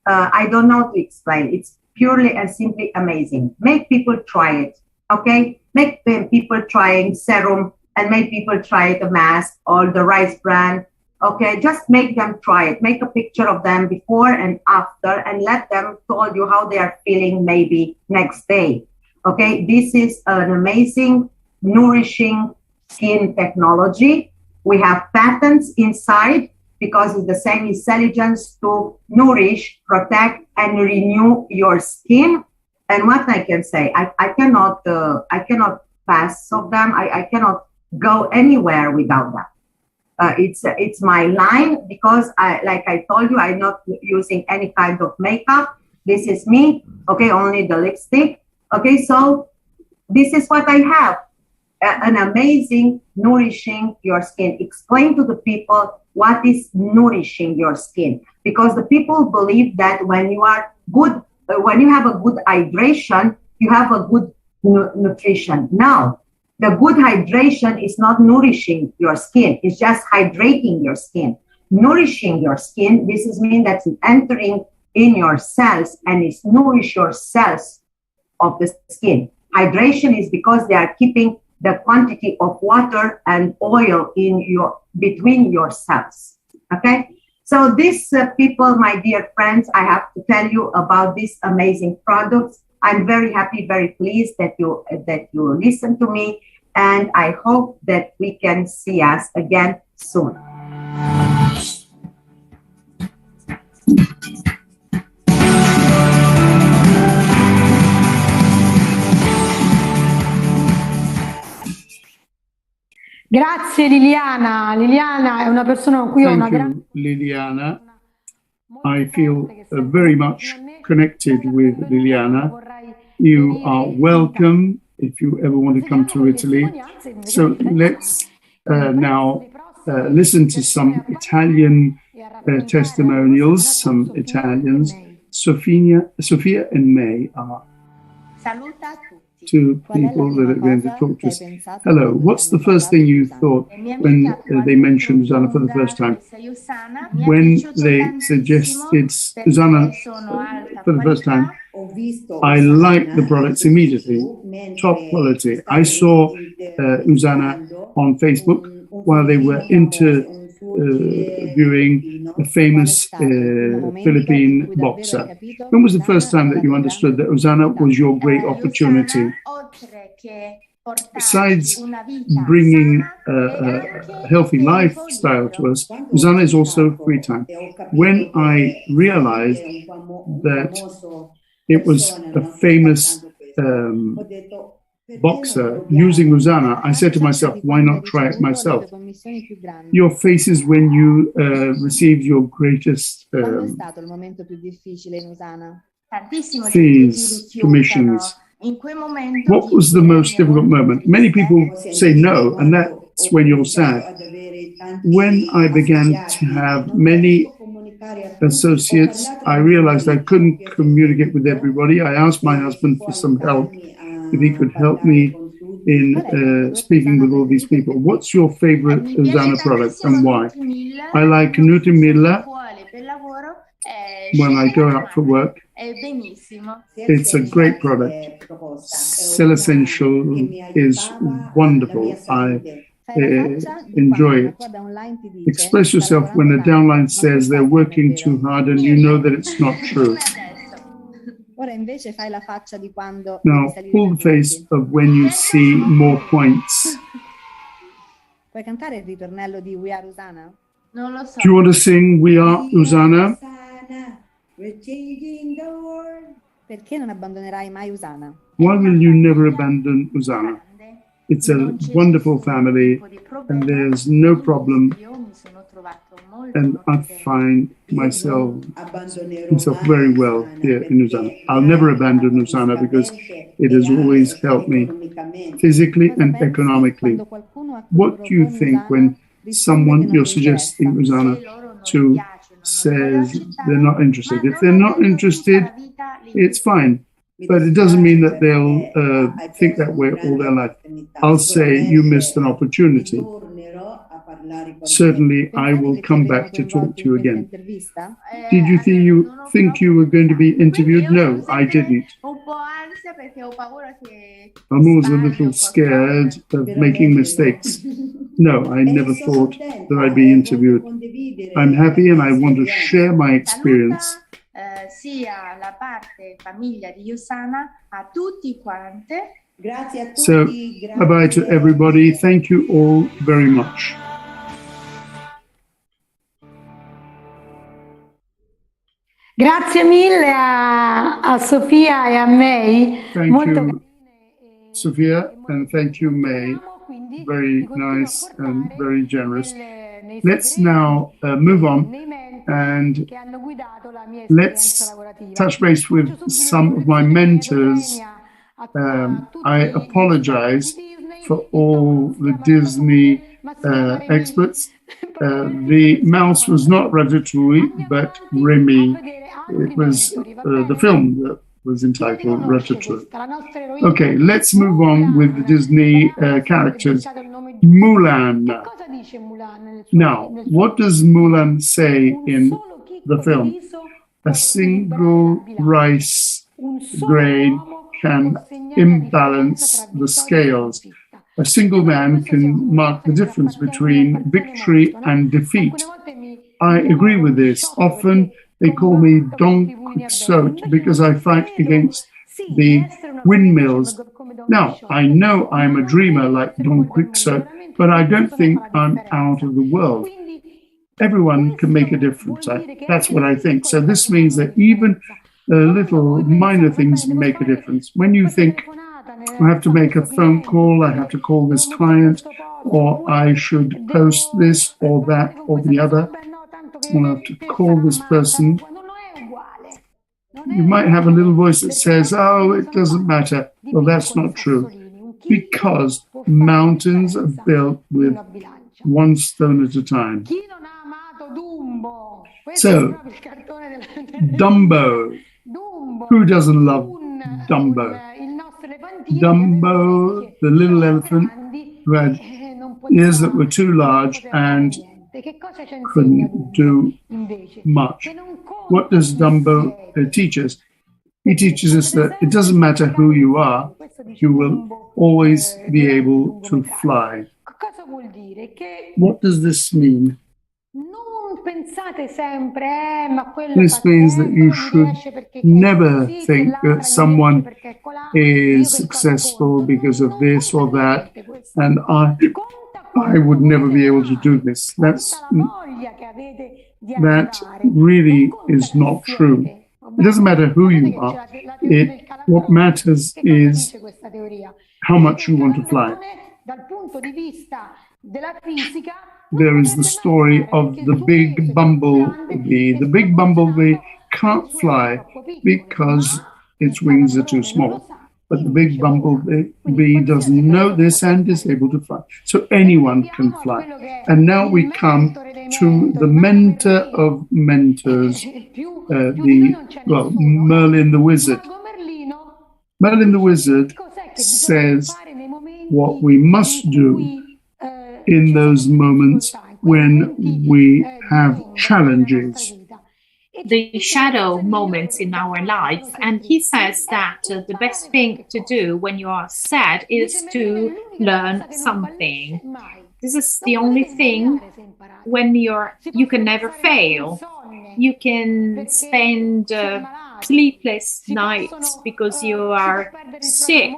I don't know to explain. It's purely and simply amazing. Make people try it. Okay, make people trying serum and make people try the mask or the rice bran. Okay, just make them try it. Make a picture of them before and after and let them tell you how they are feeling maybe next day. Okay, this is an amazing, nourishing skin technology. We have patents inside because it's the same intelligence to nourish, protect, and renew your skin. And what I can say, I cannot pass of them. I cannot go anywhere without them. It's my line because like I told you, I'm not using any kind of makeup. This is me. Okay, only the lipstick. Okay, so this is what I have. An amazing nourishing your skin. Explain to the people what is nourishing your skin, because the people believe that when you are good, when you have a good hydration, you have a good nutrition. No. The good hydration is not nourishing your skin. It's just hydrating your skin. Nourishing your skin, this is mean that it's entering in your cells and it's nourish your cells of the skin. Hydration is because they are keeping the quantity of water and oil in your between your cells. Okay? So these people, my dear friends, I have to tell you about these amazing products. I'm very happy, very pleased that you listen to me, and I hope that we can see us again soon. Grazie Liliana. Liliana è una persona con cui ho una grande... Liliana. I feel very much connected with Liliana. You are welcome if you ever want to come to Italy. So let's now listen to some Italian testimonials, some Italians. Sophia and May are two people that are going to talk to us. Hello, what's the first thing you thought when they mentioned Susanna for the first time? When they suggested Susanna for the first time, I liked the products immediately, top quality. I saw Susanna on Facebook while they were interviewing a famous Philippine boxer. When was the first time that you understood that Susanna was your great opportunity? Besides bringing a healthy lifestyle to us, Susanna is also free time. When I realized that it was a famous boxer using Susanna, I said to myself, why not try it myself? Your faces when you received your greatest fees, commissions. What was the most difficult moment? Many people say no, and that's when you're sad. When I began to have many associates, I realized I couldn't communicate with everybody. I asked my husband for some help, if he could help me in speaking with all these people. What's your favorite Susanna product and why? I like Nutrimilla when I go out for work. It's a great product. Cell Essential is wonderful. I enjoy it. Express yourself when a downline says they're working too hard and you know that it's not true. Now, pull the face of when you see more points. Do you want to sing We Are Susanna? Why will you never abandon Susanna? It's a wonderful family and there's no problem and I find myself very well here in Usana. I'll never abandon Usana because it has always helped me physically and economically. What do you think when someone you're suggesting, Usana, to says they're not interested? If they're not interested, it's fine. But it doesn't mean that they'll think that way all their life. I'll say you missed an opportunity. Certainly, I will come back to talk to you again. Did you think you were going to be interviewed? No, I didn't. I'm always a little scared of making mistakes. No, I never thought that I'd be interviewed. I'm happy and I want to share my experience. Sia la parte famiglia di Usana, a tutti quante. So, bye-bye to everybody. Thank you all very much. Grazie mille a Sofia e a May. Thank you, Sofia, and thank you, May. Very nice and very generous. Let's now move on and let's touch base with some of my mentors. I apologize for all the Disney experts. The mouse was not Ratatouille, but Remy. It was the film that was entitled Ratatouille. Okay, let's move on with the Disney characters. Mulan. Now, what does Mulan say in the film? A single rice grain can imbalance the scales. A single man can mark the difference between victory and defeat. I agree with this. Often they call me Don Quixote because I fight against the windmills. Now, I know I'm a dreamer like Don Quixote, but I don't think I'm out of the world. Everyone can make a difference. That's what I think. So this means that even little minor things make a difference. When you think, I have to make a phone call, I have to call this client, or I should post this or that or the other, or I have to call this person, you might have a little voice that says, oh, it doesn't matter. Well, that's not true, because mountains are built with one stone at a time. So, Dumbo. Who doesn't love Dumbo? Dumbo, the little elephant who had ears that were too large and couldn't do much. What does Dumbo teach us? He teaches us that it doesn't matter who you are, you will always be able to fly. What does this mean? This means that you should never think that someone is successful because of this or that, and I would never be able to do this. That really is not true. It doesn't matter who you are. What matters is how much you want to fly. There is the story of the big bumblebee. The big bumblebee can't fly because its wings are too small. But the big bumblebee doesn't know this and is able to fly. So anyone can fly. And now we come to the mentor of mentors, Merlin the Wizard. Merlin the Wizard says what we must do in those moments when we have challenges. The shadow moments in our life. And he says that the best thing to do when you are sad is to learn something. This is the only thing when you can never fail. You can spend sleepless nights because you are sick.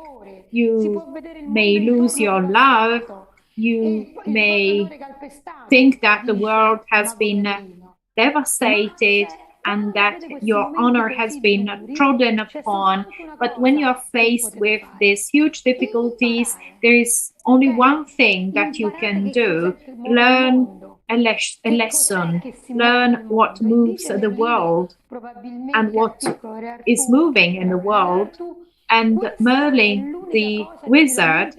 You may lose your love. You may think that the world has been devastated and that your honor has been trodden upon. But when you're faced with these huge difficulties, there is only one thing that you can do: learn a lesson, learn what moves the world and what is moving in the world. And Merlin, the wizard,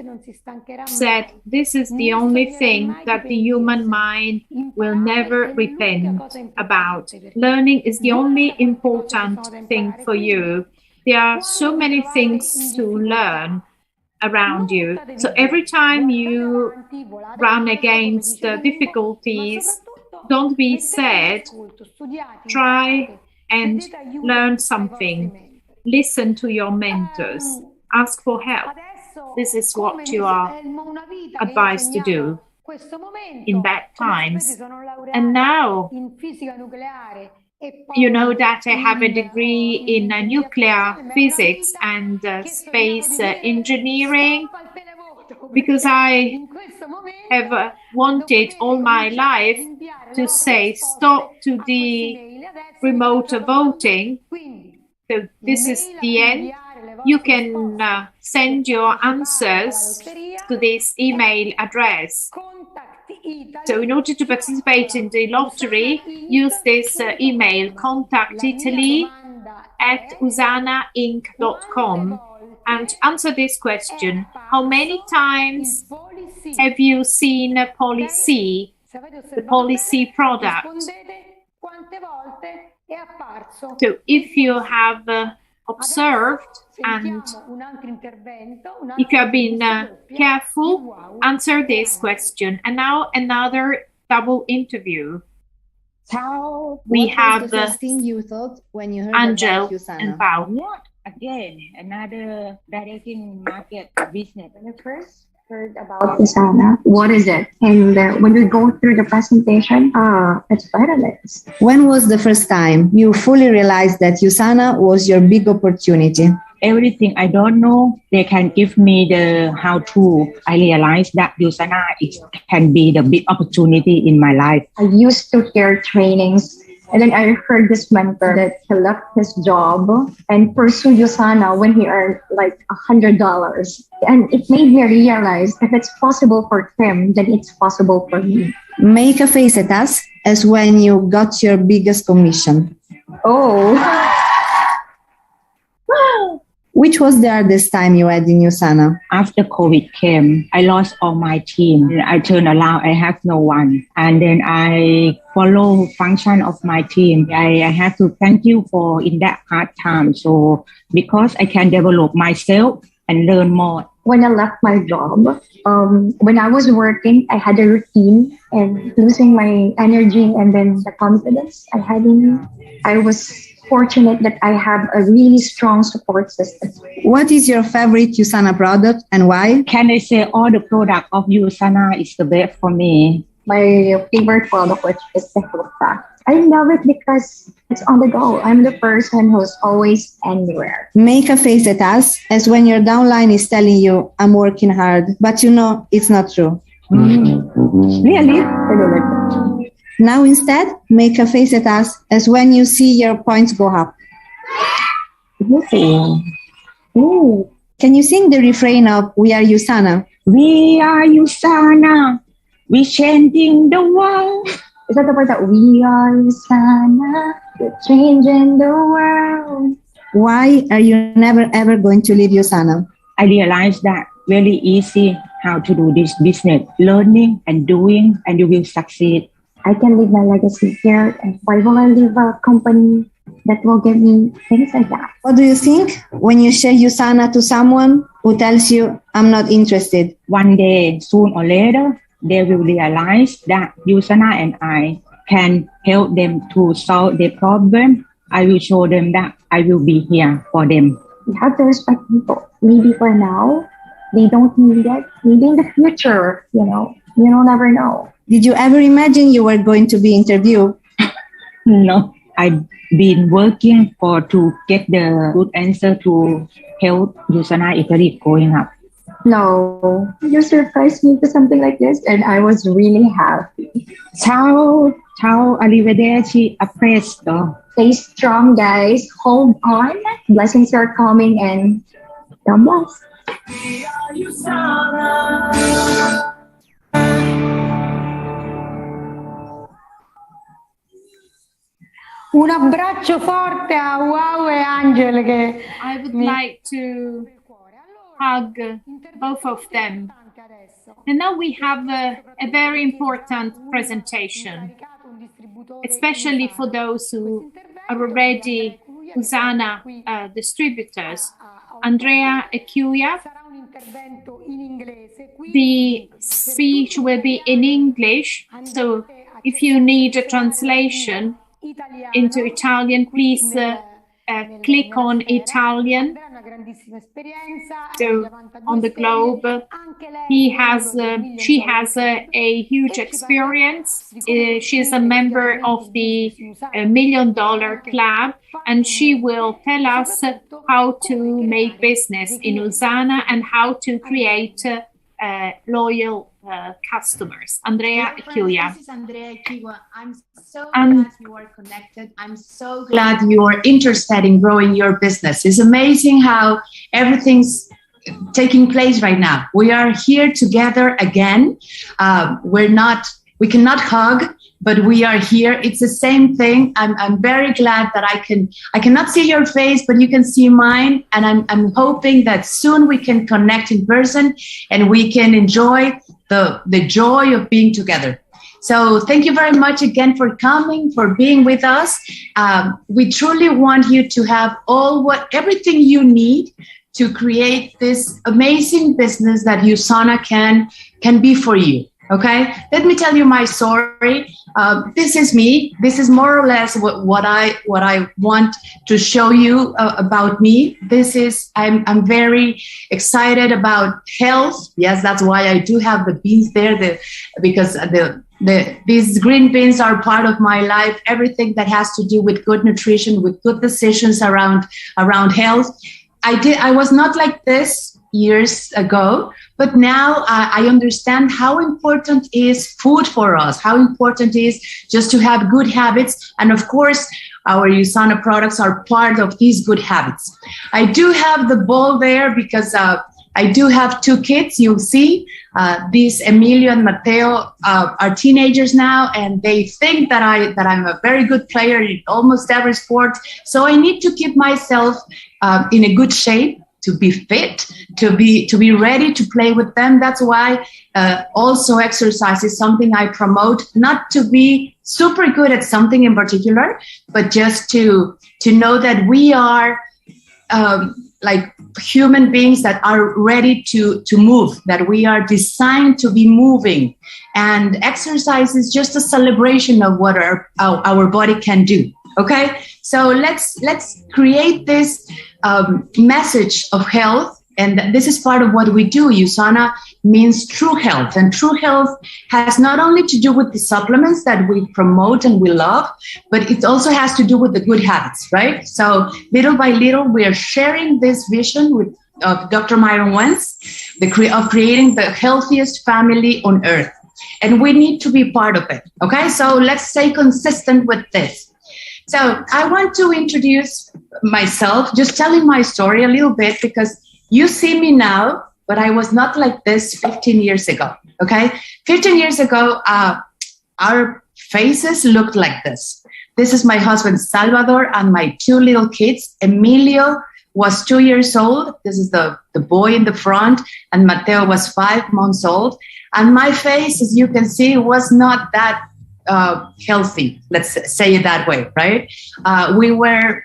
said, this is the only thing that the human mind will never repent about. Learning is the only important thing for you. There are so many things to learn around you. So every time you run against difficulties, don't be sad. Try and learn something. Listen to your mentors. Ask for help. This is what you are advised to do in bad times. And now, you know that I have a degree in nuclear physics and space engineering, because I have wanted all my life to say stop to the remote voting. So this is the end. You can send your answers to this email address. So in order to participate in the lottery, use this email, contactitaly@usanainc.com, and answer this question. How many times have you seen a policy, the policy product? So if you have observed and if you have been careful, answer this question. And now another double interview. We have the first thing you thought when you heard Angel about Usana? and Pao. What? Again, another directing market business. When you first heard about Usana, what is it? And when we go through the presentation, it's vitamins. When was the first time you fully realized that Usana was your big opportunity? Everything I don't know, they can give me the how-to. I realized that Usana can be the big opportunity in my life. I used to hear trainings, and then I heard this mentor that he left his job and pursued Usana when he earned like $100. And it made me realize if it's possible for him, then it's possible for me. Make a face at us as when you got your biggest commission. Oh. Which was the hardest time you had in Usana? After COVID came, I lost all my team. I turned around, I have no one. And then I follow function of my team. I have to thank you for in that hard time. So because I can develop myself and learn more. When I left my job, when I was working, I had a routine and losing my energy and then the confidence I had in me. I was fortunate that I have a really strong support system. What is your favorite Usana product and why? Can I say all the product of Usana is the best for me? My favorite product, which is the health pack. I love it because it's on the go. I'm the person who's always anywhere. Make a face at us as when your downline is telling you, I'm working hard, but you know it's not true. Really? Now instead, make a face at us as when you see your points go up. Ooh. Can you sing the refrain of We Are Usana? We are Usana. We're changing the world. Is that the part that we are Usana? We're changing the world. Why are you never ever going to leave Usana? I realized that very easy how to do this business. Learning and doing, and you will succeed. I can leave my legacy here, and why will I leave a company that will give me things like that? What do you think when you share Usana to someone who tells you, I'm not interested? One day, soon or later, they will realize that Usana and I can help them to solve their problem. I will show them that I will be here for them. You have to respect people. Maybe for now, they don't need it. Maybe in the future, you don't never know. Did you ever imagine you were going to be interviewed? No, I've been working to get the good answer to help Usana Italy going up. No, you surprised me with something like this, and I was really happy. Ciao, arrivederci, a presto. Stay strong, guys. Hold on. Blessings are coming, and God bless. We are Usana. Un abbraccio forte a Wow e Angel che I would like to hug both of them. And now we have a very important presentation, especially for those who are already Usana distributors. Andrea e Chiuia. The speech will be in English, so if you need a translation into Italian, please click on Italian. So on the globe, she has a huge experience. She's a member of the $1 Million Club, and she will tell us how to make business in Usana and how to create loyal customers. Andrea Chiuia. This is Andrea Chiuia. I'm so glad you are connected. I'm so glad you are interested in growing your business. It's amazing how everything's taking place right now. We are here together again. We cannot hug, but we are here. It's the same thing. I'm very glad that I cannot see your face, but you can see mine. And I'm hoping that soon we can connect in person and we can enjoy the joy of being together. So thank you very much again for coming, for being with us. We truly want you to have everything you need to create this amazing business that Usana can be for you. Okay, let me tell you my story. This is me. This is more or less what I want to show you about me. I'm very excited about health. Yes, that's why I do have the beans there. Because these green beans are part of my life. Everything that has to do with good nutrition, with good decisions around health. I was not like this years ago, but now I understand how important is food for us, how important is just to have good habits. And of course, our Usana products are part of these good habits. I do have the bowl there because I do have 2 kids. You'll see these Emilio and Mateo are teenagers now, and they think that I'm a very good player in almost every sport. So I need to keep myself in a good shape, to be fit, to be ready to play with them. That's why also exercise is something I promote, not to be super good at something in particular, but just to know that we are like human beings that are ready to move, that we are designed to be moving. And exercise is just a celebration of what our body can do. Okay, so let's create this message of health, and this is part of what we do. Usana means true health, and true health has not only to do with the supplements that we promote and we love, but it also has to do with the good habits, right? So little by little, we are sharing this vision with Dr. Myron Wentz, of creating the healthiest family on earth, and we need to be part of it. Okay, so let's stay consistent with this. So I want to introduce myself, just telling my story a little bit, because you see me now, but I was not like this 15 years ago, okay? 15 years ago, our faces looked like this. This is my husband, Salvador, and my 2 little kids. Emilio was 2 years old. This is the boy in the front, and Mateo was 5 months old. And my face, as you can see, was not that healthy, let's say it that way, right? We were,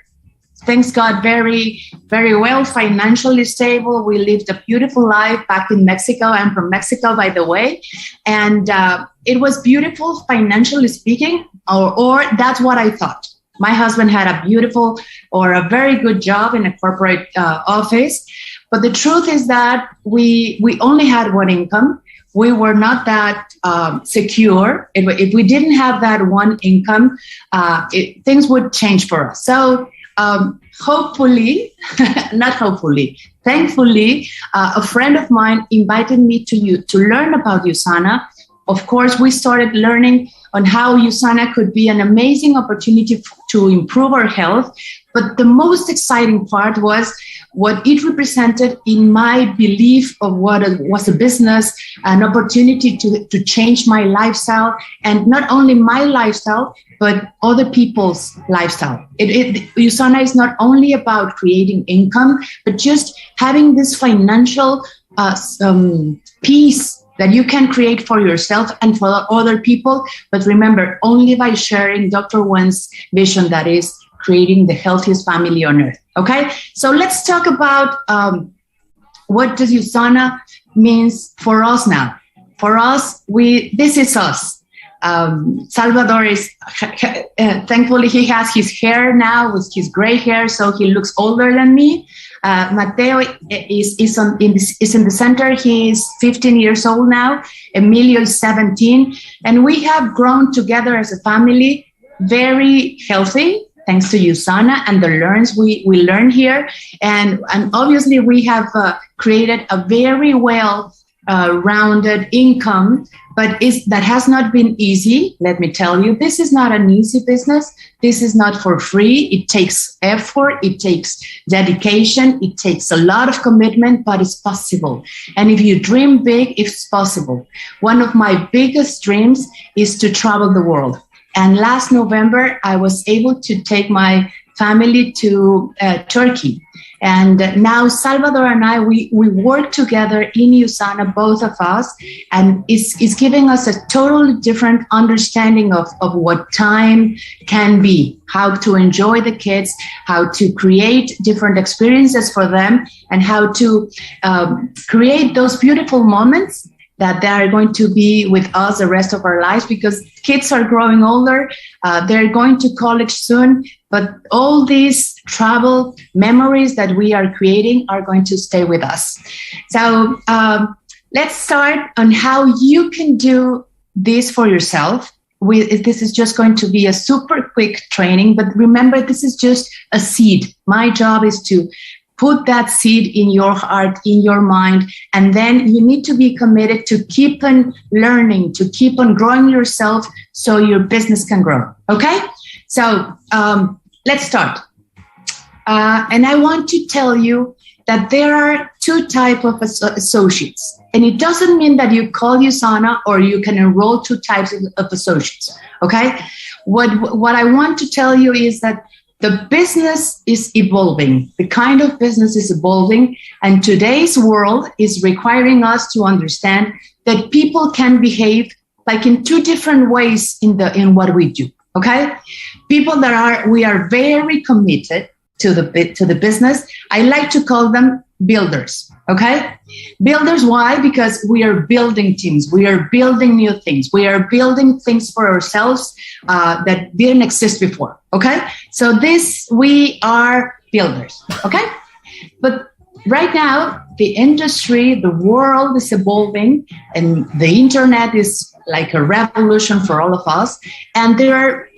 thanks God, very, very well financially stable. We lived a beautiful life back in Mexico. I'm from Mexico, by the way. And it was beautiful financially speaking, or that's what I thought. My husband had a beautiful or a very good job in a corporate office. But the truth is that we only had one income. We were not that secure. If we didn't have that one income, things would change for us. So hopefully, not hopefully, thankfully, a friend of mine invited me to learn about Usana. Of course, we started learning on how Usana could be an amazing opportunity to improve our health. But the most exciting part was what it represented in my belief of what was a business, an opportunity to change my lifestyle, and not only my lifestyle, but other people's lifestyle. USANA is not only about creating income, but just having this financial peace that you can create for yourself and for other people. But remember, only by sharing Dr. Wen's vision, that is creating the healthiest family on earth. Okay, so let's talk about what does USANA means for us now. For us, this is us. Salvador is, thankfully, he has his hair now with his gray hair, so he looks older than me. Mateo is in the center. He is 15 years old now. Emilio is 17. And we have grown together as a family, very healthy, thanks to USANA and the learns we learn here. And obviously we have created a very well rounded income, but that has not been easy. Let me tell you, this is not an easy business. This is not for free. It takes effort. It takes dedication. It takes a lot of commitment, but it's possible. And if you dream big, it's possible. One of my biggest dreams is to travel the world. And last November, I was able to take my family to Turkey. And now Salvador and I, we work together in USANA, both of us, and it's giving us a totally different understanding of what time can be, how to enjoy the kids, how to create different experiences for them, and how to create those beautiful moments that they are going to be with us the rest of our lives, because kids are growing older, they're going to college soon, but all these travel memories that we are creating are going to stay with us. So let's start on how you can do this for yourself. This is just going to be a super quick training, but remember, this is just a seed. My job is to put that seed in your heart, in your mind, and then you need to be committed to keep on learning, to keep on growing yourself so your business can grow. Okay? So let's start. And I want to tell you that there are two types of associates. And it doesn't mean that you call USANA or you can enroll two types of associates. Okay? What I want to tell you is that the business is evolving. The kind of business is evolving. And today's world is requiring us to understand that people can behave like in two different ways in what we do. Okay? People we are very committed to the business. I like to call them builders. Okay? Builders, why? Because we are building teams. We are building new things. We are building things for ourselves that didn't exist before. Okay? So we are builders. Okay? But right now, the industry, the world is evolving, and the internet is like a revolution for all of us. And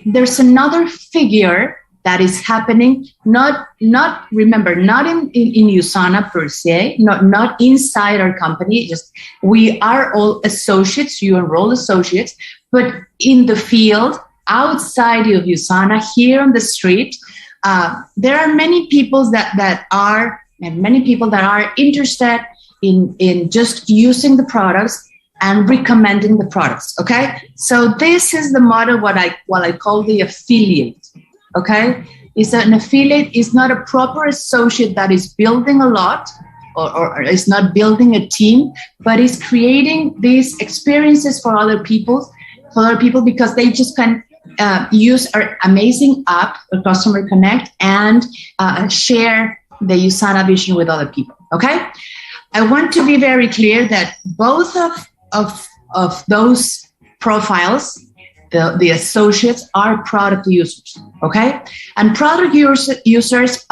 there's another figure that is happening, not in USANA per se, not inside our company. Just we are all associates. You enroll associates, but in the field, outside of USANA, here on the street, there are many people that are interested in just using the products and recommending the products. Okay, so this is the model what I call the affiliate. Okay, an affiliate is not a proper associate that is building a lot or is not building a team, but is creating these experiences for other people because they just can use our amazing app, Customer Connect, and share the USANA vision with other people. Okay, I want to be very clear that both of those profiles, the associates, are product users, okay? And product users,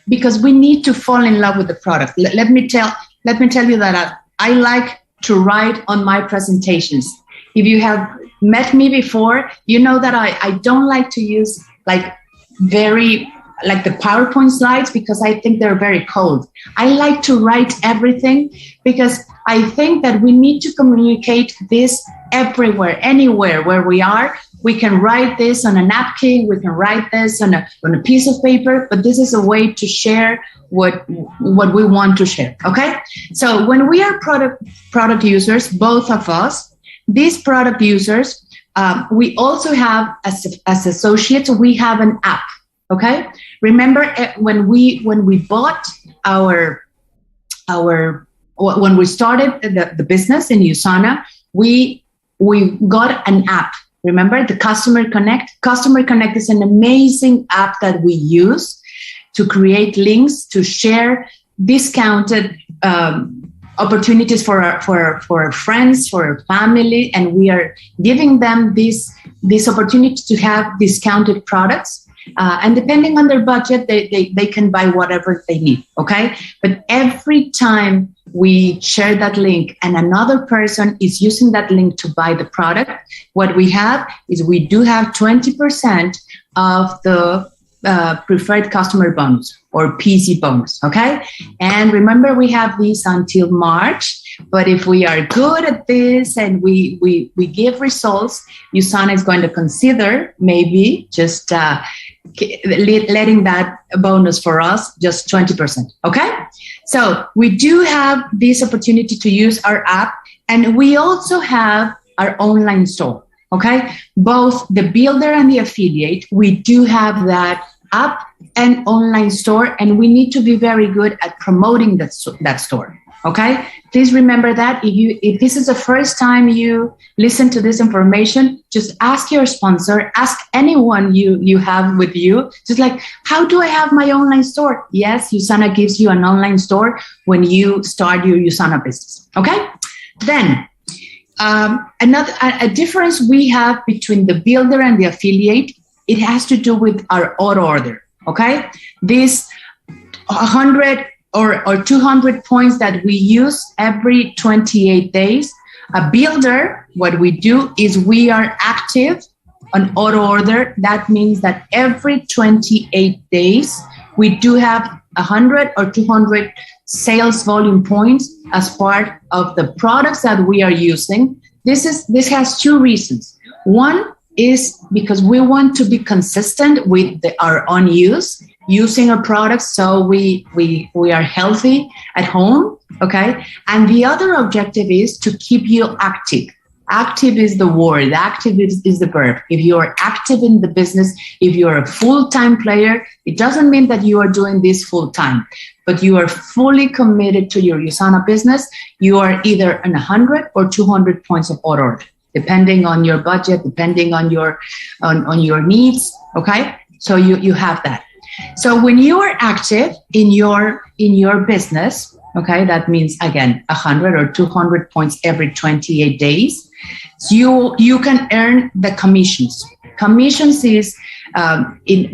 because we need to fall in love with the product. Let me tell you that I like to write on my presentations. If you have met me before, you know that I don't like to use the PowerPoint slides because I think they're very cold. I like to write everything because I think that we need to communicate this everywhere, anywhere where we are, We can write this on a napkin. We can write this on a piece of paper, but this is a way to share what we want to share. Okay. So when we are product users, both of us, these product users, we also have as associates, we have an app. Okay. Remember when we bought when we started the business in USANA, we got an app. Remember the Customer Connect? Customer Connect is an amazing app that we use to create links, to share discounted opportunities for our friends, for our family, and we are giving them this opportunity to have discounted products. And depending on their budget, they can buy whatever they need, okay? But every time we share that link and another person is using that link to buy the product, what we have is we do have 20% of the preferred customer bonus or PC bonus, okay? And remember, we have these until March, but if we are good at this and we give results, USANA is going to consider maybe just letting that bonus for us just 20%, okay? So we do have this opportunity to use our app, and we also have our online store, okay? Both the builder and the affiliate, we do have that app and online store, and we need to be very good at promoting that store, okay? Please remember that if this is the first time you listen to this information, just ask your sponsor, ask anyone you have with you, just like, how do I have my online store? Yes, USANA gives you an online store when you start your USANA business, okay? Then a difference we have between the builder and the affiliate, it has to do with our auto order, okay? This 100 or 200 points that we use every 28 days. A builder, what we do is we are active on auto order. That means that every 28 days, we do have 100 or 200 sales volume points as part of the products that we are using. This has two reasons. One is because we want to be consistent with our own use, using our products so we are healthy at home, okay? And the other objective is to keep you active. Active is the word, active is the verb. If you are active in the business, if you're a full-time player, it doesn't mean that you are doing this full-time, but you are fully committed to your USANA business. You are either on 100 or 200 points of order, depending on your budget, depending on your needs, okay? So you have that. So when you are active in your business, okay, that means again 100 or 200 points every 28 days. So you can earn the commissions. Commissions is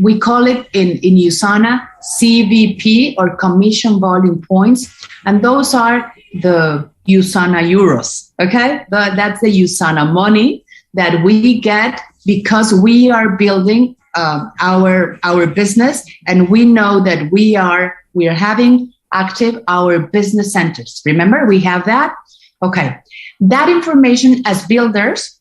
we call it in USANA CVP or commission volume points, and those are the USANA euros. Okay, that's the USANA money that we get because we are building our business, and we know that we are having active our business centers. Remember, we have that. Okay, that information as builders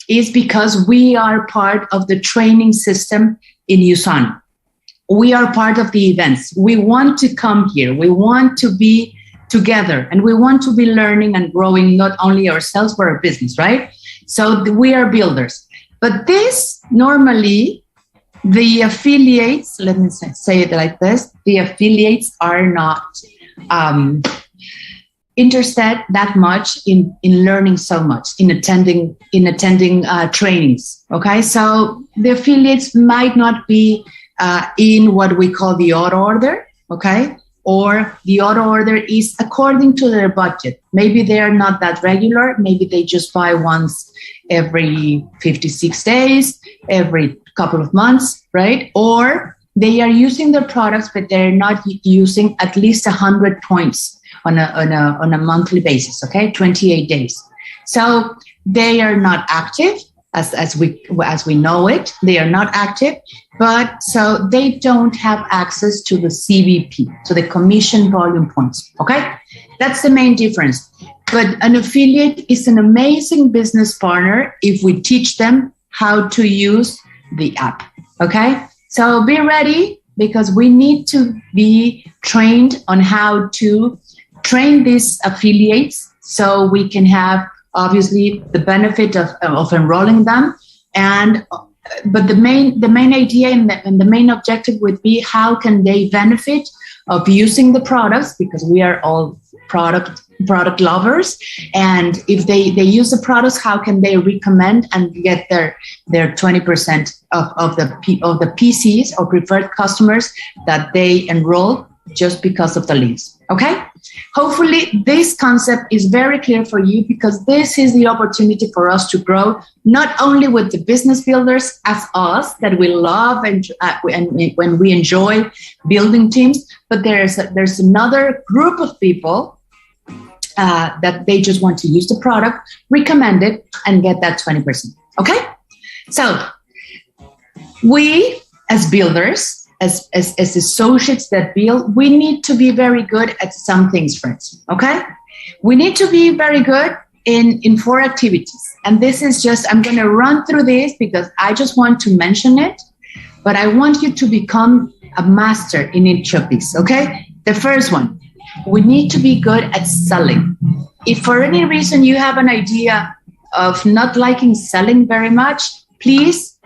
is because we are part of the training system in USANA. We are part of the events. We want to come here. We want to be together, and we want to be learning and growing not only ourselves but our business, right? So we are builders. But this normally, the affiliates, let me say it like this, the affiliates are not interested that much in learning so much, in attending trainings, okay? So the affiliates might not be in what we call the auto order, okay? Or the auto order is according to their budget. Maybe they are not that regular. Maybe they just buy once every 56 days, every couple of months, right? Or they are using their products, but they're not using at least 100 points on a monthly basis, okay? 28 days. So they are not active as we know it. They are not active, but so they don't have access to the CVP, to the commission volume points, okay? That's the main difference. But an affiliate is an amazing business partner if we teach them how to use the app. Okay, so be ready, because we need to be trained on how to train these affiliates so we can have obviously the benefit of enrolling them. But the main idea and the main objective would be how can they benefit of using the products, because we are all product lovers. And if they use the products, how can they recommend and get their 20% of the PCs or preferred customers that they enroll just because of the links. Okay, hopefully this concept is very clear for you, because this is the opportunity for us to grow, not only with the business builders as us that we love and when we enjoy building teams, but there's another group of people that they just want to use the product, recommend it, and get that 20%. Okay, so we as builders, as associates that build, we need to be very good at some things, friends. Okay, we need to be very good in 4 activities, and this is just, I'm going to run through this because I just want to mention it, but I want you to become a master in each of these. Okay, the first one, we need to be good at selling. If for any reason you have an idea of not liking selling very much, please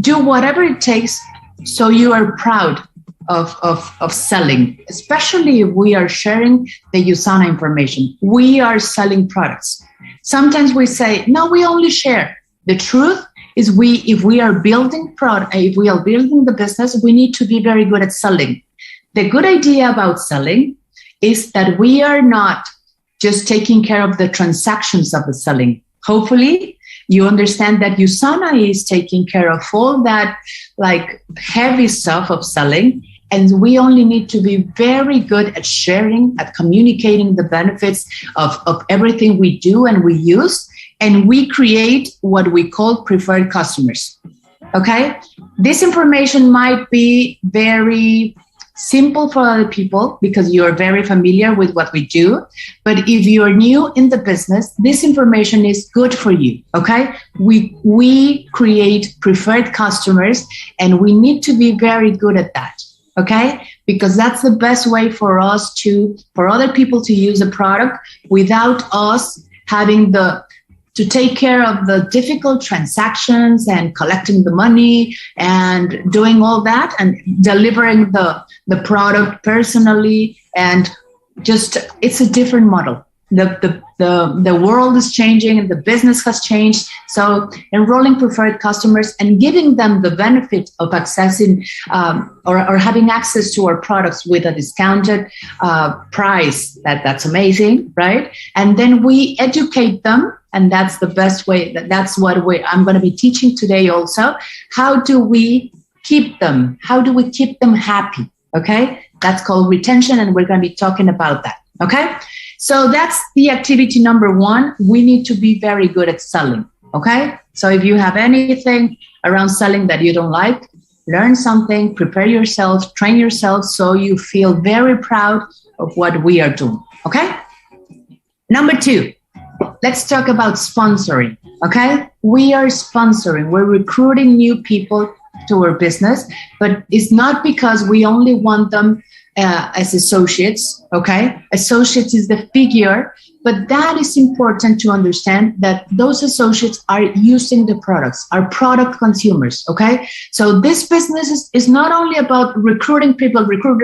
do whatever it takes so you are proud of selling, especially if we are sharing the USANA information. We are selling products. Sometimes we say, no, we only share. The truth is if we are building the business, we need to be very good at selling. The good idea about selling is that we are not just taking care of the transactions of the selling. Hopefully, you understand that USANA is taking care of all that like heavy stuff of selling, and we only need to be very good at sharing, at communicating the benefits of everything we do and we use, and we create what we call preferred customers. Okay? This information might be very simple for other people because you're very familiar with what we do. But if you're new in the business, this information is good for you. Okay, we create preferred customers, and we need to be very good at that. Okay, because that's the best way for other people to use a product without us having to take care of the difficult transactions and collecting the money and doing all that and delivering the product personally. And just, it's a different model. The world is changing and the business has changed. So enrolling preferred customers and giving them the benefit of accessing or having access to our products with a discounted price, that's amazing, right? And then we educate them. And that's the best way. That's what I'm going to be teaching today also. How do we keep them? How do we keep them happy? Okay, that's called retention, and we're going to be talking about that. Okay, so that's the activity number 1. We need to be very good at selling. Okay, so if you have anything around selling that you don't like, learn something, prepare yourself, train yourself so you feel very proud of what we are doing. Okay, number 2. Let's talk about sponsoring, okay? We are sponsoring. We're recruiting new people to our business, but it's not because we only want them as associates, okay? Associates is the figure, but that is important to understand that those associates are using the products, are product consumers, okay? So this business is not only about recruiting people, recruit.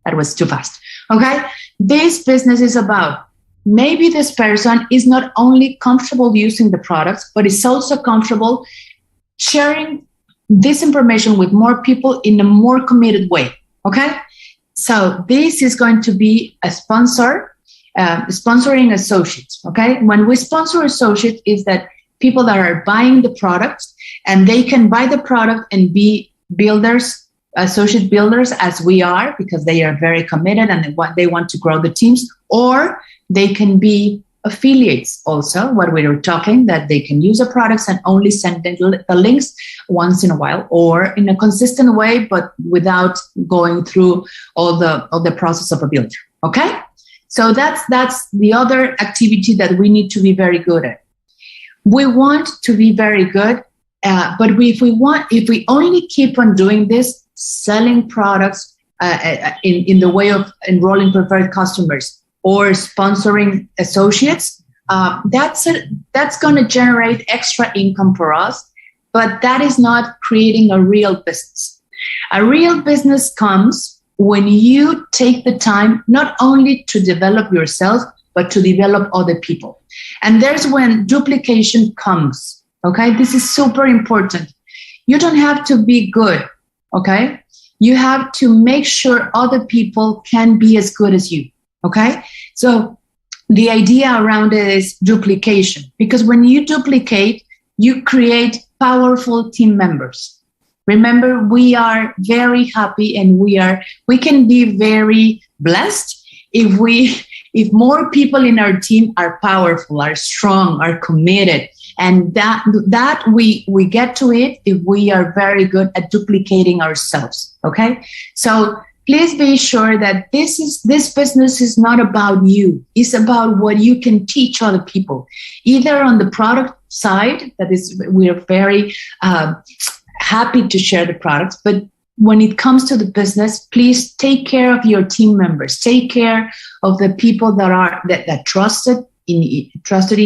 That was too fast, okay? This business is about maybe this person is not only comfortable using the products, but is also comfortable sharing this information with more people in a more committed way. Okay, so this is going to be a sponsoring associates. Okay, when we sponsor associates, is that people that are buying the product, and they can buy the product and be builders, associate builders, as we are, because they are very committed and they want to grow the teams, or they can be affiliates also, what we were talking, that they can use the products and only send the links once in a while or in a consistent way, but without going through all the process of a builder. Okay, so that's the other activity that we need to be very good at. We want to be very good, but if we only keep on doing this, selling products in the way of enrolling preferred customers or sponsoring associates, that's going to generate extra income for us, but that is not creating a real business. A real business comes when you take the time not only to develop yourself, but to develop other people. And there's when duplication comes, okay? This is super important. You don't have to be good, okay? You have to make sure other people can be as good as you, okay? So the idea around it is duplication, because when you duplicate, you create powerful team members. Remember, we are very happy and we can be very blessed if more people in our team are powerful, are strong, are committed. And that we get to it if we are very good at duplicating ourselves. Okay. So please be sure that this business is not about you. It's about what you can teach other people, either on the product side, that is, we're very happy to share the products, but when it comes to the business, please take care of your team members. Take care of the people that trusted in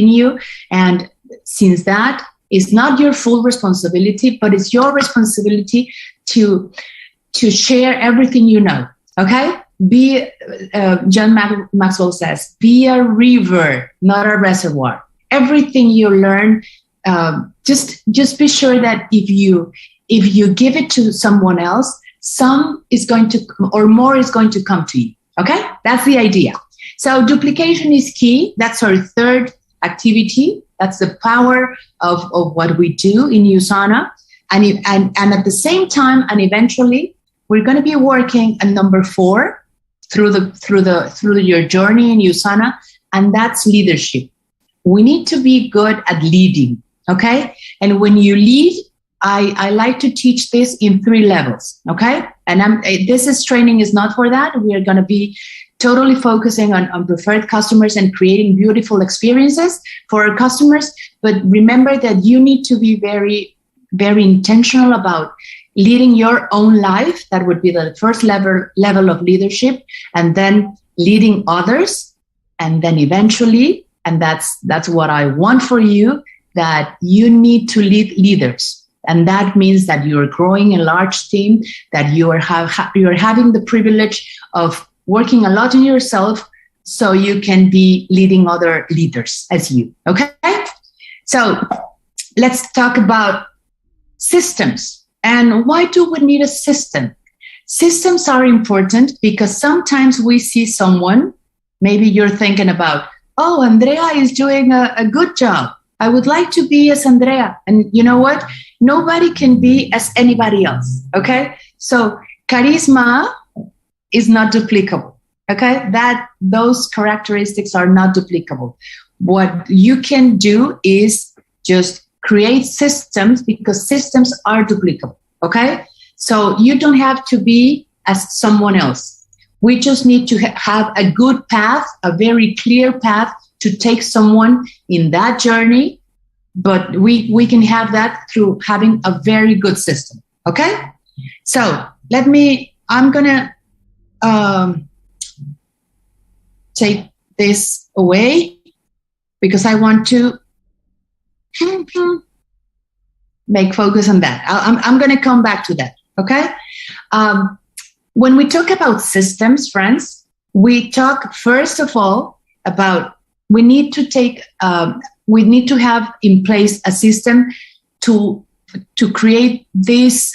you. And since that is not your full responsibility, but it's your responsibility to share everything you know. Okay? John Maxwell says, be a river, not a reservoir. Everything you learn, just be sure that if you give it to someone else, some is going to, or more is going to come to you. Okay? That's the idea. So duplication is key. That's our third activity. That's the power of what we do in USANA. And at the same time, and eventually, we're going to be working on number 4 through your journey in USANA, and that's leadership. We need to be good at leading. Okay? And when you lead, I like to teach this in 3 levels, okay? And this training is not for that. We are going to be totally focusing on preferred customers and creating beautiful experiences for our customers. But remember that you need to be very, very intentional about leading your own life. That would be the first level of leadership, and then leading others. And then eventually, and that's what I want for you, that you need to lead leaders. And that means that you're growing a large team, that you're having the privilege of working a lot on yourself so you can be leading other leaders as you. Okay? So let's talk about systems. And why do we need a system? Systems are important because sometimes we see someone, maybe you're thinking about, oh, Andrea is doing a good job. I would like to be as Andrea. And you know what? Nobody can be as anybody else. Okay? So charisma is not duplicable. Okay? Those characteristics are not duplicable. What you can do is just create systems, because systems are duplicable. Okay? So you don't have to be as someone else. We just need to have a good path, a very clear path to take someone in that journey, but we can have that through having a very good system. Okay? So I'm gonna take this away because I want to make focus on that. I'm gonna come back to that. Okay? When we talk about systems, friends, we talk first of all about we need to have in place a system to create these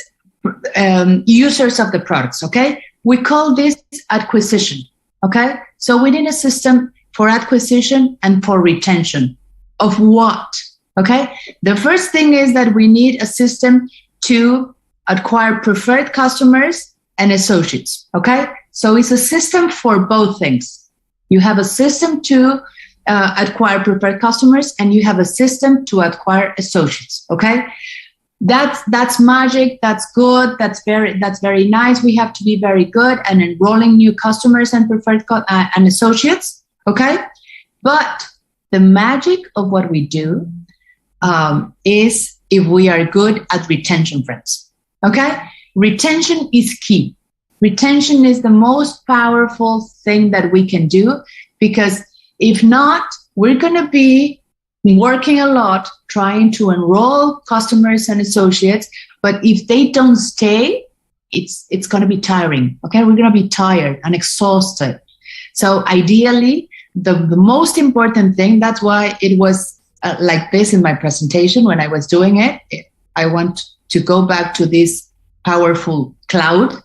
users of the products. Okay, we call this acquisition. Okay, so we need a system for acquisition and for retention of what? Okay, the first thing is that we need a system to acquire preferred customers and associates. Okay, so it's a system for both things. You have a system to acquire preferred customers, and you have a system to acquire associates. Okay, that's magic. That's good. That's very nice. We have to be very good and enrolling new customers and preferred and associates. Okay, but the magic of what we do is if we are good at retention, friends. Okay? Retention is key. Retention is the most powerful thing that we can do, because if not, we're going to be working a lot trying to enroll customers and associates, but if they don't stay, it's going to be tiring. Okay, we're going to be tired and exhausted. So ideally, the most important thing, that's why it was like this in my presentation when I was doing it, I want to go back to this powerful cloud,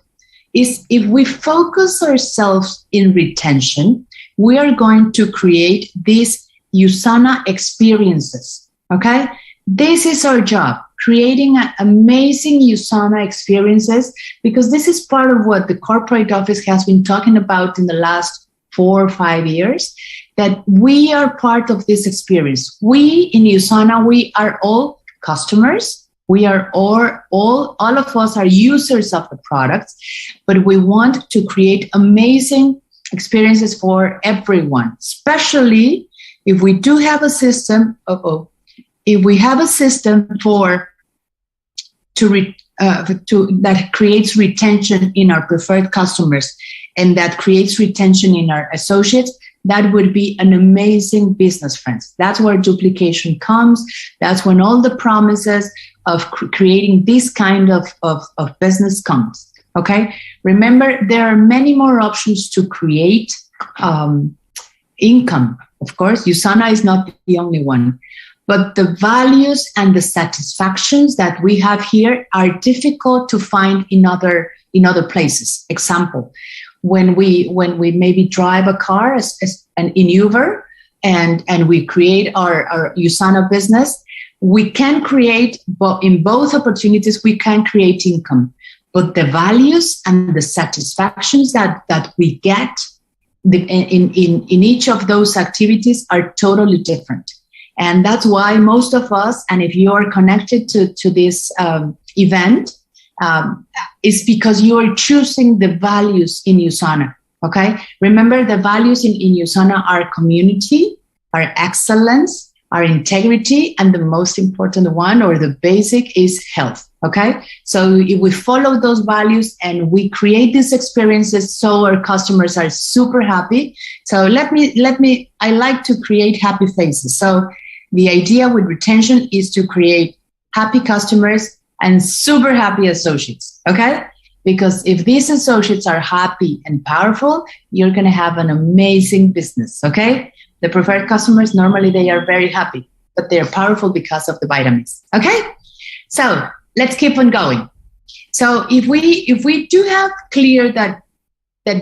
is if we focus ourselves in retention, we are going to create these USANA experiences, okay? This is our job, creating amazing USANA experiences, because this is part of what the corporate office has been talking about in the last 4 or 5 years, that we are part of this experience. We in USANA, we are all customers. We are all of us are users of the products, but we want to create amazing experiences for everyone, especially if we do have a system. If we have a system that creates retention in our preferred customers and that creates retention in our associates, that would be an amazing business, friends. That's where duplication comes. That's when all the promises of creating this kind of business comes. Okay. Remember, there are many more options to create income. Of course, USANA is not the only one, but the values and the satisfactions that we have here are difficult to find in other places. Example, when we maybe drive a car and in Uber and we create our USANA business, we can create, but in both opportunities, we can create income. But the values and the satisfactions that we get in each of those activities are totally different. And that's why most of us, and if you are connected to this event, is because you are choosing the values in USANA. Okay? Remember, the values in USANA are community, are excellence, our integrity, and the most important one, or the basic, is health. Okay. So if we follow those values and we create these experiences so our customers are super happy. So I like to create happy faces. So the idea with retention is to create happy customers and super happy associates. Okay. Because if these associates are happy and powerful, you're going to have an amazing business. Okay. The preferred customers, normally they are very happy, but they are powerful because of the vitamins. Okay. So let's keep on going. So if we do have clear that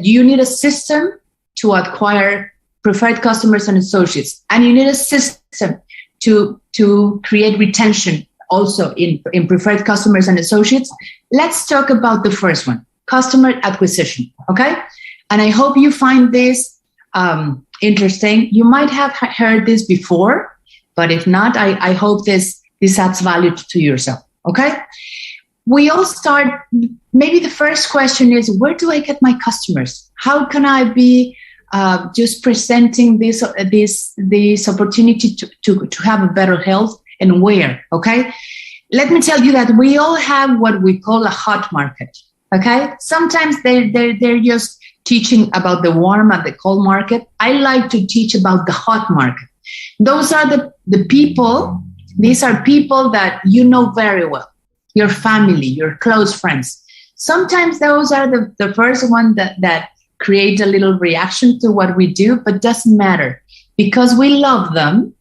you need a system to acquire preferred customers and associates, and you need a system to create retention also in preferred customers and associates, let's talk about the first one, customer acquisition. Okay. And I hope you find this interesting. You might have heard this before, but if not, I hope this adds value to yourself. Okay. We all start, maybe the first question is, where do I get my customers? How can I be just presenting this opportunity to have a better health, and where? Okay. Let me tell you that we all have what we call a hot market. Okay. Sometimes they're just teaching about the warm and the cold market. I like to teach about the hot market. Those are the people. These are people that you know very well, your family, your close friends. Sometimes those are the first one that create a little reaction to what we do, but doesn't matter. Because we love them,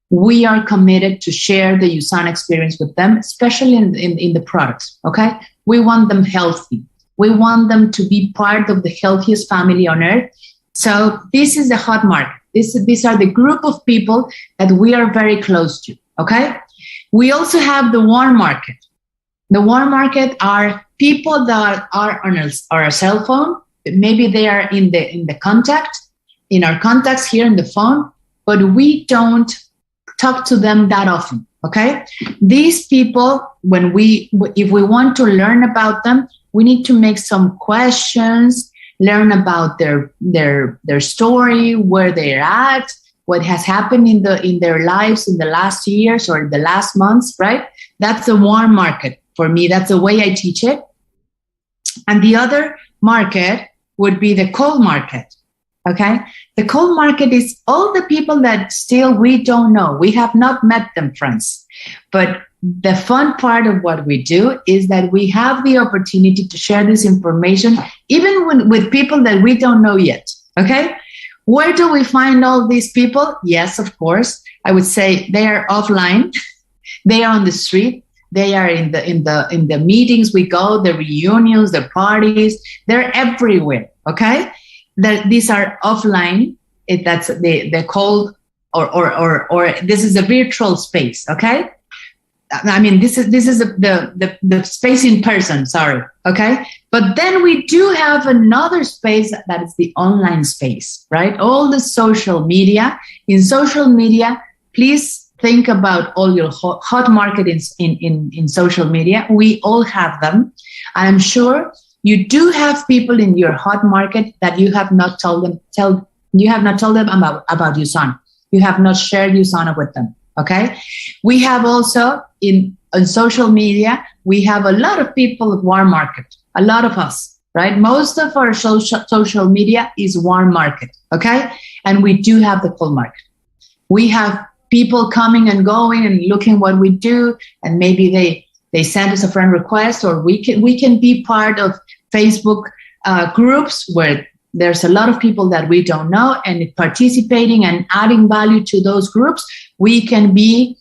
we are committed to share the USANA experience with them, especially in the products, okay? We want them healthy. We want them to be part of the healthiest family on earth. So this is the hot market. These are the group of people that we are very close to. Okay. We also have the warm market. The warm market are people that are on our cell phone. Maybe they are in our contacts here in the phone, but we don't talk to them that often. Okay. These people, if we want to learn about them, we need to make some questions, learn about their story, where they're at, what has happened in their lives in the last years or the last months, right? That's a warm market for me. That's the way I teach it. And the other market would be the cold market. Okay. The cold market is all the people that still we don't know. We have not met them, friends. But the fun part of what we do is that we have the opportunity to share this information, even with people that we don't know yet. Okay. Where do we find all these people? Yes, of course. I would say they are offline. They are on the street. They are in the meetings we go, the reunions, the parties. They're everywhere. Okay. These are offline. That's the cold or this is a virtual space. Okay. I mean, this is the space in person. Sorry. Okay. But then we do have another space that is the online space, right? All the social media. In social media, please think about all your hot market in social media. We all have them. I'm sure you do have people in your hot market that you have not told them about USANA. You have not shared USANA with them. Okay. We have also on social media, we have a lot of people of warm market, a lot of us, right? Most of our social media is warm market. Okay. And we do have the cold market. We have people coming and going and looking what we do. And maybe they send us a friend request, or we can be part of Facebook groups where there's a lot of people that we don't know, and participating and adding value to those groups, we can be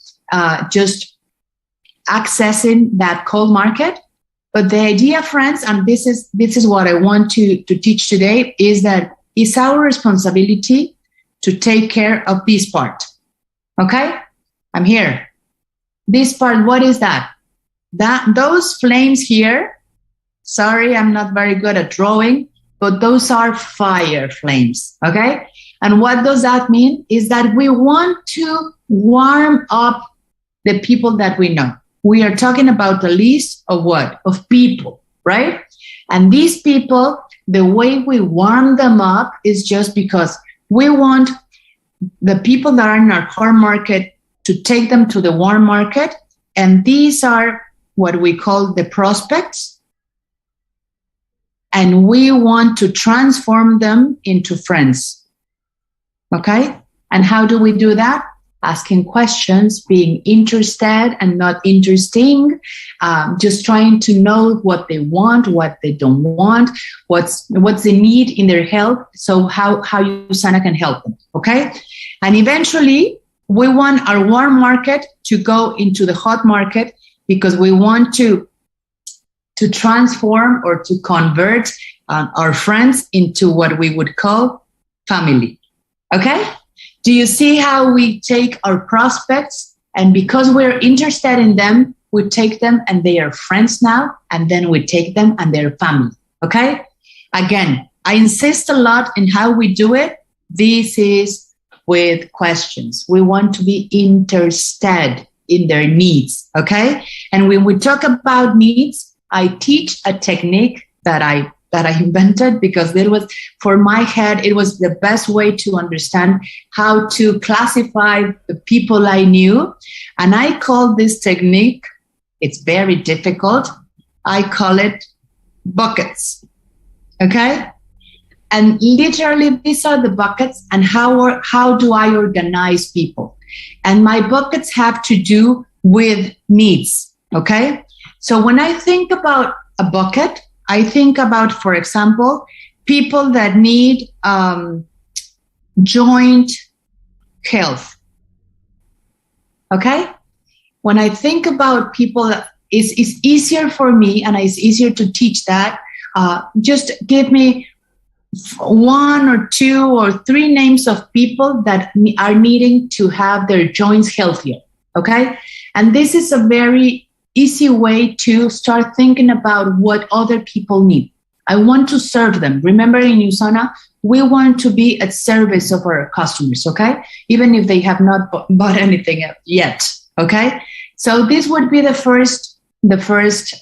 just accessing that cold market. But the idea, friends, and this is what I want to teach today, is that it's our responsibility to take care of this part. Okay? I'm here. This part, what is that? Those flames here, sorry, I'm not very good at drawing, but those are fire flames, okay? And what does that mean? Is that we want to warm up the people that we know. We are talking about the list of what? Of people, right? And these people, the way we warm them up is just because we want the people that are in our core market to take them to the warm market. And these are what we call the prospects. And we want to transform them into friends. Okay? And how do we do that? Asking questions, being interested and not interesting, just trying to know what they want, what they don't want, what's the need in their health, so how USANA can help them. Okay? And eventually, we want our warm market to go into the hot market, because we want to transform or to convert our friends into what we would call family. Okay? Do you see how we take our prospects, and because we're interested in them, we take them and they are friends now, and then we take them and they're family. Okay? Again, I insist a lot in how we do it. This is with questions. We want to be interested in their needs. Okay? And when we talk about needs, I teach a technique that I invented, because it was, for my head, it was the best way to understand how to classify the people I knew. And I call this technique, it's very difficult, I call it buckets. Okay? And literally, these are the buckets, and how do I organize people? And my buckets have to do with needs. Okay? So when I think about a bucket, I think about, for example, people that need joint health. Okay? When I think about people, it's easier for me, and it's easier to teach that. Just give me 1 or 2 or 3 names of people that are needing to have their joints healthier. Okay? And this is a very easy way to start thinking about what other people need. I want to serve them. Remember, in USANA, we want to be at service of our customers, okay? Even if they have not bought anything yet, okay? So this would be the first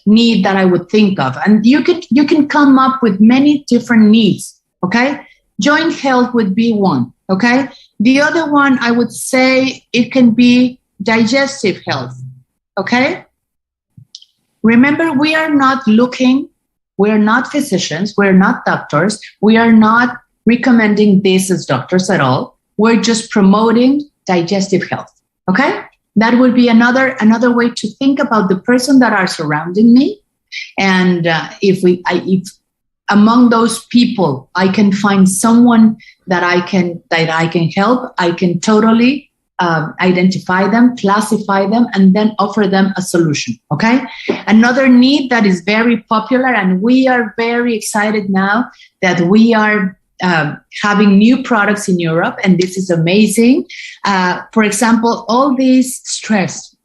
need that I would think of. And you can come up with many different needs, okay? joint health would be one, okay? The other one, I would say it can be digestive health, okay? Remember, we are not physicians, we're not doctors, we are not recommending this as doctors at all. We're just promoting digestive health, okay? That would be another way to think about the person that are surrounding me. And if among those people, I can find someone that I can help, I can totally identify them, classify them, and then offer them a solution, okay? Another need that is very popular, and we are very excited now that we are having new products in Europe, and this is amazing. For example, all this stress,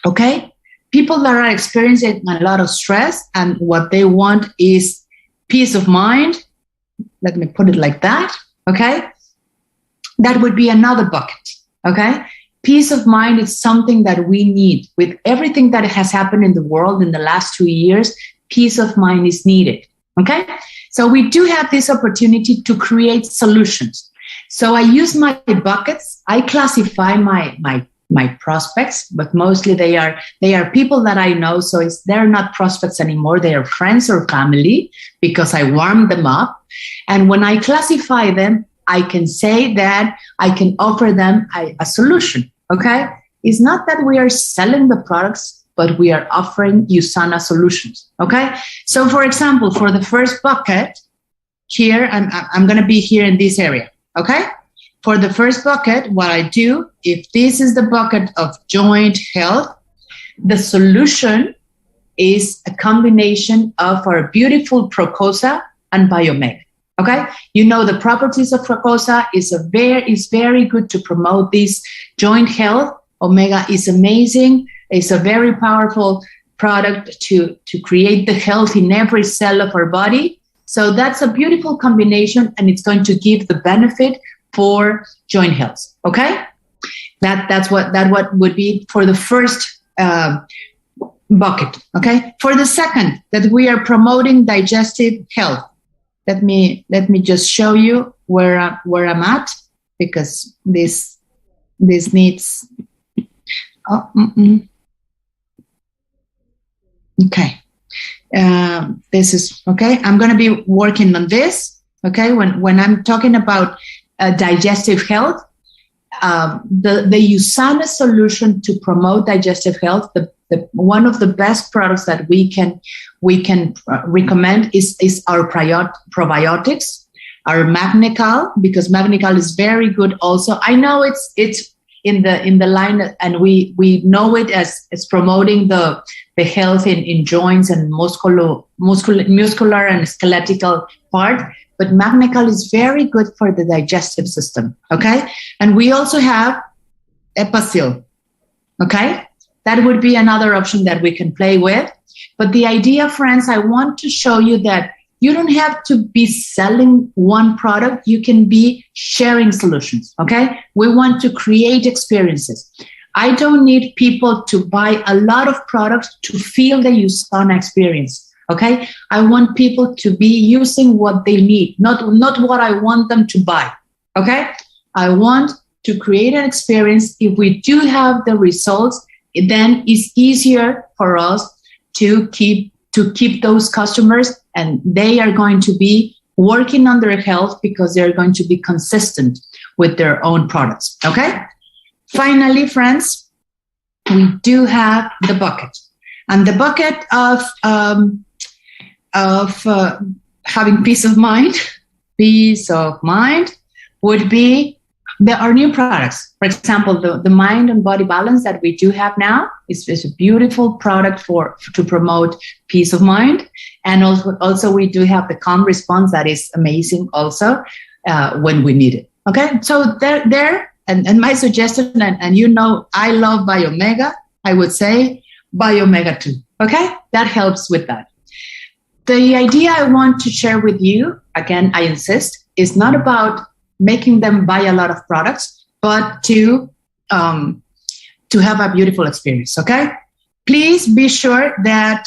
okay? People that are experiencing a lot of stress, and what they want is peace of mind. Let me put it like that, okay? That would be another bucket, okay? Peace of mind is something that we need. With everything that has happened in the world in the last 2 years, peace of mind is needed, okay? So we do have this opportunity to create solutions. So I use my buckets. I classify my prospects, but mostly they are people that I know. So they're not prospects anymore. They are friends or family because I warm them up. And when I classify them, I can say that I can offer them a solution. Okay. It's not that we are selling the products, but we are offering USANA solutions. Okay. So for example, for the first bucket here, I'm going to be here in this area. Okay. For the first bucket, what I do, if this is the bucket of joint health, the solution is a combination of our beautiful Procosa and Biomega. Okay, you know the properties of Procosa is very good to promote this joint health. Omega is amazing. It's a very powerful product to create the health in every cell of our body. So that's a beautiful combination, and it's going to give the benefit for joint health. Okay, that's what would be for the first bucket. Okay, for the second, that we are promoting digestive health. Let me just show you where I'm at, because this needs. Okay, this is okay. I'm going to be working on this. Okay, when I'm talking about digestive health, the USANA solution to promote digestive health, the one of the best products that we can recommend is our probiotics, our Magnical, because Magnical is very good also. I know it's in the line, and we know it as promoting the health in joints and muscular and skeletal part. But Magnical is very good for the digestive system, okay? And we also have Epacil, okay? That would be another option that we can play with. But the idea, friends, I want to show you that you don't have to be selling one product. You can be sharing solutions, okay? We want to create experiences. I don't need people to buy a lot of products to feel the USANA experience. Okay, I want people to be using what they need, not what I want them to buy. Okay, I want to create an experience. If we do have the results, then it's easier for us to keep those customers, and they are going to be working on their health because they're going to be consistent with their own products. Okay. Finally, friends, we do have the bucket, and the bucket of having peace of mind would be our new products. For example, the mind and body balance that we do have now is a beautiful product to promote peace of mind. And also we do have the calm response that is amazing also when we need it. Okay, so there and my suggestion, and you know I love Biomega, I would say Biomega 2. Okay, that helps with that. The idea I want to share with you, again, I insist, is not about making them buy a lot of products, but to have a beautiful experience, okay? Please be sure that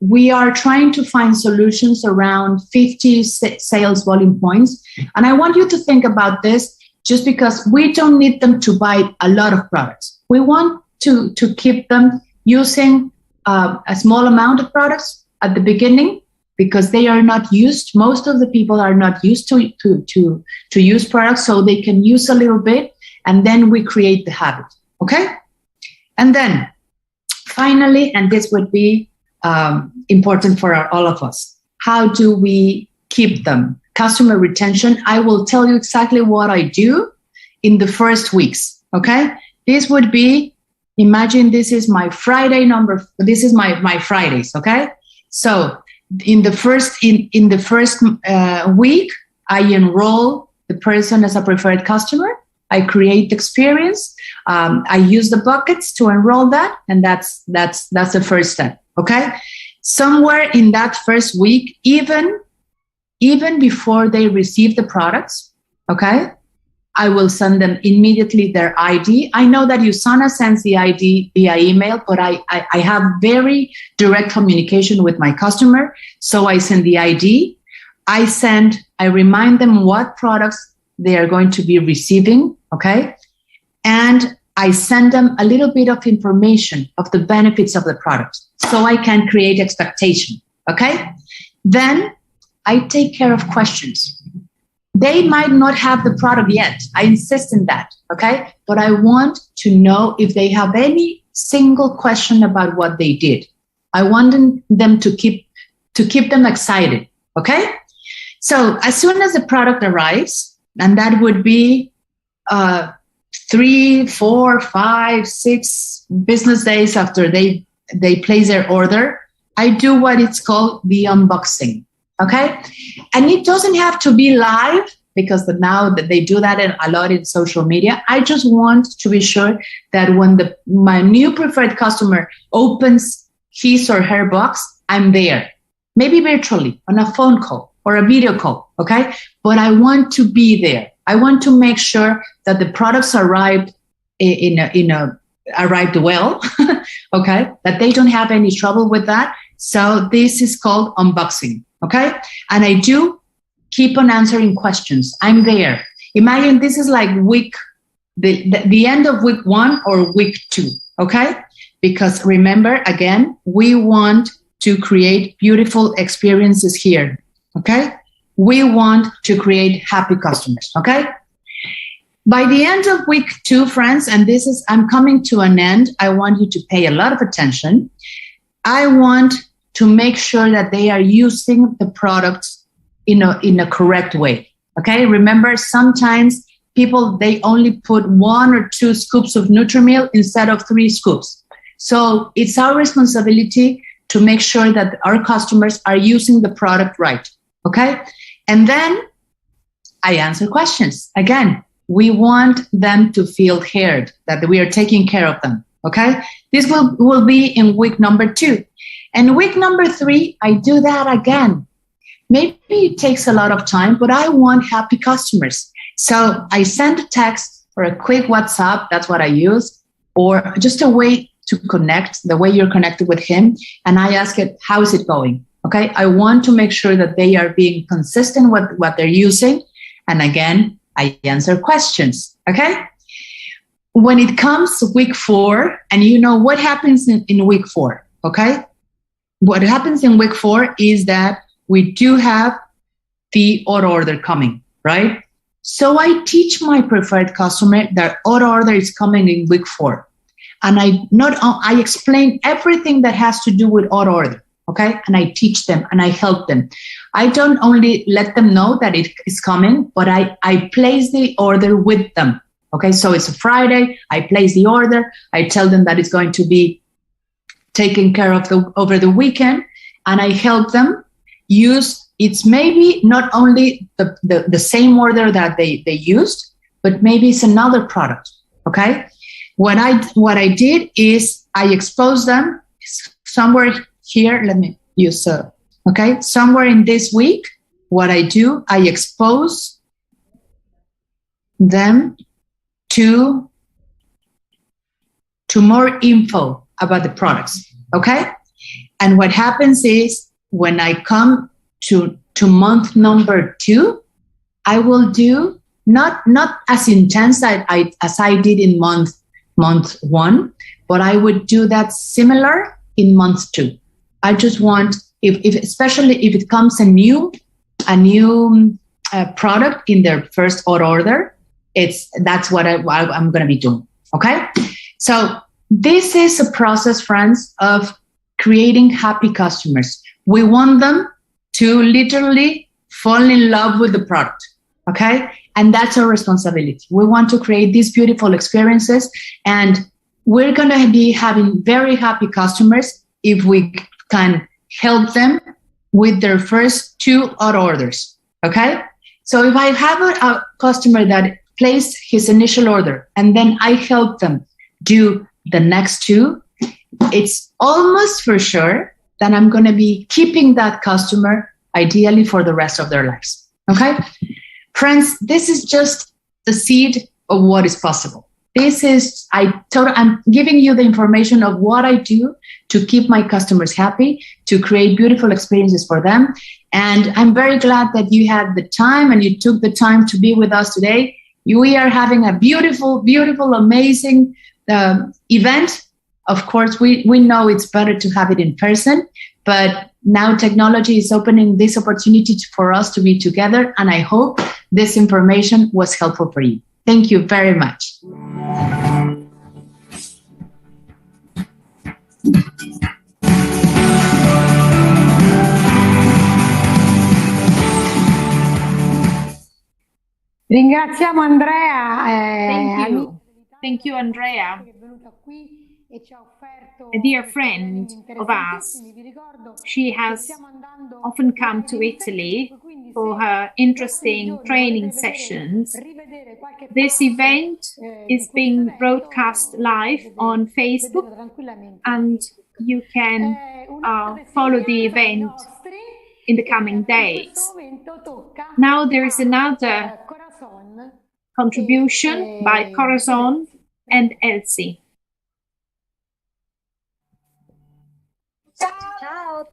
we are trying to find solutions around 50 sales volume points. And I want you to think about this, just because we don't need them to buy a lot of products. We want to keep them using a small amount of products at the beginning, because they are not used. Most of the people are not used to use products, so they can use a little bit, and then we create the habit, okay? And then finally, and this would be important for all of us, how do we keep them? Customer retention, I will tell you exactly what I do in the first weeks, okay? This would be, imagine this is my Friday number, this is my Fridays, okay? So in the first week, I enroll the person as a preferred customer. I create the experience. I use the buckets to enroll that, and that's the first step. Okay. Somewhere in that first week, even before they receive the products, okay, I will send them immediately their ID. I know that USANA sends the ID via email, but I have very direct communication with my customer. So I send the ID. I remind them what products they are going to be receiving, okay? And I send them a little bit of information of the benefits of the product, so I can create expectation, okay? Then I take care of questions. They might not have the product yet. I insist in that, okay? But I want to know if they have any single question about what they did. I want them to keep them excited, okay? So as soon as the product arrives, and that would be 3, 4, 5, 6 business days after they place their order, I do what it's called the unboxing, okay? And it doesn't have to be live, because now that they do that a lot in social media. I just want to be sure that when my new preferred customer opens his or her box, I'm there, maybe virtually on a phone call or a video call, okay? But I want to be there. I want to make sure that the products arrived arrived well, okay? That they don't have any trouble with that. So this is called unboxing, okay? And I do keep on answering questions. I'm there. Imagine this is like the end of week 1 or week 2, okay? Because remember, again, we want to create beautiful experiences here, okay? We want to create happy customers, okay? By the end of week 2, friends, and I'm coming to an end, I want you to pay a lot of attention. I want to make sure that they are using the products in a correct way, okay? Remember, sometimes people, they only put 1 or 2 scoops of Nutri-Meal instead of 3 scoops. So it's our responsibility to make sure that our customers are using the product right, okay? And then I answer questions. Again, we want them to feel heard, that we are taking care of them, okay? This will be in week number 2. And week number 3, I do that again. Maybe it takes a lot of time, but I want happy customers. So I send a text or a quick WhatsApp, that's what I use, or just a way to connect, the way you're connected with him. And I ask it, how is it going? Okay, I want to make sure that they are being consistent with what they're using. And again, I answer questions, okay? When it comes to week 4, and you know what happens in week 4, okay? What happens in week 4 is that we do have the auto order coming, right? So I teach my preferred customer that auto order is coming in week 4. And I explain everything that has to do with auto order, okay? And I teach them and I help them. I don't only let them know that it is coming, but I place the order with them, okay? So it's a Friday, I place the order, I tell them that it's going to be taken care of over the weekend, and I help them use, it's maybe not only the same order that they used, but maybe it's another product, okay? What I did is I exposed them somewhere here, let me use, okay? Somewhere in this week, what I do, I expose them to more info about the products, okay? And what happens is when I come to month number 2, I will do not as intense as I did in month 1, but I would do that similar in month 2. I just want, especially if it comes a new product in their first order, that's what I'm going to be doing. Okay, so this is a process, friends, of creating happy customers. We want them to literally fall in love with the product. Okay, and that's our responsibility. We want to create these beautiful experiences, and we're going to be having very happy customers if we can help them with their first 2 orders. Okay, so if I have a customer that placed his initial order and then I help them do the next 2, it's almost for sure that I'm going to be keeping that customer ideally for the rest of their lives. Okay, friends, this is just the seed of what is possible. I'm giving you the information of what I do to keep my customers happy, to create beautiful experiences for them. And I'm very glad that you had the time and you took the time to be with us today. We are having a beautiful, beautiful, amazing event. Of course, we know it's better to have it in person, but now technology is opening this opportunity for us to be together. And I hope this information was helpful for you. Thank you very much. Ringraziamo Andrea. Thank you, Andrea. A dear friend of ours. She has often come to Italy for her interesting training sessions. This event is being broadcast live on Facebook, and you can follow the event in the coming days. Now there is another contribution by Corazon and Elsie.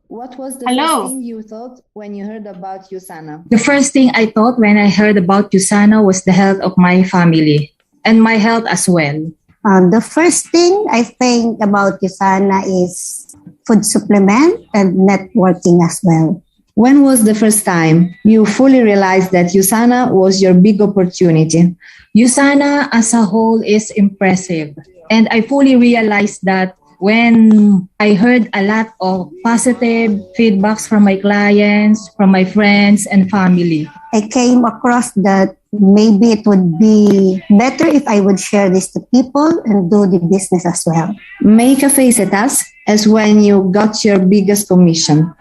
What was the first thing you thought when you heard about USANA? The first thing I thought when I heard about USANA was the health of my family and my health as well. The first thing I think about USANA is food supplement and networking as well. When was the first time you fully realized that USANA was your big opportunity? USANA as a whole is impressive. And I fully realized that when I heard a lot of positive feedbacks from my clients, from my friends and family. I came across that maybe it would be better if I would share this to people and do the business as well. Make a face at us as when you got your biggest commission.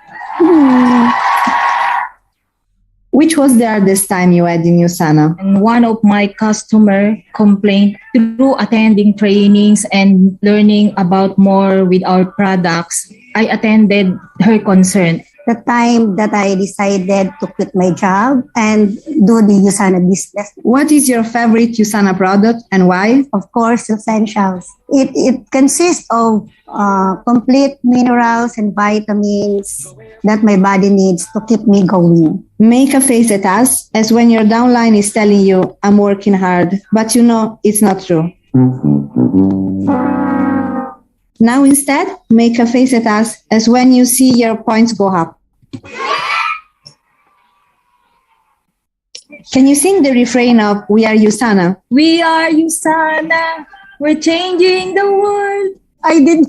Which was the hardest time you had in USANA? And one of my customer complained through attending trainings and learning about more with our products. I attended her concern. The time that I decided to quit my job and do the USANA business. What is your favorite USANA product and why? Of course, Essentials. It consists of complete minerals and vitamins that my body needs to keep me going. Make a face at us as when your downline is telling you, I'm working hard, but you know it's not true. Now instead, make a face at us as when you see your points go up. Can you sing the refrain of We Are USANA? We are USANA, we're changing the world. I did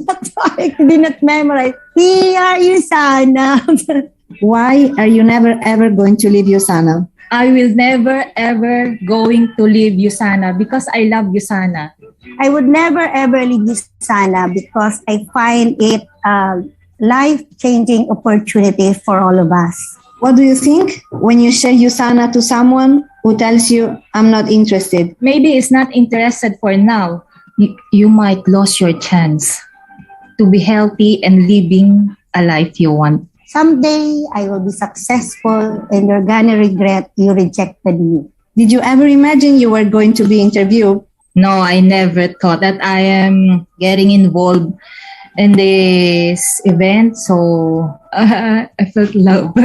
not memorize. We are USANA. Why are you never ever going to leave USANA? I will never ever going to leave USANA because I love USANA. I would never ever leave USANA because I find it a life-changing opportunity for all of us. What do you think when you share USANA to someone who tells you, I'm not interested? Maybe it's not interested for now. You might lose your chance to be healthy and living a life you want. Someday I will be successful and you're gonna regret you rejected me. Did you ever imagine you were going to be interviewed? No, I never thought that I am getting involved in this event. So I felt love,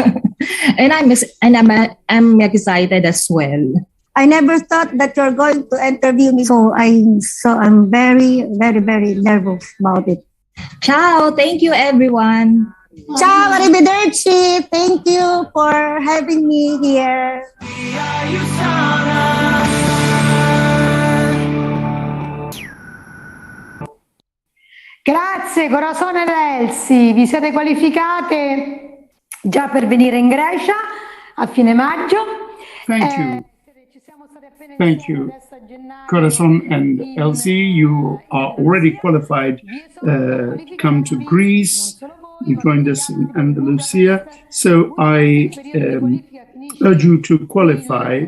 and I'm excited as well. I never thought that you're going to interview me, so I'm very, very, very nervous about it. Ciao, thank you everyone. Ciao, arrivederci. Thank you for having me here. Grazie, Corazon ed Elsie, vi siete qualificate già per venire in Grecia a fine maggio. Thank you. Thank you, Corazon and Elsie. You are already qualified to come to Greece. You joined us in Andalusia. So I urge you to qualify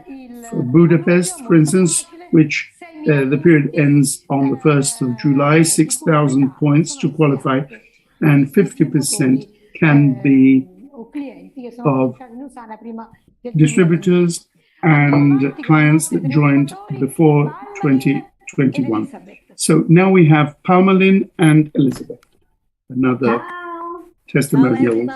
for Budapest, for instance, which the period ends on the 1st of July, 6,000 points to qualify, and 50% can be of distributors and clients that joined before 2021. So now we have Palmerlin and Elizabeth, another testimonial.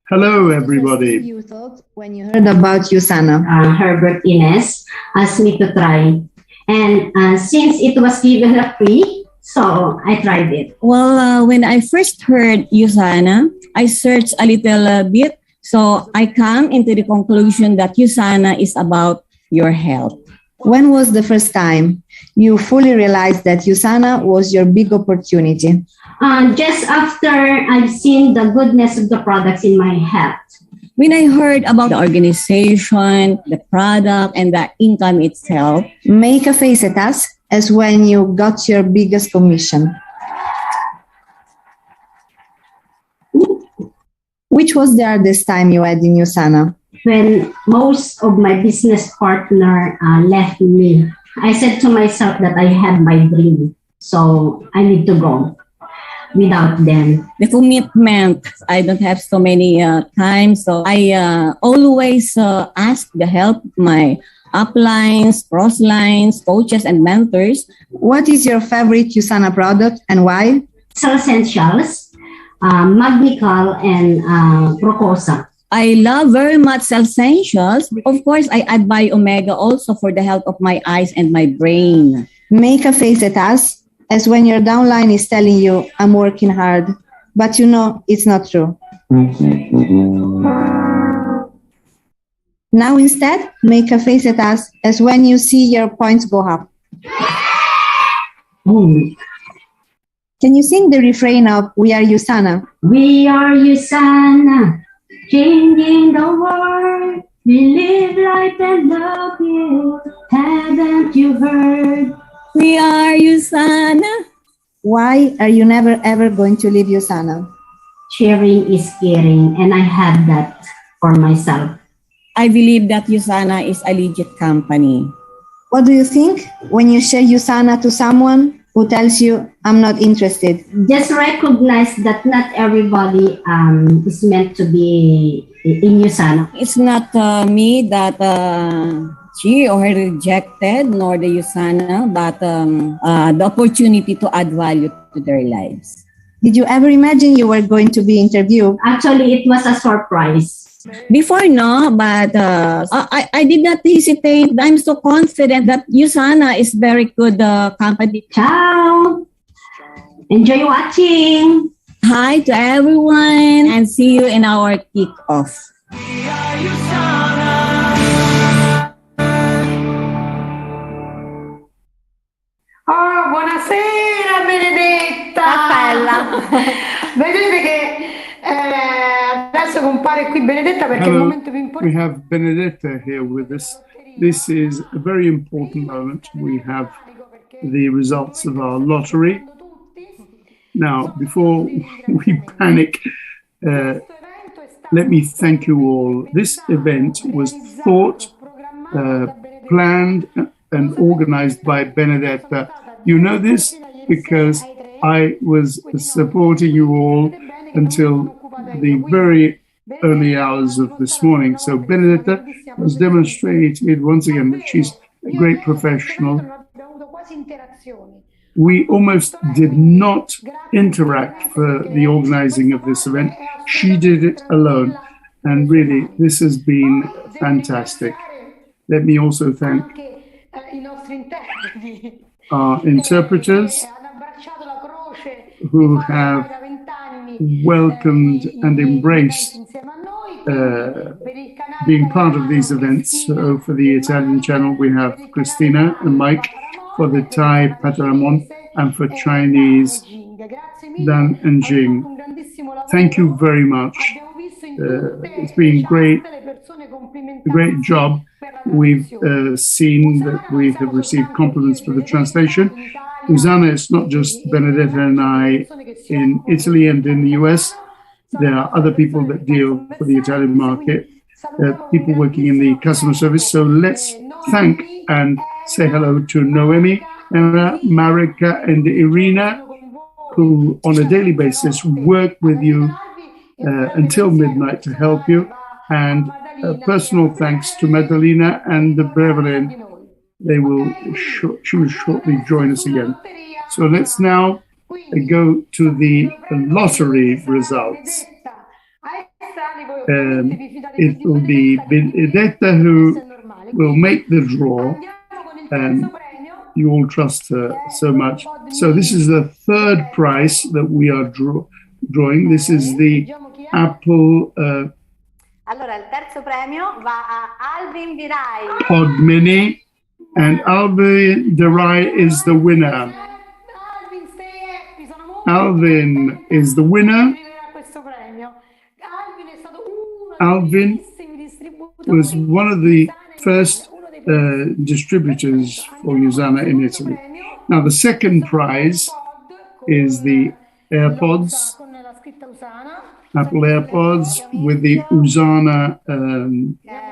Hello, everybody. You thought when you heard about USANA? Herbert Ines asked me to try. And since it was given free, so I tried it. Well, when I first heard USANA, I searched a little bit. So I come into the conclusion that USANA is about your health. When was the first time you fully realized that USANA was your big opportunity? Just after I've seen the goodness of the products in my health. When I heard about the organization, the product, and the income itself. Make a face at us as when you got your biggest commission. Which was the hardest time you had in USANA? When most of my business partner left me. I said to myself that I had my dream, so I need to go without them. The commitment, I don't have so many times, so I always ask the help of my uplines, crosslines, coaches, and mentors. What is your favorite USANA product and why? Essentials, Magnical, and Procosa. I love very much Essentials. Of course, I add Bio-Omega also for the health of my eyes and my brain. Make a face at us as when your downline is telling you, I'm working hard, but you know it's not true. Now instead, make a face at us as when you see your points go up. Can you sing the refrain of We Are USANA? We are USANA, changing the world. We live life and love you. Haven't you heard? We are USANA. Why are you never ever going to leave USANA? Sharing is caring, and I have that for myself. I believe that USANA is a legit company. What do you think when you share USANA to someone who tells you, I'm not interested? Just recognize that not everybody is meant to be in USANA. It's not me that she or her rejected, nor the USANA, but the opportunity to add value to their lives. Did you ever imagine you were going to be interviewed? Actually, it was a surprise. Before, no, but I did not hesitate. I'm so confident that USANA is very good company. Ciao. Enjoy watching. Hi to everyone and see you in our kickoff. Oh, buonasera Benedetta! Vedete che adesso compare qui Benedetta perché è il momento più importante. We have Benedetta here with us. This is a very important moment. We have the results of our lottery. Now, before we panic, let me thank you all. This event was thought, planned, and organized by Benedetta. You know this because I was supporting you all until the very early hours of this morning. So Benedetta has demonstrated once again that she's a great professional We almost did not interact for the organizing of this event. She did it alone. And really, this has been fantastic. Let me also thank our interpreters who have welcomed and embraced being part of these events. So for the Italian channel, we have Christina and Mike. For the Thai, Pataramon, and for Chinese, Dan and Jing. Thank you very much. It's been a great job. We've seen that we have received compliments for the translation. Usana, it's not just Benedetta and I in Italy and in the US. There are other people that deal for the Italian market, people working in the customer service. So let's thank and say hello to Noemi, Emma, Marika, and Irina, who on a daily basis work with you until midnight to help you. And personal thanks to Madalena and Beverlyn. She will shortly join us again. So let's now go to the lottery results. It will be Benedetta who will make the draw, and you all trust her so much. So this is the third prize that we are drawing. This is the Apple Allora, il terzo premio va a Alvin Virai. Pod Mini, and Alvin Virai is the winner. Alvin is the winner. Alvin was one of the first distributors for Usana in Italy. Now, the second prize is the AirPods, Apple AirPods with the Usana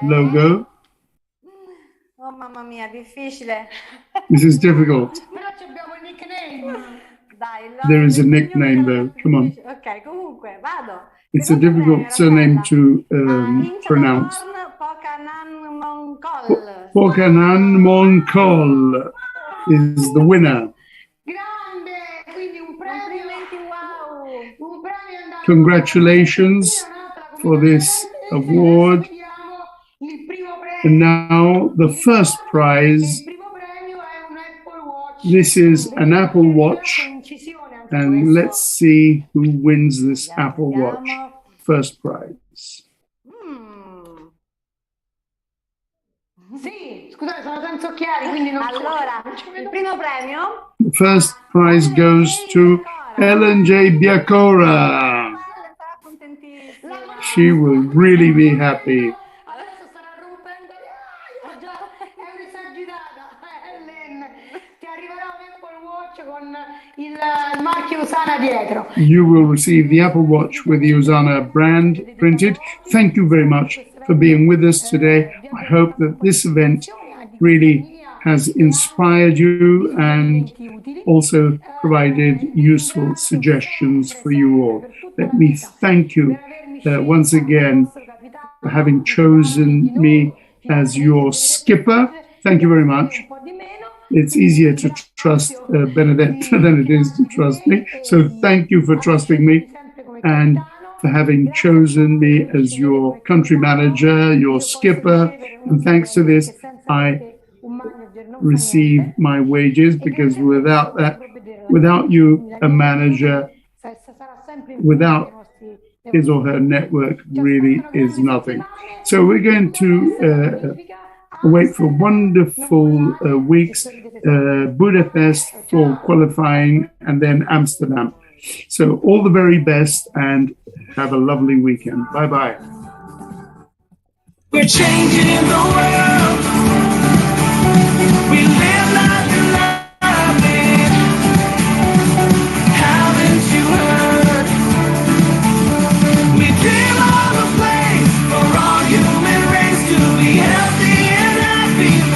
logo. Oh, mamma mia, difficile. This is difficult. There is a nickname though. Come on. Ok, comunque, vado. It's a difficult surname to pronounce. Pocanan Moncol is the winner. Congratulations for this award. And now the first prize. This is an Apple Watch. And let's see who wins this Apple Watch. First prize. Allora, il primo premio. The first prize goes to Ellen J. Biacora. She will really be happy. You will receive the Apple Watch with the Usana brand printed. Thank you very much for being with us today. I hope that this event really has inspired you and also provided useful suggestions for you all. Let me thank you once again for having chosen me as your skipper. Thank you very much. It's easier to trust Benedetta than it is to trust me. So thank you for trusting me and for having chosen me as your country manager, your skipper. And thanks to this, I receive my wages, because without that, without you, a manager, without his or her network, really is nothing. So we're going to wait for wonderful weeks, Budapest for qualifying, and then Amsterdam. So all the very best and have a lovely weekend. Bye-bye. We're changing the world. We live like